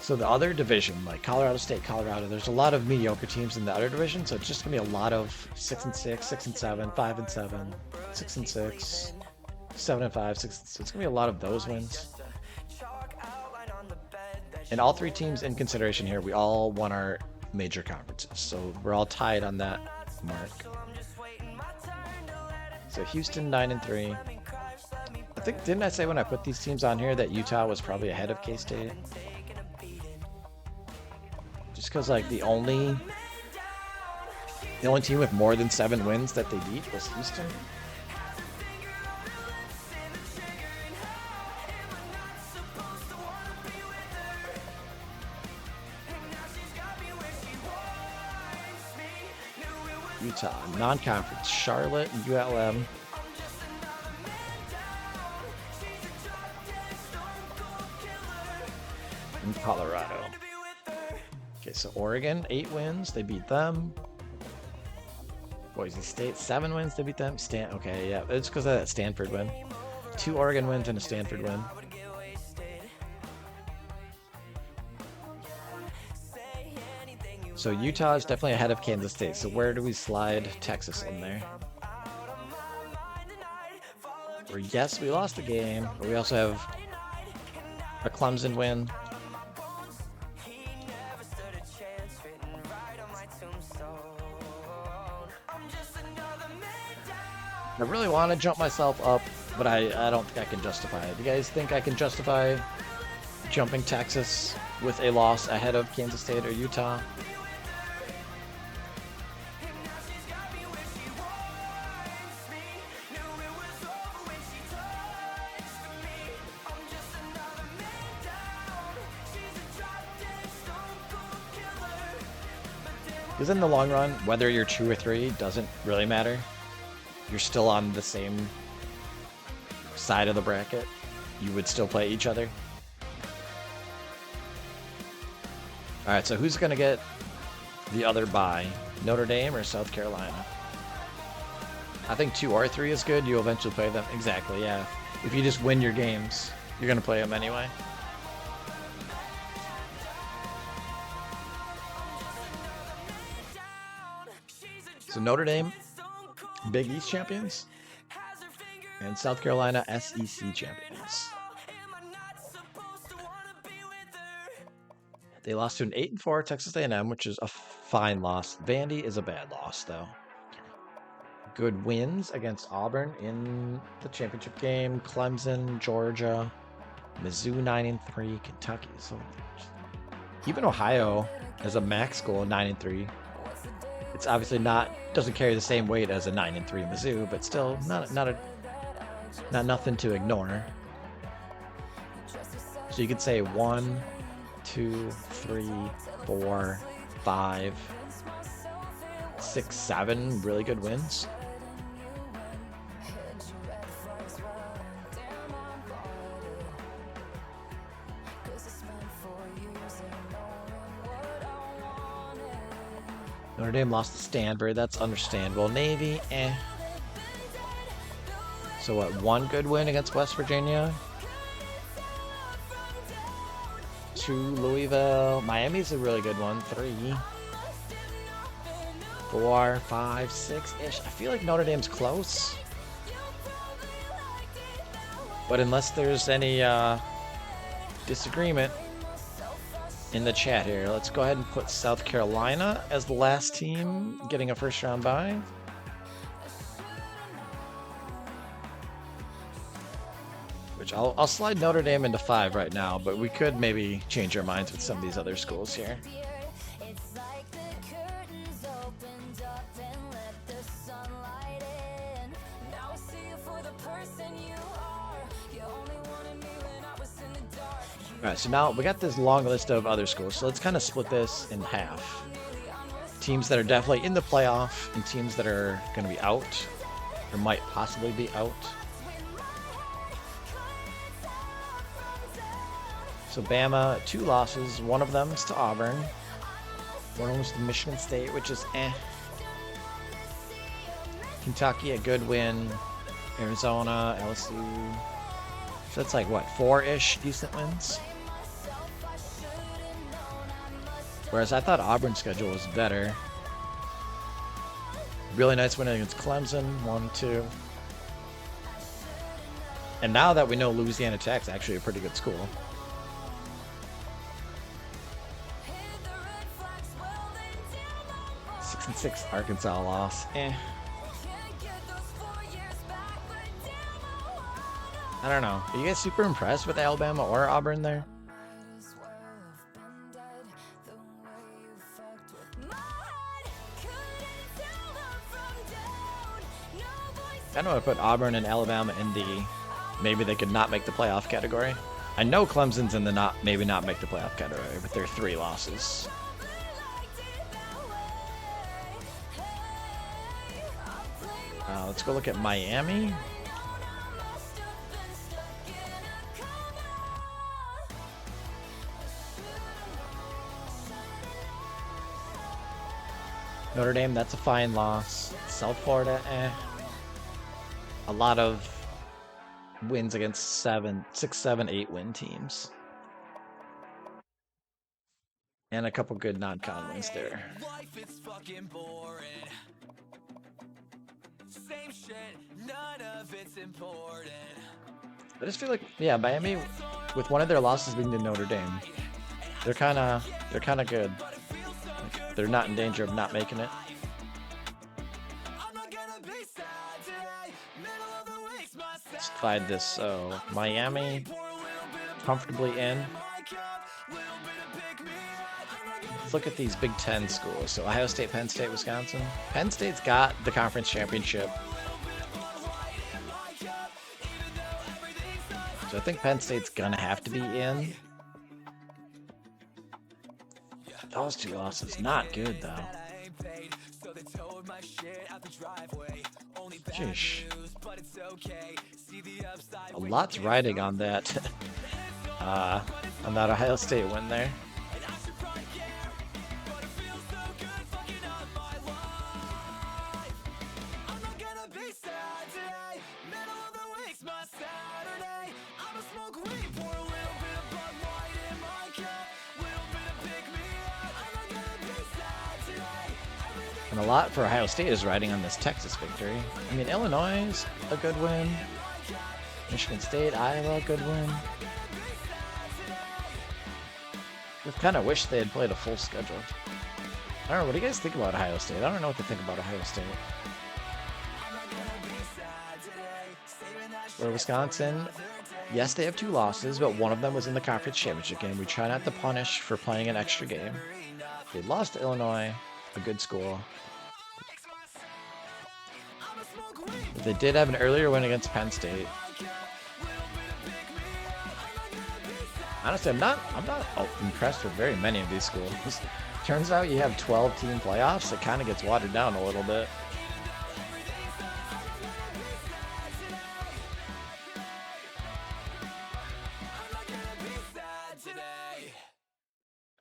So the other division, like Colorado State, Colorado, there's a lot of mediocre teams in the other division, so it's just gonna be a lot of 6-6, 6-7, 5-7, 6-6, 7-5, 6. It's gonna be a lot of those wins. And all 3 teams in consideration here, we all won our major conferences, so we're all tied on that mark. So Houston 9-3. I think, didn't I say when I put these teams on here that Utah was probably ahead of K-State? Just because like the only team with more than 7 wins that they beat was Houston. Utah. Non-conference, Charlotte, ULM. And Colorado. Okay, so Oregon, 8 wins. They beat them. Boise State, 7 wins. They beat them. Okay, yeah. It's because of that Stanford win. 2 Oregon wins and a Stanford win. So Utah is definitely ahead of Kansas State. So where do we slide Texas in there? Or yes, we lost a game, but we also have a Clemson win. I really want to jump myself up, but I don't think I can justify it. Do you guys think I can justify jumping Texas with a loss ahead of Kansas State or Utah? Because in the long run, whether you're 2 or 3 doesn't really matter. You're still on the same side of the bracket. You would still play each other. Alright, so who's going to get the other bye? Notre Dame or South Carolina? I think 2 or 3 is good. You eventually play them. Exactly, yeah. If you just win your games, you're going to play them anyway. So Notre Dame, Big East champions, and South Carolina SEC champions. They lost to an 8-4 Texas A&M, which is a fine loss. Vandy is a bad loss, though. Good wins against Auburn in the championship game. Clemson, Georgia, Mizzou 9-3, Kentucky. So even Ohio as a MAC school 9-3. It's obviously doesn't carry the same weight as a 9-3 Mizzou, but still not nothing to ignore. So you could say 1, 2, 3, 4, 5, 6, 7 really good wins. Notre Dame lost to Stanford. That's understandable. Navy, eh. So what, 1 good win against West Virginia? 2 Louisville. Miami's a really good one. 3. 4, 5, 6-ish. I feel like Notre Dame's close. But unless there's any disagreement in the chat here, let's go ahead and put South Carolina as the last team getting a first round bye. Which I'll slide Notre Dame into 5 right now, but we could maybe change our minds with some of these other schools here. Alright, so now we got this long list of other schools, so let's kind of split this in half. Teams that are definitely in the playoff and teams that are going to be out, or might possibly be out. So Bama, 2 losses, one of them is to Auburn, one of them is to Michigan State, which is eh. Kentucky, a good win. Arizona, LSU. So that's like, what, 4-ish decent wins? Whereas I thought Auburn's schedule was better. Really nice win against Clemson, 1-2. And now that we know Louisiana Tech's actually a pretty good school. 6-6 Arkansas loss. Eh. I don't know. Are you guys super impressed with Alabama or Auburn there? I don't know if I put Auburn and Alabama in the maybe they could not make the playoff category. I know Clemson's in the maybe not make the playoff category with their 3 losses. Let's go look at Miami. Notre Dame, that's a fine loss. South Florida, A lot of wins against 6, 7, 8 win teams. And a couple good non-con wins there. Life is fucking boring. Same shit, none of it's important. I just feel like, yeah, Miami, with one of their losses being to Notre Dame, they're kind of good. Like, they're not in danger of not making it. Let's divide this. So Miami comfortably in. Let's look at these Big Ten schools. So Ohio State, Penn State, Wisconsin. Penn State's got the conference championship. So I think Penn State's gonna have to be in. Those two losses, not good though. Sheesh. A lot's riding on that. On that Ohio State win there. And a lot for Ohio State is riding on this Texas victory. I mean, Illinois is a good win. Michigan State, Iowa, good win. I kind of wish they had played a full schedule. I don't know, what do you guys think about Ohio State? I don't know what to think about Ohio State. For Wisconsin, yes, they have 2 losses, but one of them was in the conference championship game. We try not to punish for playing an extra game. They lost to Illinois, a good school. But they did have an earlier win against Penn State. Honestly, I'm not impressed with very many of these schools. Turns out you have 12-team playoffs, it kind of gets watered down a little bit.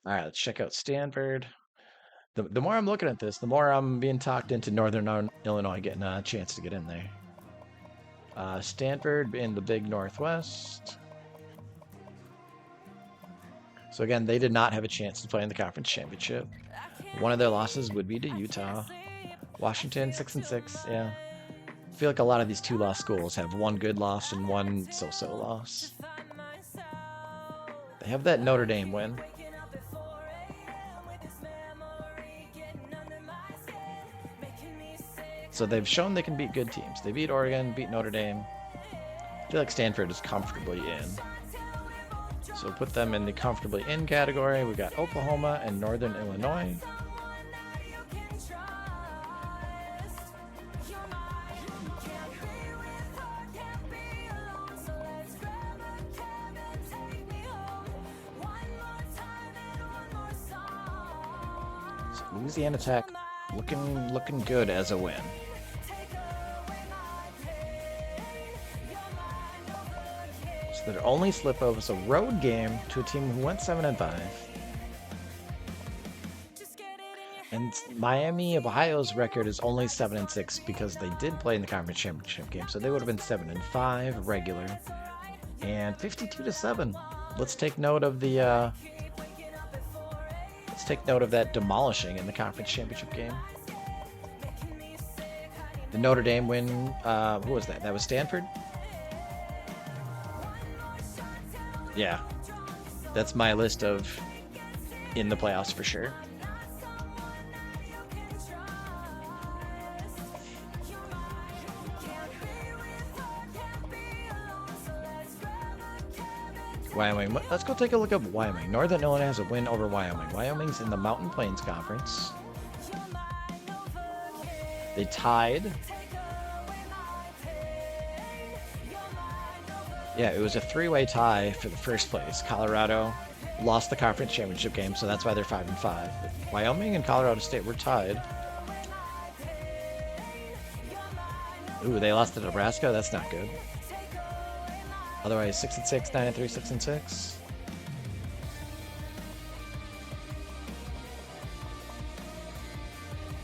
All right, let's check out Stanford. The more I'm looking at this, the more I'm being talked into Northern Illinois getting a chance to get in there. Stanford in the Big Northwest. So again, they did not have a chance to play in the conference championship. One of their losses would be to Utah. Washington, 6-6. Yeah, I feel like a lot of these 2-loss schools have one good loss and one so-so loss. They have that Notre Dame win. So they've shown they can beat good teams. They beat Oregon, beat Notre Dame. I feel like Stanford is comfortably in. So put them in the comfortably in category. We got Oklahoma and Northern Illinois. So Louisiana Tech looking good as a win. So their only slip-up was a road game to a team who went 7-5. And Miami of Ohio's record is only 7-6 because they did play in the conference championship game, so they would have been 7-5 regular and 52-7. Let's take note of the that demolishing in the conference championship game. The Notre Dame win, who was that? That was Stanford? Yeah. That's my list of in the playoffs for sure. Wyoming. Let's go take a look at Wyoming. Northern Illinois has a win over Wyoming. Wyoming's in the Mountain Plains Conference. They tied. Yeah, it was a 3-way tie for the first place. Colorado lost the conference championship game, so that's why they're 5-5. Wyoming and Colorado State were tied. Ooh, they lost to Nebraska. That's not good. Otherwise, 6-6, 9-3, 6-6.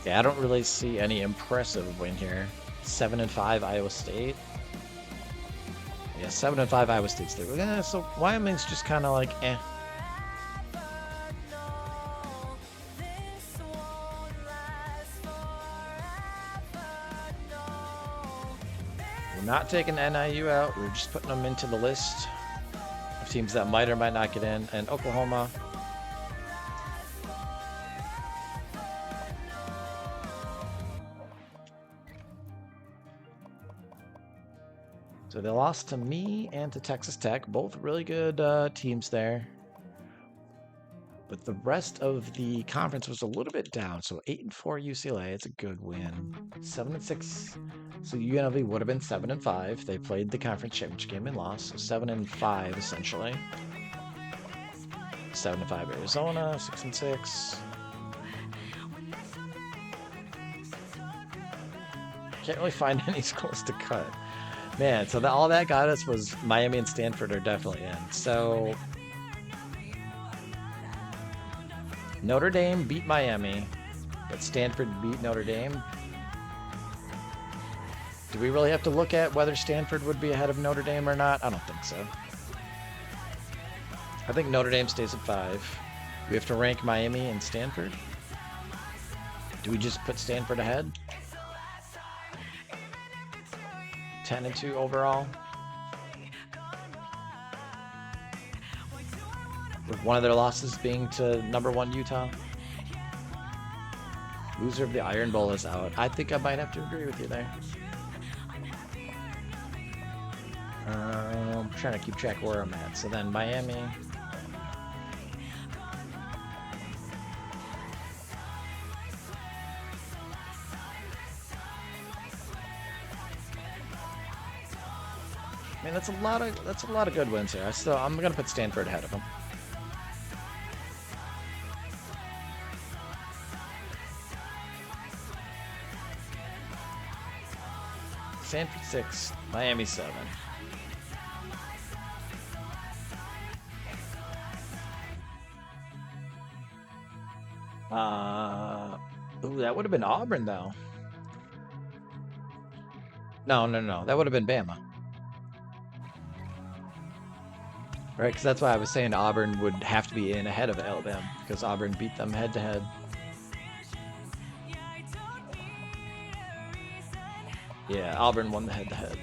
Yeah, I don't really see any impressive win here. 7-5 Iowa State. Yeah, 7-5 Iowa State. Yeah, so Wyoming's just kind of like, eh. We're not taking NIU out. We're just putting them into the list of teams that might or might not get in. And Oklahoma. So they lost to me and to Texas Tech. Both really good teams there. But the rest of the conference was a little bit down. So 8-4 UCLA, it's a good win. 7-6. So UNLV would have been 7-5. They played the conference championship game and lost. So 7-5 essentially. 7-5 Arizona, 6-6. Can't really find any schools to cut. Man, so all that got us was Miami and Stanford are definitely in. So Notre Dame beat Miami, but Stanford beat Notre Dame. Do we really have to look at whether Stanford would be ahead of Notre Dame or not? I don't think so. I think Notre Dame stays at 5. We have to rank Miami and Stanford. Do we just put Stanford ahead? 10-2 overall. With one of their losses being to #1 Utah. Loser of the Iron Bowl is out. I think I might have to agree with you there. I'm trying to keep track where I'm at. So then Miami. I mean, that's a lot of good wins here. I'm gonna put Stanford ahead of them. Stanford 6, Miami 7. Ooh, that would have been Auburn though. No. That would have been Bama. Right, because that's why I was saying Auburn would have to be in ahead of Alabama, because Auburn beat them head to head. Yeah, Auburn won the head to head.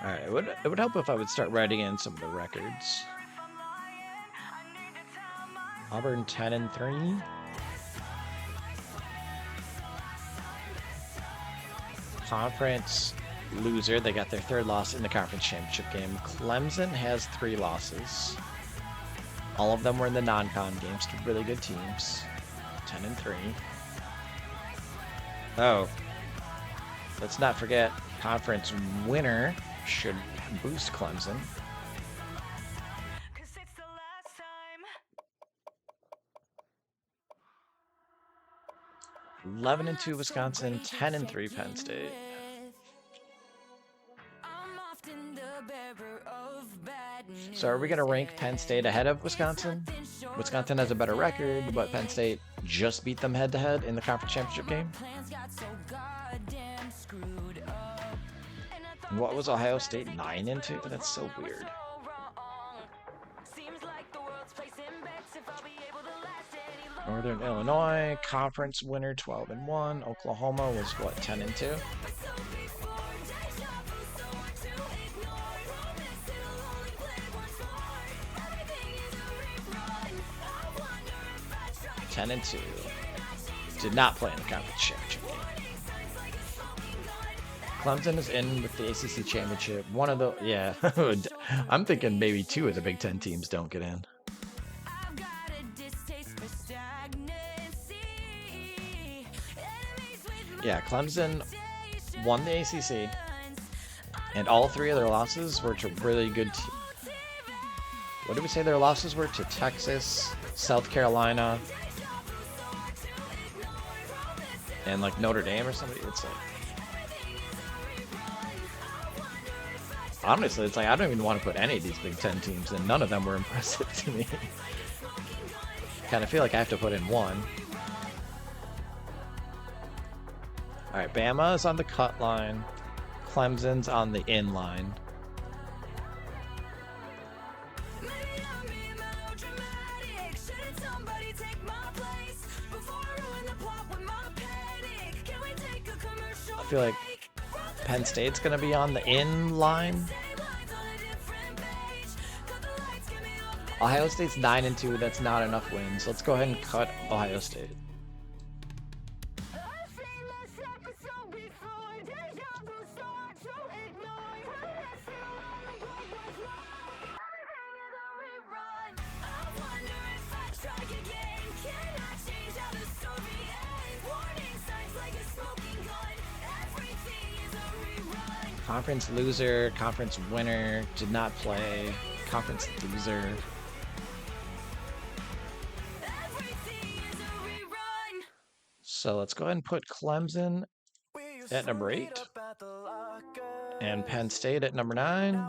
Alright, it would help if I would start writing in some of the records. Auburn 10-3. Conference loser. They got their 3rd loss in the conference championship game. Clemson has 3 losses. All of them were in the non-con games to really good teams. 10-3. Oh, let's not forget conference winner should boost Clemson. – 11-2 Wisconsin, 10-3 Penn State. So are we going to rank Penn State ahead of Wisconsin? Wisconsin has a better record, but Penn State just beat them head-to-head in the conference championship game. And what was Ohio State 9-2? That's so weird. Northern Illinois, conference winner 12-1. Oklahoma was what, 10-2? (10-2). Did not play in the conference championship game. Clemson is in with the ACC championship. One of the, yeah, I'm thinking maybe 2 of the Big Ten teams don't get in. Yeah, Clemson won the ACC, and all three of their losses were to really good what did we say their losses were? To Texas, South Carolina, and like Notre Dame or somebody. It's like, honestly, it's like I don't even want to put any of these Big Ten teams in. None of them were impressive to me. Kind of feel like I have to put in one. All right, Bama is on the cut line. Clemson's on the in line. I feel like Penn State's going to be on the in line. Ohio State's 9-2. That's not enough wins. Let's go ahead and cut Ohio State. Conference loser, conference winner, did not play, conference loser. So let's go ahead and put Clemson at number 8 and Penn State at number 9.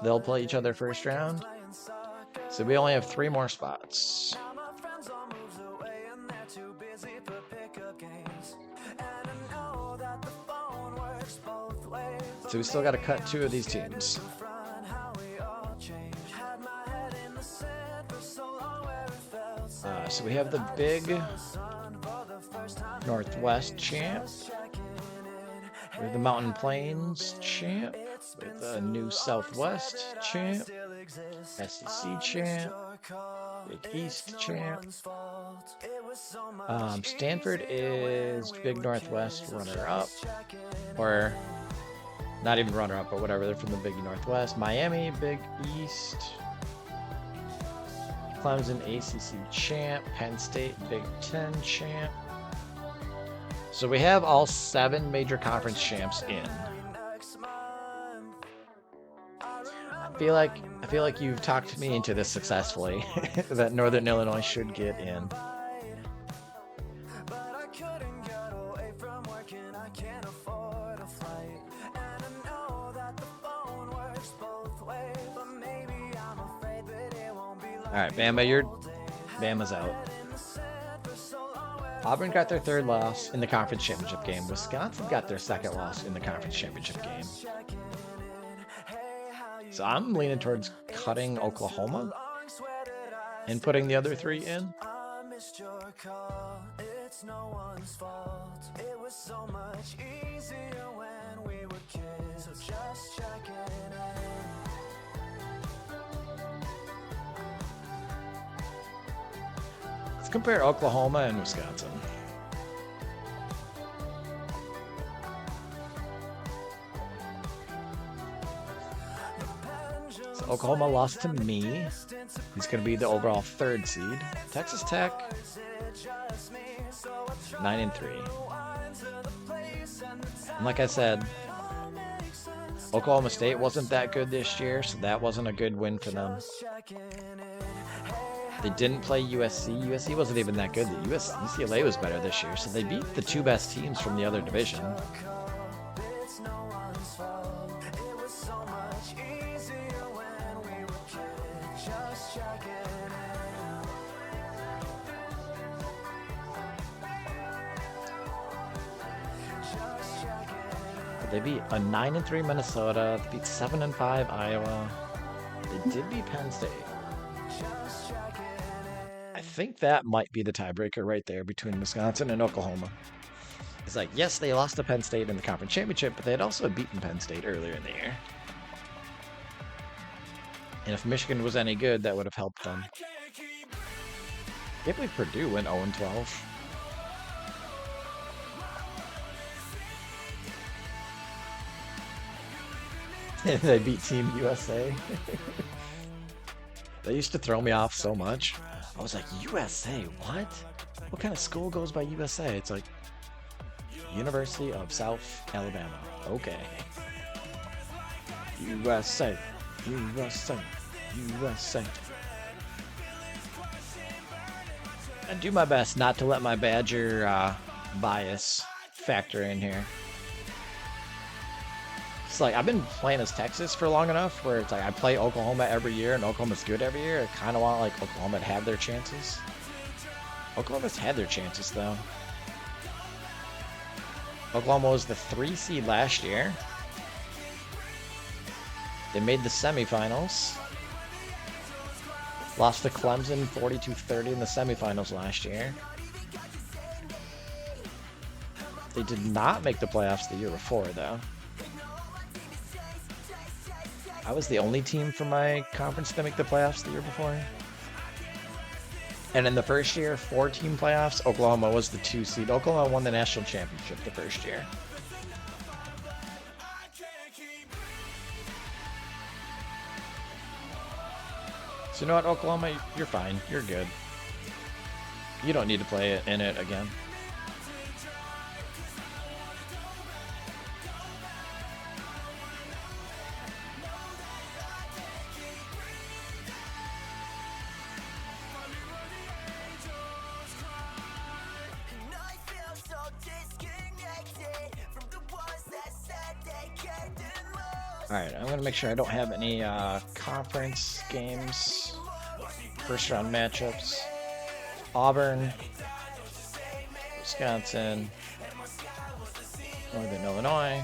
They'll play each other first round. So we only have 3 more spots. So we still got to cut 2 of these teams. So we have the big Northwest champ. We have the Mountain Plains champ. With the new Southwest champ. SEC champ. Big East champ. Stanford is Big Northwest runner-up. Or not even runner-up, but whatever. They're from the Big Northwest. Miami, Big East. Clemson, ACC champ. Penn State, Big Ten champ. So we have all 7 major conference champs in. I feel like you've talked me into this successfully. That Northern Illinois should get in. All right, Bama's out. Auburn got their 3rd loss in the conference championship game. Wisconsin got their 2nd loss in the conference championship game. So I'm leaning towards cutting Oklahoma and putting the other 3 in. Let's compare Oklahoma and Wisconsin. So Oklahoma lost to me. He's going to be the overall 3rd seed. Texas Tech, 9-3. And like I said, Oklahoma State wasn't that good this year, so that wasn't a good win for them. They didn't play USC. USC wasn't even that good. UCLA was better this year, so they beat the 2 best teams from the other division. They beat a 9-3 Minnesota. They beat 7-5 Iowa. They did beat Penn State. I think that might be the tiebreaker right there between Wisconsin and Oklahoma. It's like, yes, they lost to Penn State in the conference championship, but they had also beaten Penn State earlier in the year. And if Michigan was any good, that would have helped them. I can't believe Purdue went 0-12. They beat Team USA. That used to throw me off so much. I was like, USA, what? What kind of school goes by USA? It's like University of South Alabama. Okay. USA. USA. USA. I do my best not to let my Badger bias factor in here. It's like I've been playing as Texas for long enough where it's like I play Oklahoma every year and Oklahoma's good every year. I kind of want like Oklahoma to have their chances. Oklahoma's had their chances though. Oklahoma was the 3 seed last year. They made the semifinals. Lost to Clemson 42-30 in the semifinals last year. They did not make the playoffs the year before though. I was the only team from my conference to make the playoffs the year before. And in the first year, 4-team playoffs, Oklahoma was the 2 seed. Oklahoma won the national championship the first year. So you know what, Oklahoma, you're fine. You're good. You don't need to play it in it again. Alright, I'm going to make sure I don't have any conference games, first round matchups. Auburn, Wisconsin, Northern Illinois.